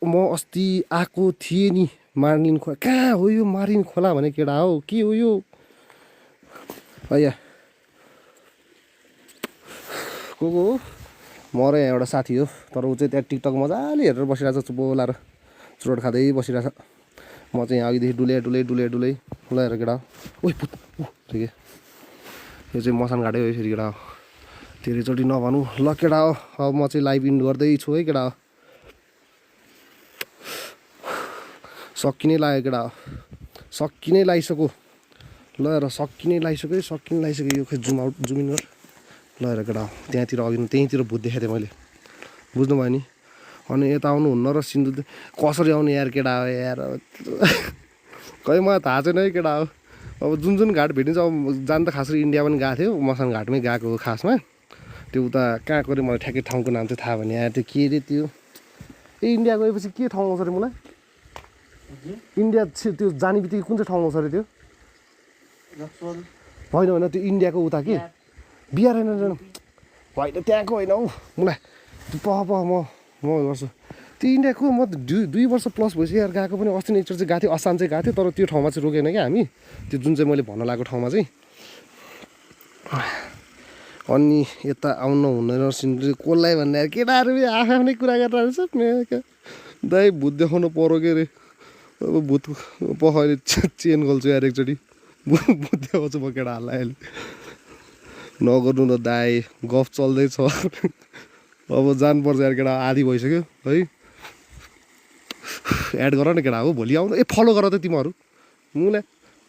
म अस्ति आएको थिएँ नि मार्लिन खोला कहाँ हो यो मार्लिन खोला भने केटा हो के हो यो भैया को हो म र यहाँ एउटा साथी हो तर ऊ चाहिँ त्यहाँ टिकटक मजाले हेरेर बसिरहेको छ बोलाएर चुरोट खाँदै बसिरहेछ म चाहिँ यहाँ अघिदेखि डुले ल हेर केटा ओइ पुत ठिकै यो चाहिँ मसान घाटै हो फेरि केटा हो धेरैचोटि नभनौँ ल केटा हो अब म चाहिँ लाइभ इन गर्दैछु है केटा हो सकिनै लाग्यो केटा हो सकिनै लागिसक्यो ल हेर सकिनै लागिसक्यो यो खै जुम इन गर ल हेर केटा हो त्यहाँतिर अघि त्यहीँतिर भूत देखाएको थिएँ मैले बुझ्नुभयो नि अनि यता आउनुहुन्न र सिन्धु कसरी आउने यार केटा हो यार खै मलाई थाहा छैन है केटा हो अब जुन घाट भेटिन्छ अब जान त खास गरी इन्डिया पनि गएको थियो मसान घाटमै गएको हो खासमा त्यो उता कहाँको अरे मलाई ठ्याक्कै ठाउँको नाम चाहिँ थाहा भएन यार त्यो के अरे त्यो इन्डिया गएपछि के ठाउँ आउँछ अरे मलाई इन्डिया त्यो जाने बित्तिकै कुन चाहिँ ठाउँ आउँछ अरे त्यो होइन त्यो इन्डियाको उता के बिहार होइन त्यहाँको होइन हौ मलाई म गर्छु त्यो इन्डियाको म दुई वर्ष प्लस भइसक्यो यार गएको पनि अस्ति नै एकचोटि चाहिँ गएको थियो असम चाहिँ गएको थियो तर त्यो ठाउँमा चाहिँ रोकेन क्या हामी त्यो जुन चाहिँ मैले भन्न लागेको ठाउँमा चाहिँ अनि यता आउनु हुँदैन सिन्धु कसलाई भन्दा यार केटाहरू आफ्नै कुरा गरेर रहेछ दाइ भूत देखाउनु पऱ्यो के अरे अब भूत अहिले चेन खोल्छु यार एकचोटि भूत देखाउँछु म केटाहरूलाई अहिले नगर्नु न दाइ गफ चल्दैछ अब जानुपर्छ यार केटा आधी भइसक्यो है एड गर न केटा हो भोलि आउनु फलो गर त तिमीहरू मलाई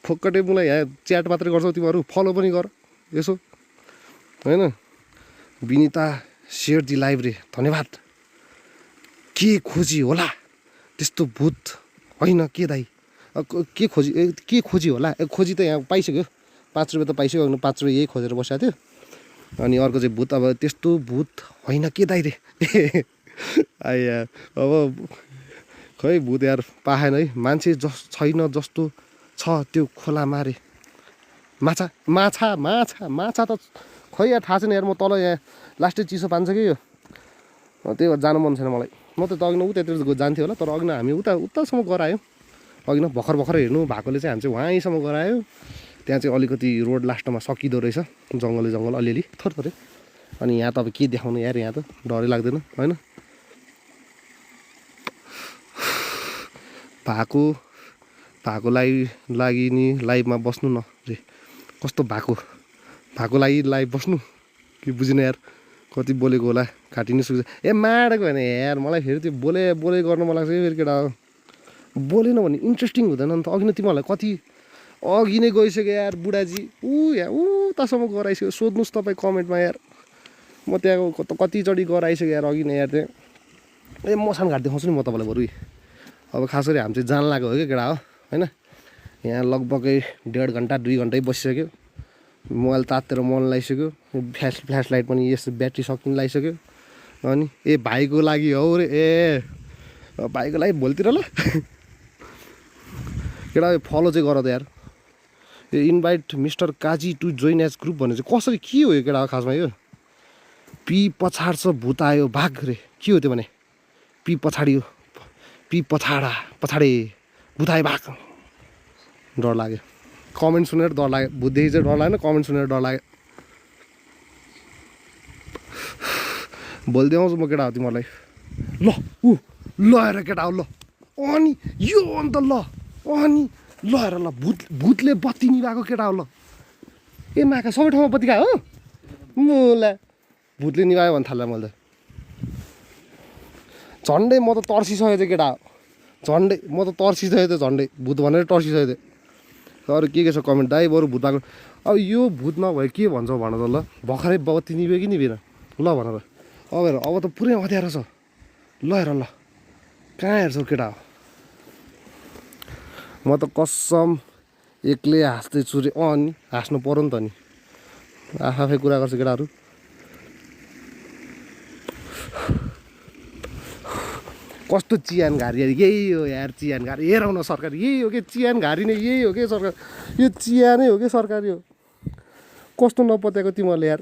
फोक्कटे मलाई यहाँ च्याट मात्रै गर्छौ तिमीहरू फलो पनि गर यसो होइन विनिता सेयर दि लाइभ रे धन्यवाद के खोजी होला त्यस्तो भूत होइन के दाइ के खोजी होला खोजी त यहाँ पाइसक्यो 5 रुपियाँ त पाइसक्यो 5 रुपियाँ यही खोजेर बसेको थियो अनि अर्को चाहिँ भूत अब त्यस्तो भूत होइन के दाइ रे आइया अब खै भूत यार पाएन है मान्छे छैन जस्तो छ त्यो खोला मारे माछा माछा माछा माछा त खै यार थाहा छैन यार म तल यहाँ लास्टै चिसो पान्छ कि यो त्यही भएर जानु मन छैन मलाई म त अघि न उतातिर जान्थ्यो होला तर अघि न हामी उतासम्म गरायो अघि न भर्खर हेर्नु भएकोले चाहिँ हामी चाहिँ वहीँसम्म गरायो त्यहाँ चाहिँ अलिकति रोड लास्टमा सकिँदो रहेछ जङ्गल अलिअलि थोरै अनि यहाँ त अब के देखाउनु यार यहाँ त डरै लाग्दैन होइन भएको लागि नि लाइभमा बस्नु न रे कस्तो भएको लागि लाइभ बस्नु के बुझिन यार कति बोलेको होला घाँटिनै सुक्छ ए माडेको होइन यार मलाई फेरि त्यो बोले गर्न मन लाग्छ फेरि केटा बोलेन भने इन्ट्रेस्टिङ हुँदैन नि त अघि नै तिमीहरूलाई कति अघि नै गइसक्यो यार बुढाजी उतासम्म गराइसक्यो सोध्नुहोस् तपाईँ कमेन्टमा यार म त्यहाँको कतिचोटि गराइसक्यो यार अघि नै यार त्यहाँ मसान घाट देखाउँछु नि म तपाईँलाई बरु अब खास गरी हामी चाहिँ जान लागेको हो क्या केटा हो होइन यहाँ लगभगै 1.5 घन्टा 2 घन्टै बसिसक्यो मोबाइल तातेर मन लगाइसक्यो फ्ल्यास लाइट पनि यस्तो ब्याट्री सकिन लगाइसक्यो अनि भाइको लागि हौ रे भाइको लागि भोलितिर ल केटा फलो चाहिँ गर त यार यो invite mister Kazi to join as group भन्ने चाहिँ कसरी के हो यो केटा खासमा यो पी पछाड्छ भूत आयो भाग रे के हो त्यो भने पी पछाडियो पी पछाडे भूत आयो भाग डर लाग्यो कमेन्ट सुनेर डर लाग्यो भूतदेखि चाहिँ डर लागेन कमेन्ट सुनेर डर लाग्यो भोलि देखाउँछु म केटा हो तिमीहरूलाई ल हेर केटा हो ल अनि यो अन्त ल अनि ल हेर ल भूतले बत्ती निभाएको केटा हो ल माका सबै ठाउँमा बत्ती खायो हो मुला भूतले निभायो भने थाल्ला मैले त झन्डै म त तर्सिसकेको थिएँ केटा हो झन्डै म त तर्सिसकेको थिएँ झन्डै भूत भनेर तर्सिसकेको थिएँ अरू के छ कमेन्ट दाइ बरु भूत भएको अब यो भूत नभए के भन्छ भन त ल भर्खरै बत्ती निभ्यो कि निभेन ल भनेर अब त पुरै अँध्यारो छ ल हेर ल कहाँ हेर्छौ केटा हो म त कसम एक्लै हाँस्दैछु रे अनि हाँस्नु पऱ्यो नि त नि आफै कुरा गर्छ केटाहरू कस्तो चियान घारी यही हो यार चियान घारी हेरौ न सरकार यही हो कि चियान घारी नै यही हो कि सरकार यो चियानै हो कि सरकारी हो कस्तो नपत्याएको तिमीहरूले यार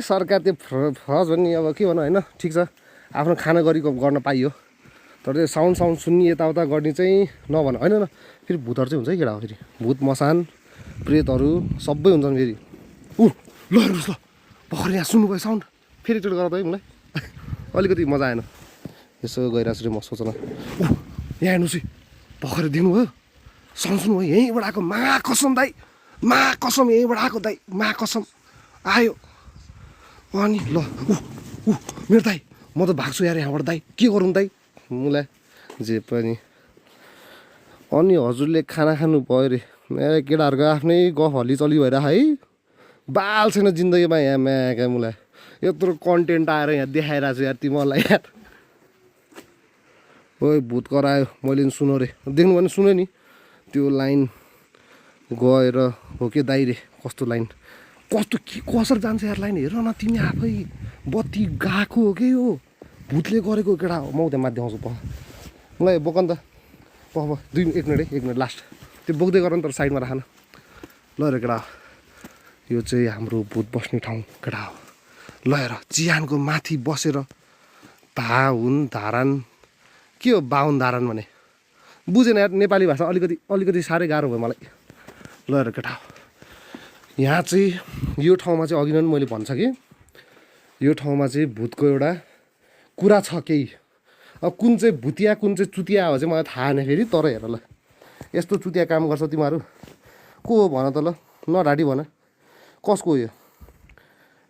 सरकार त्यो फरज भन्ने अब के भन्नु होइन ठिक छ आफ्नो खाना गर्न पाइयो तर त्यो साउन्ड सुन्ने यताउता गर्ने चाहिँ नभन होइन न फेरि भूतहरू चाहिँ हुन्छ है केटा हो फेरि भूत मसान प्रेतहरू सबै हुन्छन् फेरि ल हेर्नुहोस् ल भर्खर यहाँ सुन्नुभयो साउन्ड फेरि एकचोटि गर त है मलाई अलिकति मजा आएन यसो गइरहेको छु म सोचन यहाँ हेर्नुहोस् है भर्खर देख्नुभयो साउन्ड सुन्नुभयो यहीँबाट आएको मा कसम दाइ मा कसम यहीँबाट आएको दाइ मा कसम आयो अनि ल मेरो दाइ म त भाग्छु यार यहाँबाट दाइ के गरौँ दाइ मलाई जे पनि अनि हजुरले खाना खानु भयो अरे मेरो केटाहरूको आफ्नै गफ हल्ली चली भइरहेको है बाल छैन जिन्दगीमा यहाँ म्याका मलाई यत्रो कन्टेन्ट आएर यहाँ देखाइरहेको छु यार तिमीहरूलाई यार ओइ भूत करायो मैले नि सुन रे देख्नु भने सुन्यो नि त्यो लाइन गएर हो के दाइ रे कस्तो लाइन कस्तो के कसरी जान्छ यार लाइन हेर न तिमी आफै बत्ती गएको हो कि यो भूतले गरेको केटा हो म उता माथि देखाउँछु मलाई बोकन त 1 मिनट लास्ट त्यो बोक्दै गर नि तर साइडमा राख न ल हेर केटा यो चाहिँ हाम्रो भूत बस्ने ठाउँ केटा हो ल हेर चिहानको माथि बसेर बाहुन धारान के हो बाहुन धारान भने बुझेन यार नेपाली भाषा अलिकति साह्रै गाह्रो भयो मलाई ल हेर केटा यहाँ चाहिँ यो ठाउँमा चाहिँ अघि नै मैले भन्छ कि यो ठाउँमा चाहिँ भूतको एउटा कुरा छ केही अब कुन चाहिँ भुतिया कुन चाहिँ चुतिया हो चाहिँ मलाई थाहा छैन फेरि तर हेर ल यस्तो चुतिया काम गर्छ तिमीहरू को हो भन त ल नढाडी भन कसको हो यो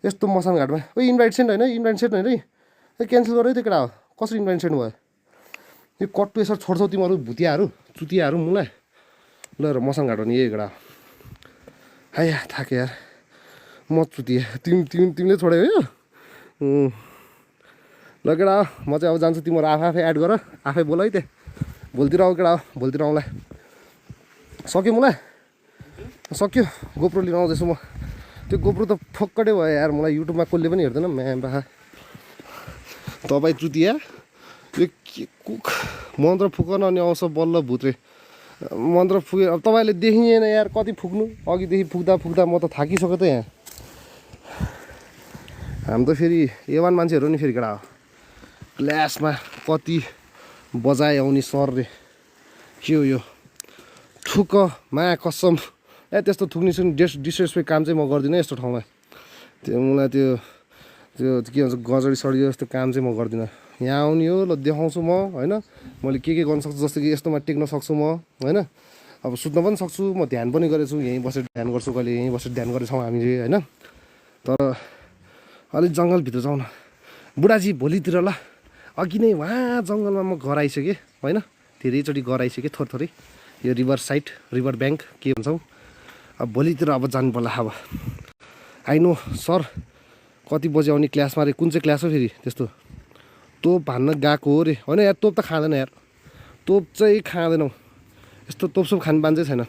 यस्तो मसान घाटमा ओइ इन्भाइट सेन्ड होइन है क्यान्सल गरे त्यो केटा हो कसरी इन्भाइट सेन्ड भयो यो कट्टु यसरी छोड्छौ तिमीहरू भुतियाहरू चुतियाहरू मलाई ल हेर मसान घाट हो नि यही केटा हाया थाके यार म चुतिया तिमीले छोड्यो यो ल केटा म चाहिँ अब जान्छु तिमीहरू आफै एड गर आफै बोल है त्यहाँ भोलितिर आऊ केटा भोलितिर आउँला सक्यो मलाई सक्यो गोप्रो लिन आउँदैछु म त्यो गोप्रो त फक्कडै भयो यार मलाई युट्युबमा कसले पनि हेर्दैन म्याम बा तपाईँ चुतिया यो के मन्त्र फुकन अनि आउँछ बल्ल भुत्रे मन्त्र फुके अब तपाईँले देखिएन यार कति फुक्नु अघिदेखि फुक्दा फुक्दा म त थाकिसक्यो त यहाँ हामी त फेरि एवान मान्छेहरू नि फेरि केटा हो क्लासमा कति बजाए आउने सर रे के हो यो थुक मा कसम ए त्यस्तो थुक्ने सुन डिसरेस्पेक्ट काम चाहिँ म गर्दिनँ यस्तो ठाउँमा त्यो मलाई त्यो के भन्छ गजडी सडियो जस्तो काम चाहिँ म गर्दिनँ यहाँ आउने हो ल देखाउँछु म होइन मैले के गर्न सक्छु जस्तो कि यस्तोमा टेक्न सक्छु म होइन अब सुत्न पनि सक्छु म ध्यान पनि गरेछु यहीँ बसेर ध्यान गर्छु कहिले यहीँ बसेर ध्यान गरेछौँ हामीले होइन तर अलिक जङ्गलभित्र जाउँ न बुढाजी भोलितिर ल अघि नै वहाँ जङ्गलमा म घर आइसकेँ होइन धेरैचोटि घर आइसकेँ थोरै यो रिभर साइड रिभर ब्याङ्क के भन्छौँ अब भोलितिर अब जानु पर्ला अब आइनो सर कति बजी आउने क्लासमा रे कुन चाहिँ क्लास हो फेरि त्यस्तो तोप हान्न गएको हो रे होइन यार तोप त खाँदैन यार तोप चाहिँ खाँदैनौँ यस्तो तोपसोप खाने बानी चाहिँ छैन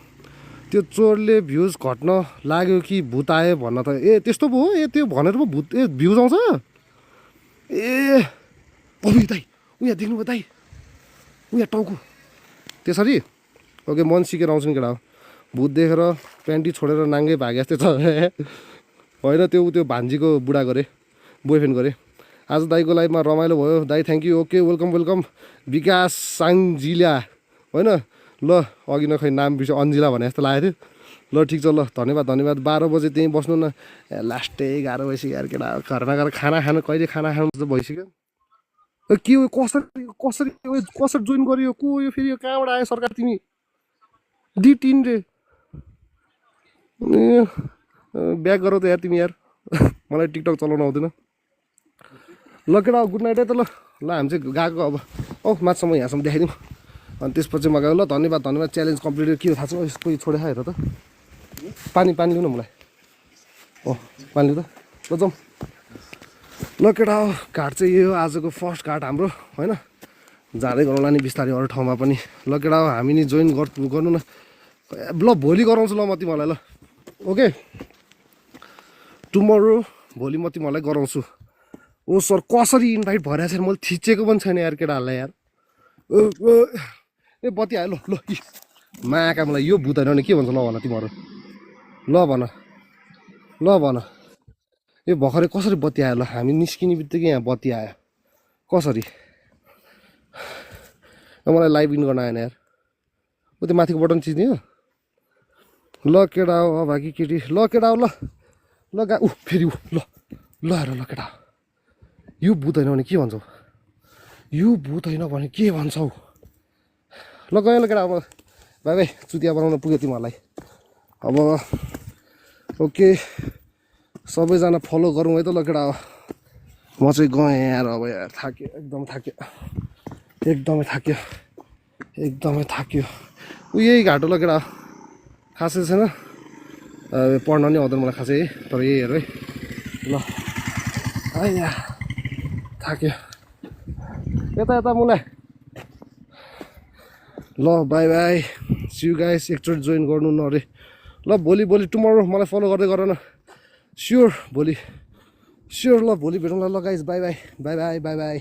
त्यो चोरले भ्युज घट्न लाग्यो कि भूत आयो भन्न त ए त्यस्तो पो हो ए त्यो भनेर पो भूत ए भ्युज आउँछ ए अबि दाइ उहाँ देख्नुभयो दाइ उहाँ टाउको त्यसरी ओके मन सिकेर आउँछु नि केटा हो भूत देखेर प्यान्टी छोडेर नाङ्गै भागे जस्तै छ होइन त्यो भान्जीको बुढा गरे बोयफ्रेन्ड गरे आज दाईको लाइफमा रमाइलो भयो दाई थ्याङ्क यू ओके वेलकम विकास साङजिला होइन ल अघि न खै नाम बिर्स्यो अन्जिला भने जस्तो लागेको थियो ल ठिक छ ल धन्यवाद 12 बजे त्यहीँ बस्नु न ए लास्टै गाह्रो भइसक्यो यार केटा घरमा गएर खाना खानु कहिले खाना खानु जस्तो भइसक्यो के हो कसरी जोइन गरियो को यो फेरि यो कहाँबाट आयो सरकार तिमी D3 रे ब्याक गर त यार तिमी यार मलाई टिकटक चलाउन आउँदैन ल केटा गुड नाइट है त ल हामी चाहिँ गएको अब औ माछसम्म यहाँसम्म देखाइदिउँ अनि त्यसपछि म गयो ल धन्यवाद च्यालेन्ज कम्प्लिट के थाहा छ कोही छोडे हेर त पानी लिउ न मलाई पानी लिउ त ल जाउँ ल केटा हो घाट चाहिँ यो आजको फर्स्ट घाट हाम्रो होइन जाँदै गरौँला नि बिस्तारै अरू ठाउँमा पनि ल केटा हो हामी नि जोइन गर्नु न ल भोलि गराउँछु ल म तिमीहरूलाई ल ओके टुमरो भोलि म तिमीहरूलाई गराउँछु ओ सर कसरी इन्भाइट भइरहेको छ मैले थिचेको पनि छैन यार केटाहरूलाई यार ए बत्ती आयो ल माका मलाई यो भूत होइन भने के भन्छ ल भन तिमीहरू ल भन यो भर्खरै कसरी बत्ती आयो ल हामी निस्किने बित्तिकै यहाँ बत्ती आयो कसरी मलाई लाइभ इन गर्न आएन यार ऊ त्यो माथिको बटन चिज्ने हो ल केटा हो भागी केटी ल केटा हो ल फेरि ल हेर ल केटा यो भूत होइन भने के भन्छौ यो भूत होइन भने के भन्छौ ल गयो ल केटा अब भाइ चुतिया बनाउन पुग्यो तिमीहरूलाई अब ओके सबैजना फलो गरौँ है त ल केटा म चाहिँ गएँ यार अब यार थाक्यो एकदमै थाक्यो ऊ यही घाटो ल केटा खासै छैन पढ्न नि आउँदैन मलाई खासै है तर यही हेर है ल आइया थाक्यो यता मुला ल बाई सी यू गाइस एकचोटि जोइन गर्नु न अरे ल भोलि टुमरो मलाई फलो गर्दै गर न स्योर भोलि ल भोलि भेटौँला ल गाइस बाई